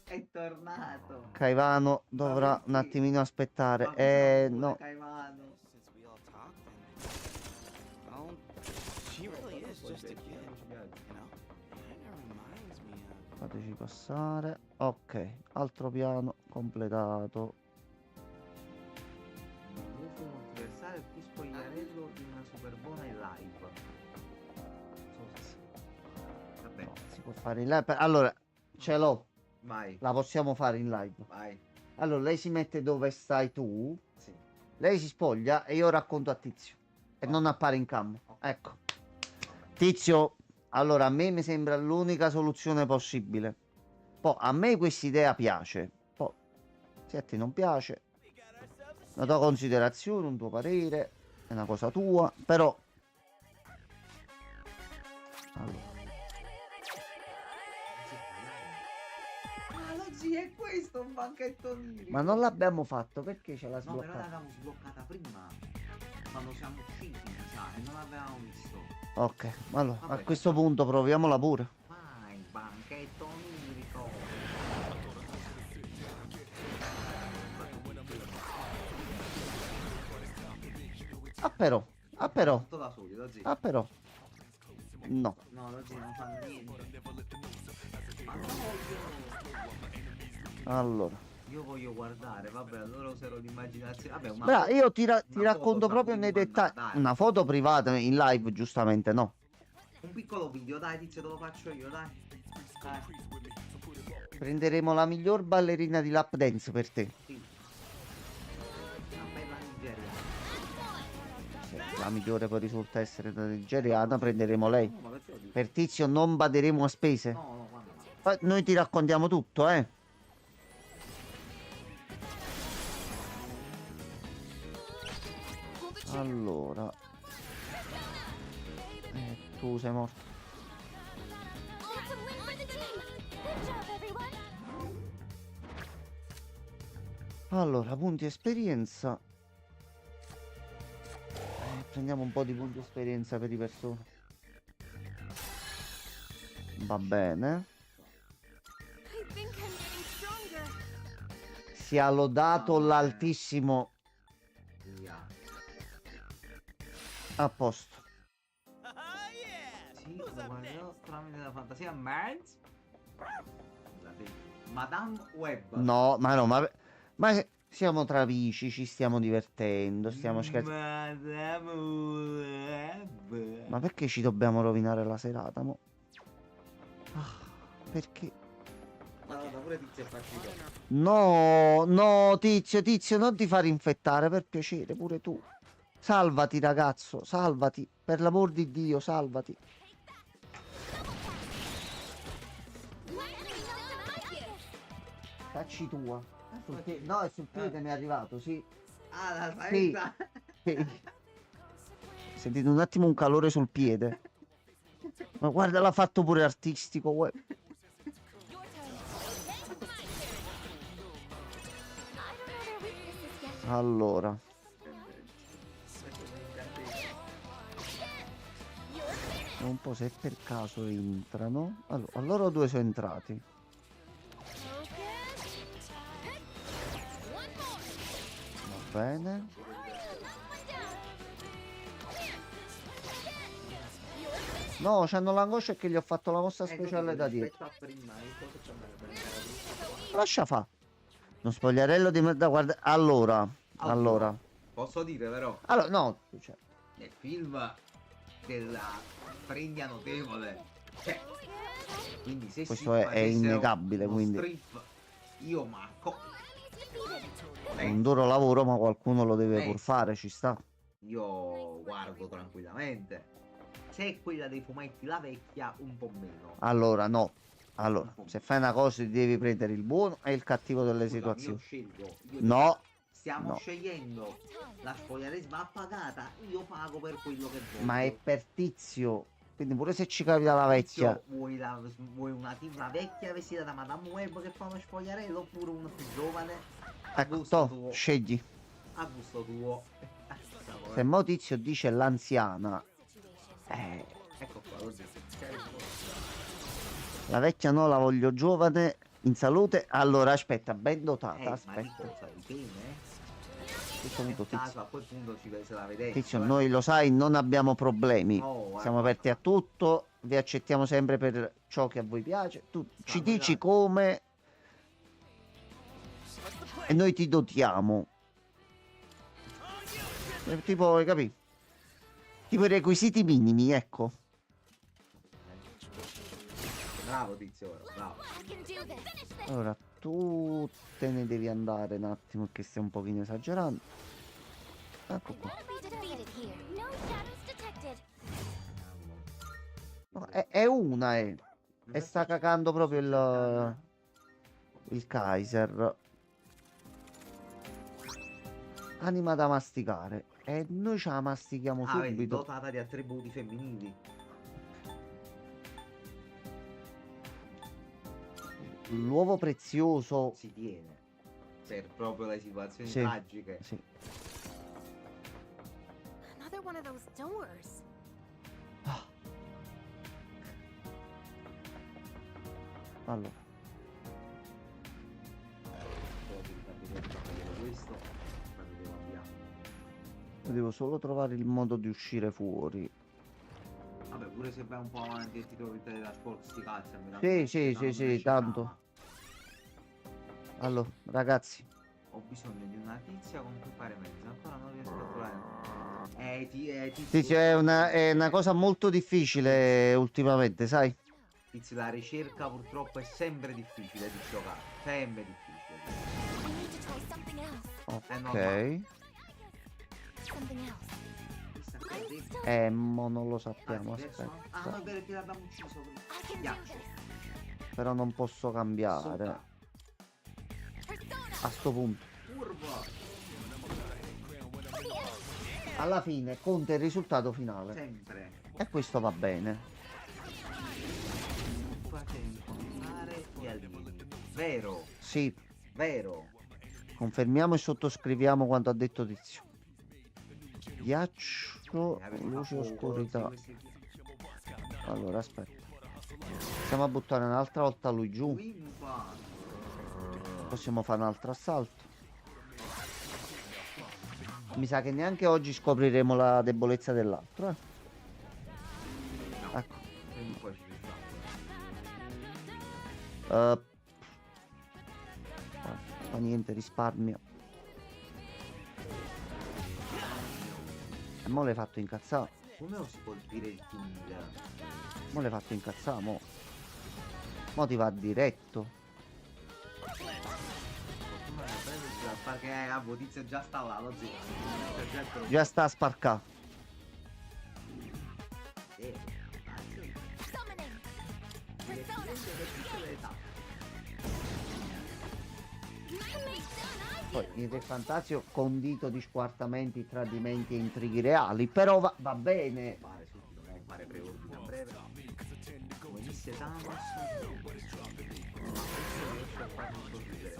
È tornato. Caivano dovrà un attimino aspettare. No. Caivano. Since we all talked, then, well, she really is just a kid, you know? Kinda reminds me of. Fateci passare. Ok, altro piano completato. L'ultimo universale più spogliarello di una superbona in live. Vabbè, No, si può fare in live. Allora, ce l'ho. vai, La possiamo fare in live. vai. Allora, lei si mette dove stai tu. Sì. Lei si spoglia e io racconto a Tizio. E non appare in cam. Ecco. Tizio, allora a me mi sembra l'unica soluzione possibile. Poi a me questa idea piace. Poi, se a te non piace, una tua considerazione, un tuo parere, è una cosa tua. Però... Allora. Ah, lo zio, è questo un banchetto onirico. Ma non l'abbiamo fatto, perché ce l'ha No, però sbloccata? l'avevamo sbloccata prima. Quando siamo usciti, mi sa, e non l'avevamo visto. Ok, allora a Vabbè. questo punto proviamola pure. Vai, banchetto onirico. Ah però, Tutto da soli, lo zio. ah però. No. No, lo zio non fa niente. Ma no, Allora, Io voglio guardare, vabbè, allora userò l'immaginazione. Vabbè, una Bra, foto- io ti una racconto foto proprio fra nei cui dettagli. mandare. Una foto privata in live, giustamente no. Un piccolo video, dai, tizio, te lo faccio io, dai. Prenderemo la miglior ballerina di lap dance per te. Sì. Una bella Nigeria. Se la migliore poi risulta essere una nigeriana, prenderemo lei. No, ma perché lo dici? Per Tizio non baderemo a spese. No, no, quando no. Poi noi ti raccontiamo tutto, eh. Allora. Tu sei morto. That's a win for the team. Good job, everyone. Allora, punti esperienza. Prendiamo un po' di punti esperienza per i persone. Va bene. I think I'm getting stronger. Sia lodato l'altissimo. Via. A posto. Sì, lo guarderò tramite la fantasia. Merz? Madame Web. No, ma no, ma siamo tra amici, ci stiamo divertendo, stiamo scherzando. Madame Web. Ma perché ci dobbiamo rovinare la serata, mo? Ah, perché? Guarda, pure Tizio è partito. No, no, Tizio, non ti fare infettare, per piacere, pure tu. Salvati, ragazzo, salvati. Per l'amor di Dio, salvati. Cacci tua. No, è sul piede, mi è arrivato, sì. Ah, la Sì. salvezza. Sì. Sentite un attimo un calore sul piede. Ma guarda, l'ha fatto pure artistico. Allora. Un po' se per caso entrano. Allora, loro due sono entrati. Va bene. No, c'hanno l'angoscia che gli ho fatto la mossa speciale da dietro. Lascia fa. Uno spogliarello di merda, guarda. Allora. Posso dire però, Allora, no. Cioè, nel film della fregna notevole. Cioè, quindi se Questo si è facessero innegabile, uno quindi. strip, io Marco. un duro lavoro, ma qualcuno lo deve pur fare, ci sta. Io guardo tranquillamente. Se è quella dei fumetti la vecchia, un po' meno. Allora, no. Allora, se fai una cosa ti devi prendere il buono e il cattivo delle Scusami, situazioni. io scelgo. Io No. dico, stiamo No. scegliendo. La spogliaresima va pagata, io pago per quello che voglio. Ma è per Tizio. Quindi pure se ci capita la vecchia. Tizio, vuoi una vecchia vestita da Madame Web che fa uno spogliarello oppure uno più giovane? A Ecco, gusto tuo. scegli. A gusto tuo. Se mo Tizio dice l'anziana. Ecco qua, lo dico. La vecchia no, la voglio giovane, in salute. Allora, aspetta, ben dotata, Ma aspetta. di cosa? Di pene? Che saluto, Nel caso, Tizio. a quel punto se la vedete. Tizio, noi lo sai, non abbiamo problemi. No, guarda. Siamo aperti a tutto, vi accettiamo sempre per ciò che a voi piace. Tu ci dici come e noi ti dotiamo. Tipo, hai capito? Tipo i requisiti minimi, ecco. Bravo Tizio, bravo. Allora, tu te ne devi andare un attimo che stai un pochino esagerando. Ecco qua. No, è una, e sta cagando proprio il Kaiser. Anima da masticare. E noi ce la mastichiamo Ah, vedi, subito. dotata di attributi femminili. L'uovo prezioso. Si tiene. Per proprio le situazioni Sì, tragiche. sì. Another one of those doors. Allora, Questo poi mi devo avviare. io devo solo trovare il modo di uscire fuori. Vabbè, pure se vai un po' avanti e ti trovi il teletrasporto sti cazzi. Sì, tanto. Allora, ragazzi, Ho bisogno di una tizia con cui fare mezzo. Ancora non riesco a trovare. sì, è una cosa molto difficile ultimamente, sai? Tizio, la ricerca purtroppo è sempre difficile di giocare. Sempre difficile. I need to try something else. Ok. Something else. Chissà che è dentro. Mo non lo sappiamo, Diverso, no? Ah, no, è aspetta. vero che l'abbiamo ucciso prima. I can do Ghiaccio. this. Però non posso cambiare. Sopra. A sto punto. Curva. Alla fine conta il risultato finale. Sempre. E questo va bene. Fate incontrare gli alieni. Vero. Sì, Vero. confermiamo e sottoscriviamo quanto ha detto Tizio. Ghiaccio, Avete luce, fatto oscurità. questi- Allora, aspetta. Stiamo a buttare un'altra volta lui giù. Qui qua. Possiamo fare un altro assalto. Mi sa che neanche oggi scopriremo la debolezza dell'altro. Ecco. Quindi poi ci sta. Fa niente, risparmia. E mo l'hai fatto incazzare. Come lo si può dire il King? Mo l'hai fatto incazzare, mo. Mo ti va diretto. Perché la botizia già sta là, lo zio. Già sta a sparcare. Summoning. Persona. Poi il Re Fantasio condito di squartamenti, tradimenti e intrighi reali. Però va bene. Fare subito, non fare preordine a breve. Come disse Thanos.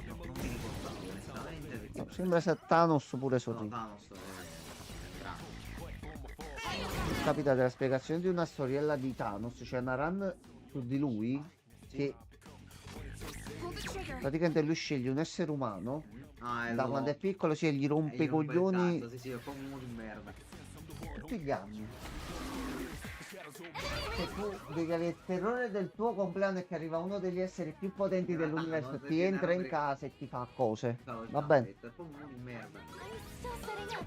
Non mi ricordavo onestamente perché No, sembra sia Thanos pure no, sorride. Thanos è grande. Capita della spiegazione di una storiella di Thanos. C'è una run su di lui che praticamente lui sceglie un essere umano Ah, da quando è piccolo, e gli rompe i gli rompe il coglioni cazzo, sì, sì, è proprio uno di merda. tutti gli anni. Se tu devi avere il terrore del tuo compleanno e che arriva uno degli esseri più potenti dell'universo e ti entra in casa e ti fa cose. Va bene. È proprio uno di merda. I'm still setting up.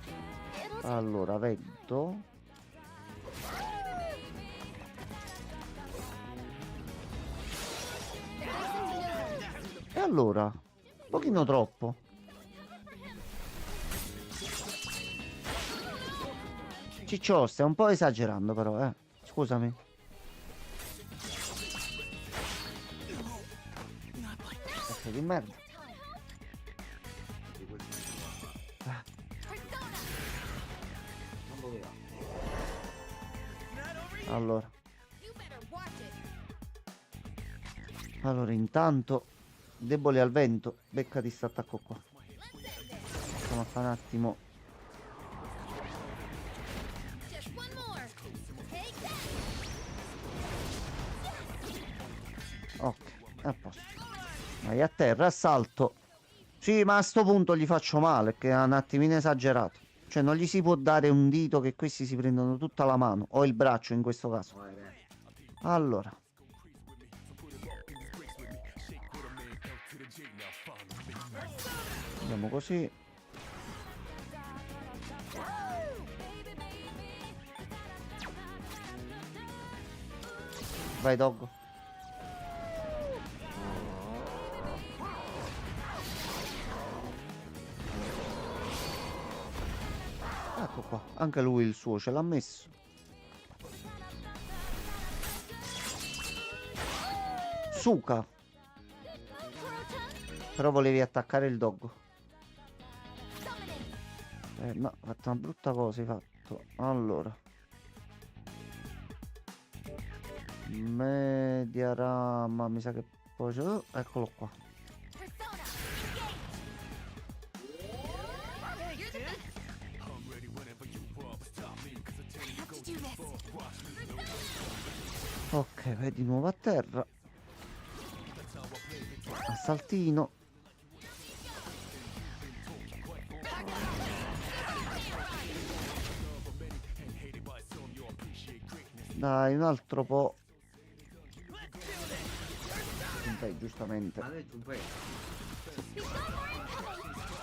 It'll Allora, vedo. E allora? Un pochino troppo. Ciccio, stai un po' esagerando però, Scusami. Pezzo di merda. Non doveva. Allora. Allora, intanto, debole al vento, beccati sta attacco qua. Andiamo a fare un attimo. Ok, a posto. Vai a terra, assalto. Sì, ma a sto punto gli faccio male, che è un attimino esagerato. Cioè, non gli si può dare un dito che questi si prendono tutta la mano, o il braccio in questo caso. Vai, vai. Allora. Andiamo così. Vai, Doggo. Ecco qua, anche lui il suo ce l'ha messo. Suka. Però volevi attaccare il doggo. No, hai fatto una brutta cosa, hai fatto. Allora. Mediarama, mi sa che poi c'è. Eccolo qua. Ok, vai di nuovo a terra. Assaltino. Dai, un altro po'. Giustamente. Ma lei Giunpei.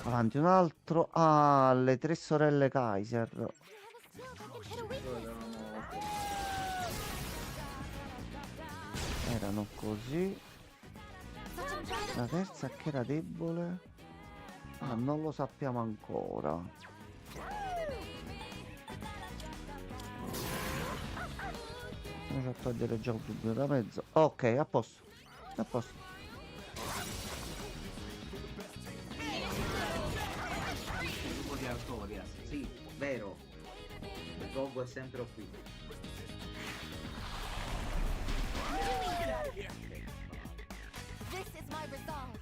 Avanti un altro. Ah, le tre sorelle Kaiser. Erano così. La terza che era debole. Ah, non lo sappiamo ancora. Andiamo a togliere già un dubbio da mezzo. Ok, a posto. A posto. Gruppo di Artorias, sì, vero. Il Goggo è sempre qui. This is my resolve.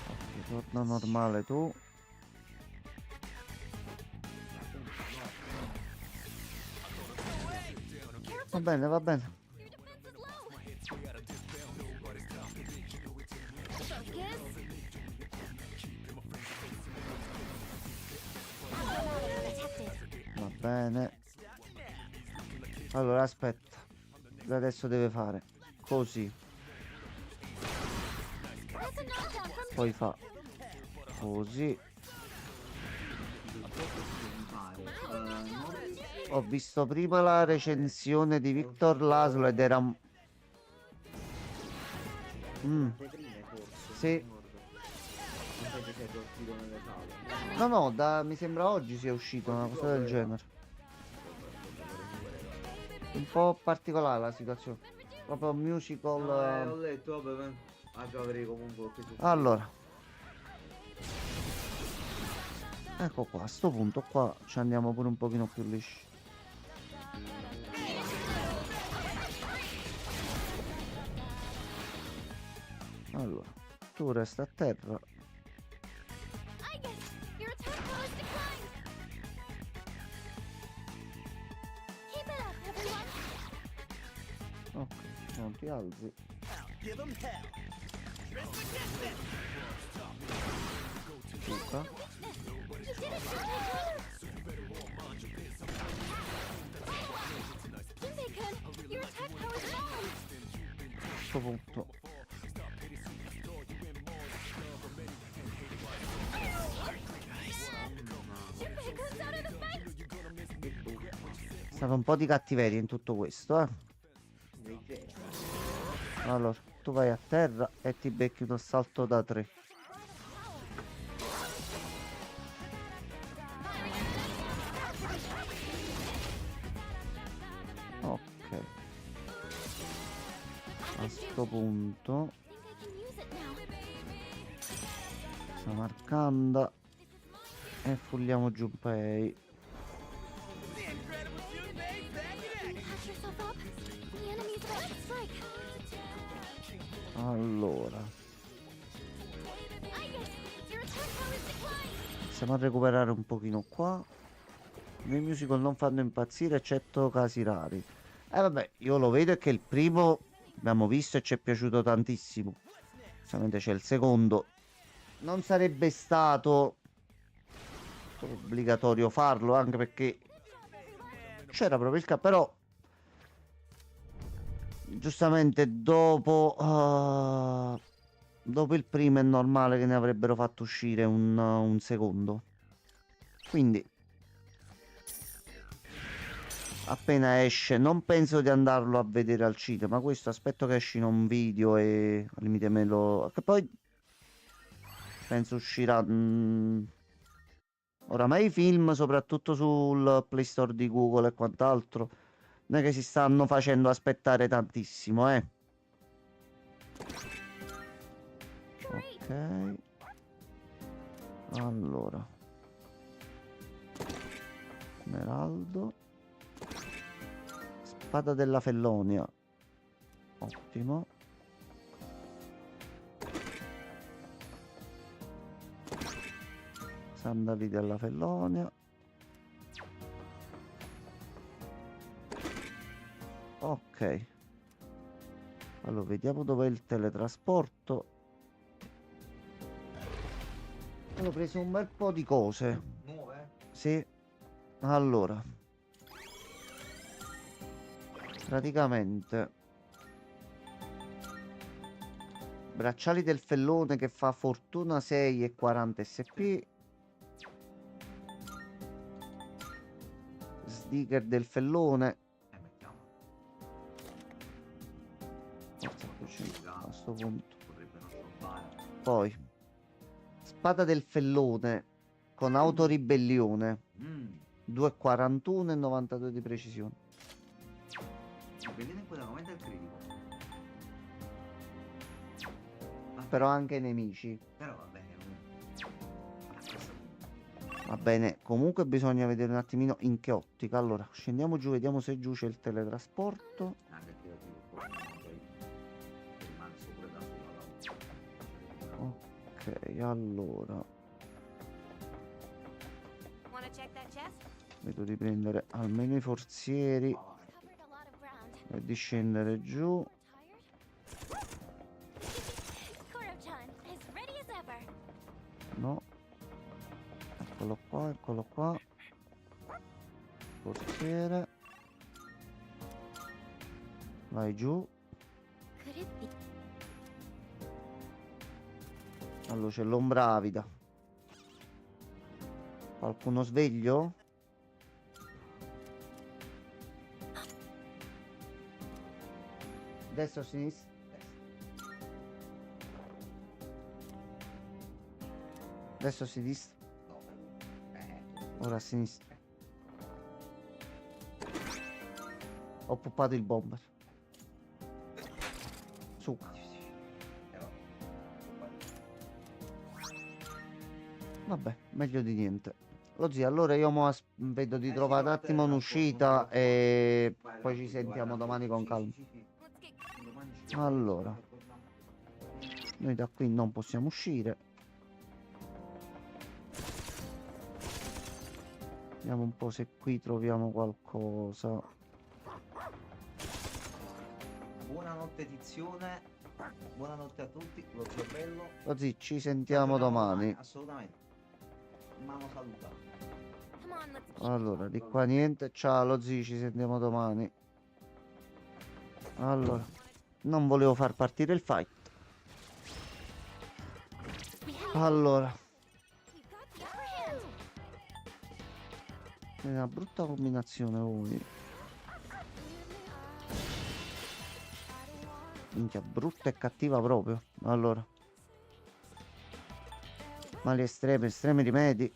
Ok, torna normale tu. Va bene, va bene. Va bene. Allora, aspetta. Da adesso deve fare così. Poi fa così. Ho visto prima la recensione di Victor Laszlo ed era... Sì. No, no, mi sembra oggi sia uscito una cosa del genere. Un po' particolare la situazione. Proprio un musical. Ho letto, vabbè, avrei comunque qui su. Allora. Ecco qua, a sto punto qua ci andiamo pure un pochino più lisci. Allora, tu resta a terra. Ok, non ti alzi. Luca. A questo punto è stato un po' di cattiveria in tutto questo, eh. Allora, tu vai a terra e ti becchi uno salto da 3. Ok. A sto punto sta marcando e fulliamo Junpei. Allora, iniziamo a recuperare un pochino qua. Nei musical non fanno impazzire eccetto casi rari. Vabbè, io lo vedo che il primo abbiamo visto e ci è piaciuto tantissimo. Solamente c'è il secondo. Non sarebbe stato obbligatorio farlo, anche perché c'era proprio il però giustamente dopo il primo è normale che ne avrebbero fatto uscire un secondo. Quindi appena esce non penso di andarlo a vedere al cinema. Questo aspetto che esci in un video e al limite me lo... Che poi penso uscirà oramai i film soprattutto sul Play Store di Google e quant'altro non è che si stanno facendo aspettare tantissimo, eh. Ok. Allora. Smeraldo. Spada della Fellonia. Ottimo. Sandali della Fellonia. Ok. Allora, vediamo dov'è il teletrasporto. Ho preso un bel po' di cose. Nuove? Sì. Allora. Praticamente Bracciali del fellone che fa fortuna 6 e 40 SP. Sticker del fellone. Mettiamo. Forza cucina a questo punto. Potrebbe non trovare. Poi spada del fellone con autoribellione. 2,41 e 92 di precisione. Vedete in quella aumenta il critico. Però anche i nemici. Però va bene. Va bene, comunque bisogna vedere un attimino in che ottica. Allora, scendiamo giù, vediamo se giù c'è il teletrasporto. Anche creativo, poi rimane sopra da sola. Ok, allora. Wanna check that chest? Vedo di prendere almeno i forzieri Covered a lot of ground. e di scendere giù. Koro-chan, as ready as ever. No. Eccolo qua, eccolo qua. Forziere. Vai giù. Could it be? Allora c'è l'ombra avida. Qualcuno sveglio? Destra o sinistra? Destra o sinistra? Ora a sinistra. Ho poppato il bomber. Su. Vabbè, meglio di niente. Lo zio, allora io mo vedo di trovare un attimo un'uscita e poi ci sentiamo domani con calma. Allora, noi da qui non possiamo uscire. Vediamo un po' se qui troviamo qualcosa. Buonanotte Tizione. Buonanotte a tutti. Lo zio bello. Lo zio, ci sentiamo domani. Assolutamente. Mano saluta. Come on, let's keep Allora, di qua niente. Ciao lo zio, ci sentiamo domani. Allora, non volevo far partire il fight. Allora, we've got the upper hand. è una brutta combinazione voi. Minchia, brutta e cattiva proprio. Allora, mali estremi, estremi rimedi.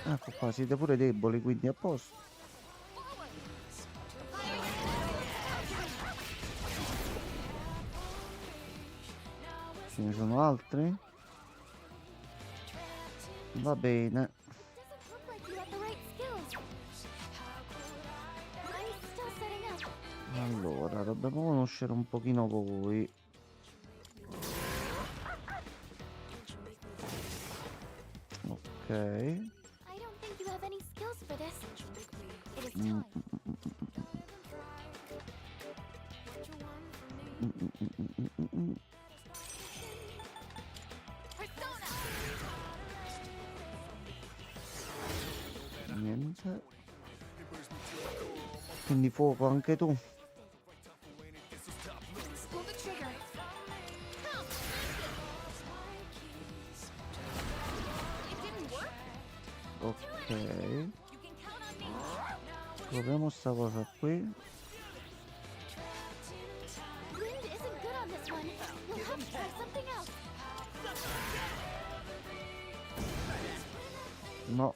Ecco qua, siete pure deboli, quindi a posto. Ce ne sono altri? Va bene. Doesn't look like you have the right skills. I'm still setting up. Allora, dobbiamo conoscere un pochino voi. Ok. I don't think you have any skills for this. It is time. Persona! Niente. Quindi fuoco anche tu. Pull the trigger. Come! It didn't work? Ok. You can count on me. Proviamo sta cosa qui. Wind isn't good on this one. You'll have to try something else. No.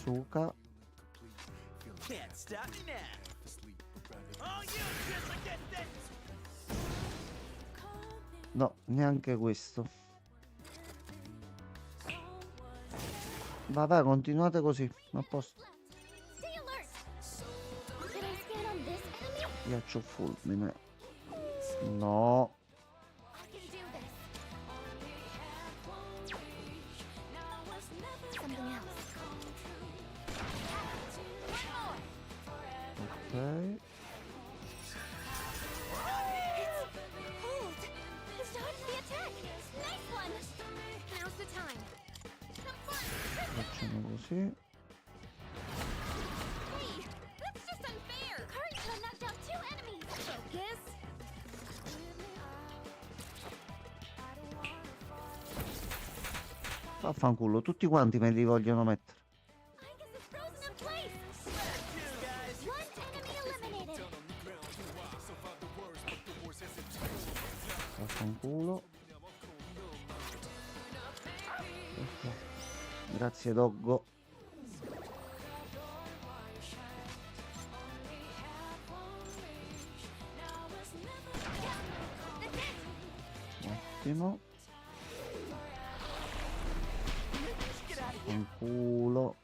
Suka. Can't stop me now. Oh, you just forget this. No, neanche questo. Vabbè, continuate così. A posto. Stay alert. Should I scan on this enemy? Ghiaccio fulmine. No. I can do this. Something else. Ok. Hold. Dodge the attack. Nice one. Così. Hey, that's just unfair. Kurita knocked out 2 enemies. Focus. Vaffanculo, tutti quanti me li vogliono mettere. I guess it's frozen in place. 1 enemy eliminated. Vaffanculo. Ecco. Grazie Doggo. Ottimo. Vaffanculo.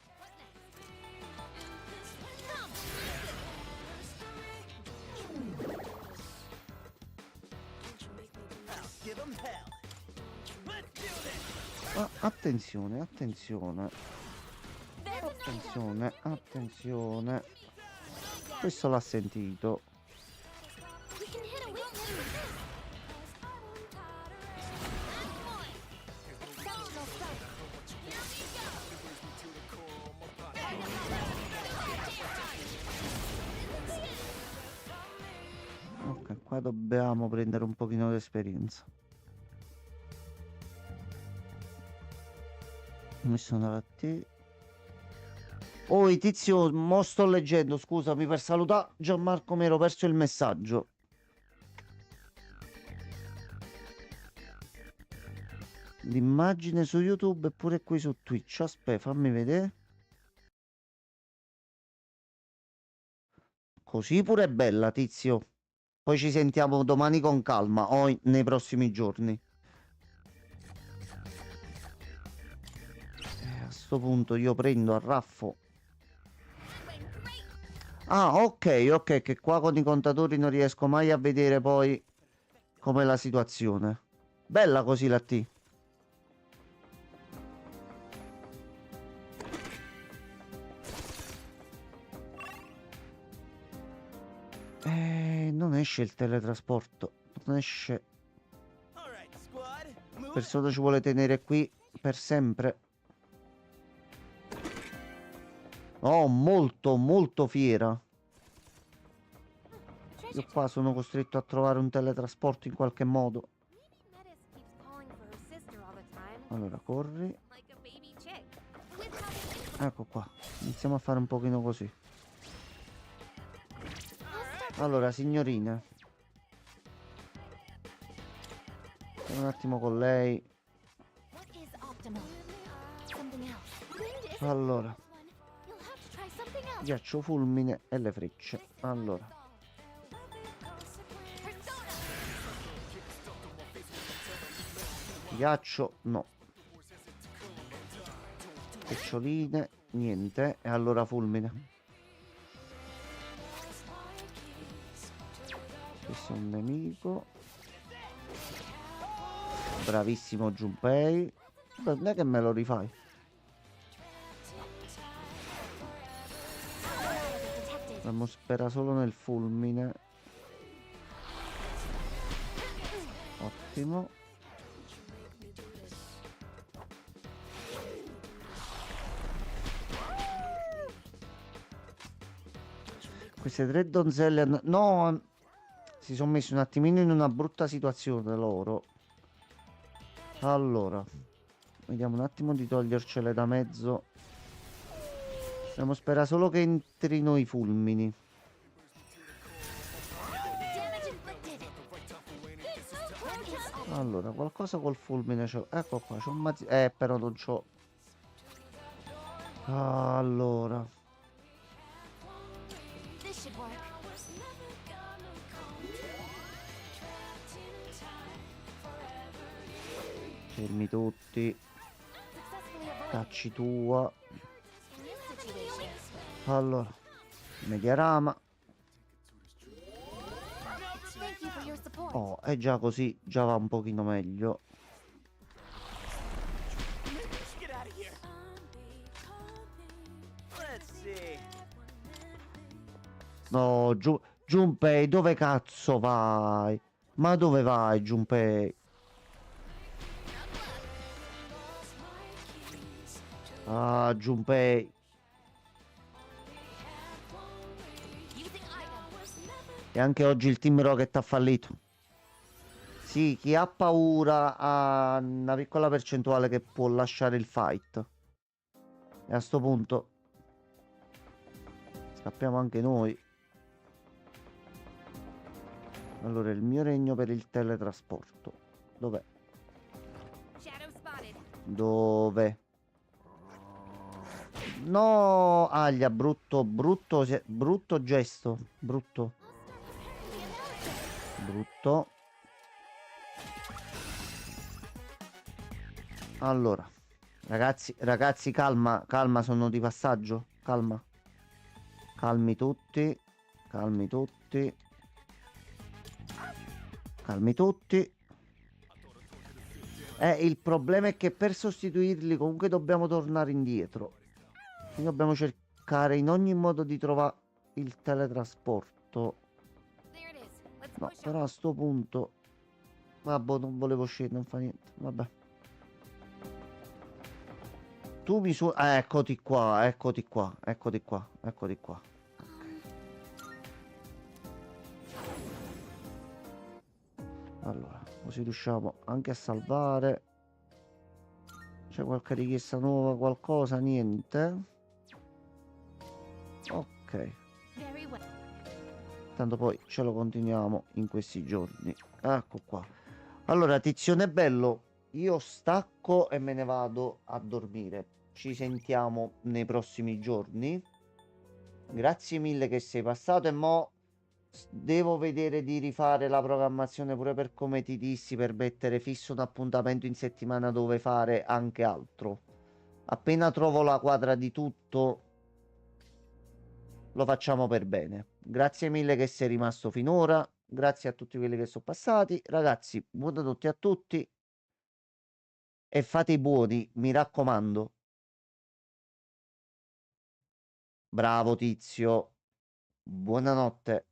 Ah, attenzione, attenzione. Attenzione, attenzione. Questo l'ha sentito. We can hit a weakness with this. Exceptional strike. Here we go. Ok, qua dobbiamo prendere un pochino di esperienza. Mi sono davanti. Oh, tizio, mo sto leggendo, scusami, per salutare Gianmarco mi ero perso il messaggio. L'immagine su YouTube e pure qui su Twitch. Aspetta, fammi vedere. Così pure è bella, tizio. Poi ci sentiamo domani con calma o nei prossimi giorni. A sto punto io prendo, arraffo. Ah, ok, ok, che qua con i contatori non riesco mai a vedere poi com'è la situazione. Bella così la T. Non esce il teletrasporto. Non esce. Persona ci vuole tenere qui per sempre. Oh, molto, molto fiera. Io qua sono costretto a trovare un teletrasporto in qualche modo. Metis keeps calling for her sister all the time. Allora, corri. Like a baby chick. With how Ecco qua. Iniziamo a fare un pochino così. Allora, signorina. Un attimo con lei. What is optimal? Something else. Wind isn't Allora, one. You'll have to try something else. ghiaccio, fulmine e le frecce. Allora, Persona. ghiaccio no. Peccioline, niente. E allora fulmine. Questo è un nemico. Bravissimo Junpei. Beh, non è che me lo rifai. Dobbiamo sperare solo nel fulmine. Ottimo. Queste 3 donzelle no, si sono messi un attimino in una brutta situazione loro. Allora, vediamo un attimo di togliercele da mezzo. Dobbiamo sperare solo che entrino i fulmini. Damage inflicted. What is optimal? Allora, qualcosa col fulmine c'ho. Ecco qua, c'ho un mazzo. Però non c'ho. Allora, This should work. fermi tutti. Successfully avoided. Cacci tua. In this situation, Allora, mediarama. thank you for your support. Oh, è già così, già va un pochino meglio. Get out of here. Let's see. No, Junpei, dove cazzo vai? Ma dove vai, Junpei? Ah, Junpei. E anche oggi il Team Rocket ha fallito. Sì, chi ha paura ha una piccola percentuale che può lasciare il fight. E a sto punto scappiamo anche noi. Allora, il mio regno per il teletrasporto. Dov'è? Shadow spotted. Dov'è? No, Aglia, brutto, brutto, brutto gesto. Brutto. Brutto. Allora, ragazzi, calma, calma, sono di passaggio. Calma. Calmi tutti. Calmi tutti. Calmi tutti. Il problema è che per sostituirli comunque dobbiamo tornare indietro. Quindi dobbiamo cercare in ogni modo di trovare il teletrasporto. There it is. Let's No, push on. però a sto punto... Vabbè, non volevo uscire, non fa niente. Vabbè. Tu mi su... eccoti qua, eccoti qua, eccoti qua, eccoti qua. Allora, così riusciamo anche a salvare. C'è qualche richiesta nuova, qualcosa? Niente. Ok. Very well. Tanto poi ce lo continuiamo in questi giorni. Ecco qua. Allora, Tizione bello, io stacco e me ne vado a dormire. Ci sentiamo nei prossimi giorni. Grazie mille che sei passato e mo devo vedere di rifare la programmazione pure per come ti dissi, per mettere fisso un appuntamento in settimana dove fare anche altro. Appena trovo la quadra di tutto, lo facciamo per bene. Grazie mille che sei rimasto finora. Grazie a tutti quelli che sono passati. Ragazzi, buonanotte a tutti. E fate i buoni, mi raccomando. Bravo Tizio. Buonanotte.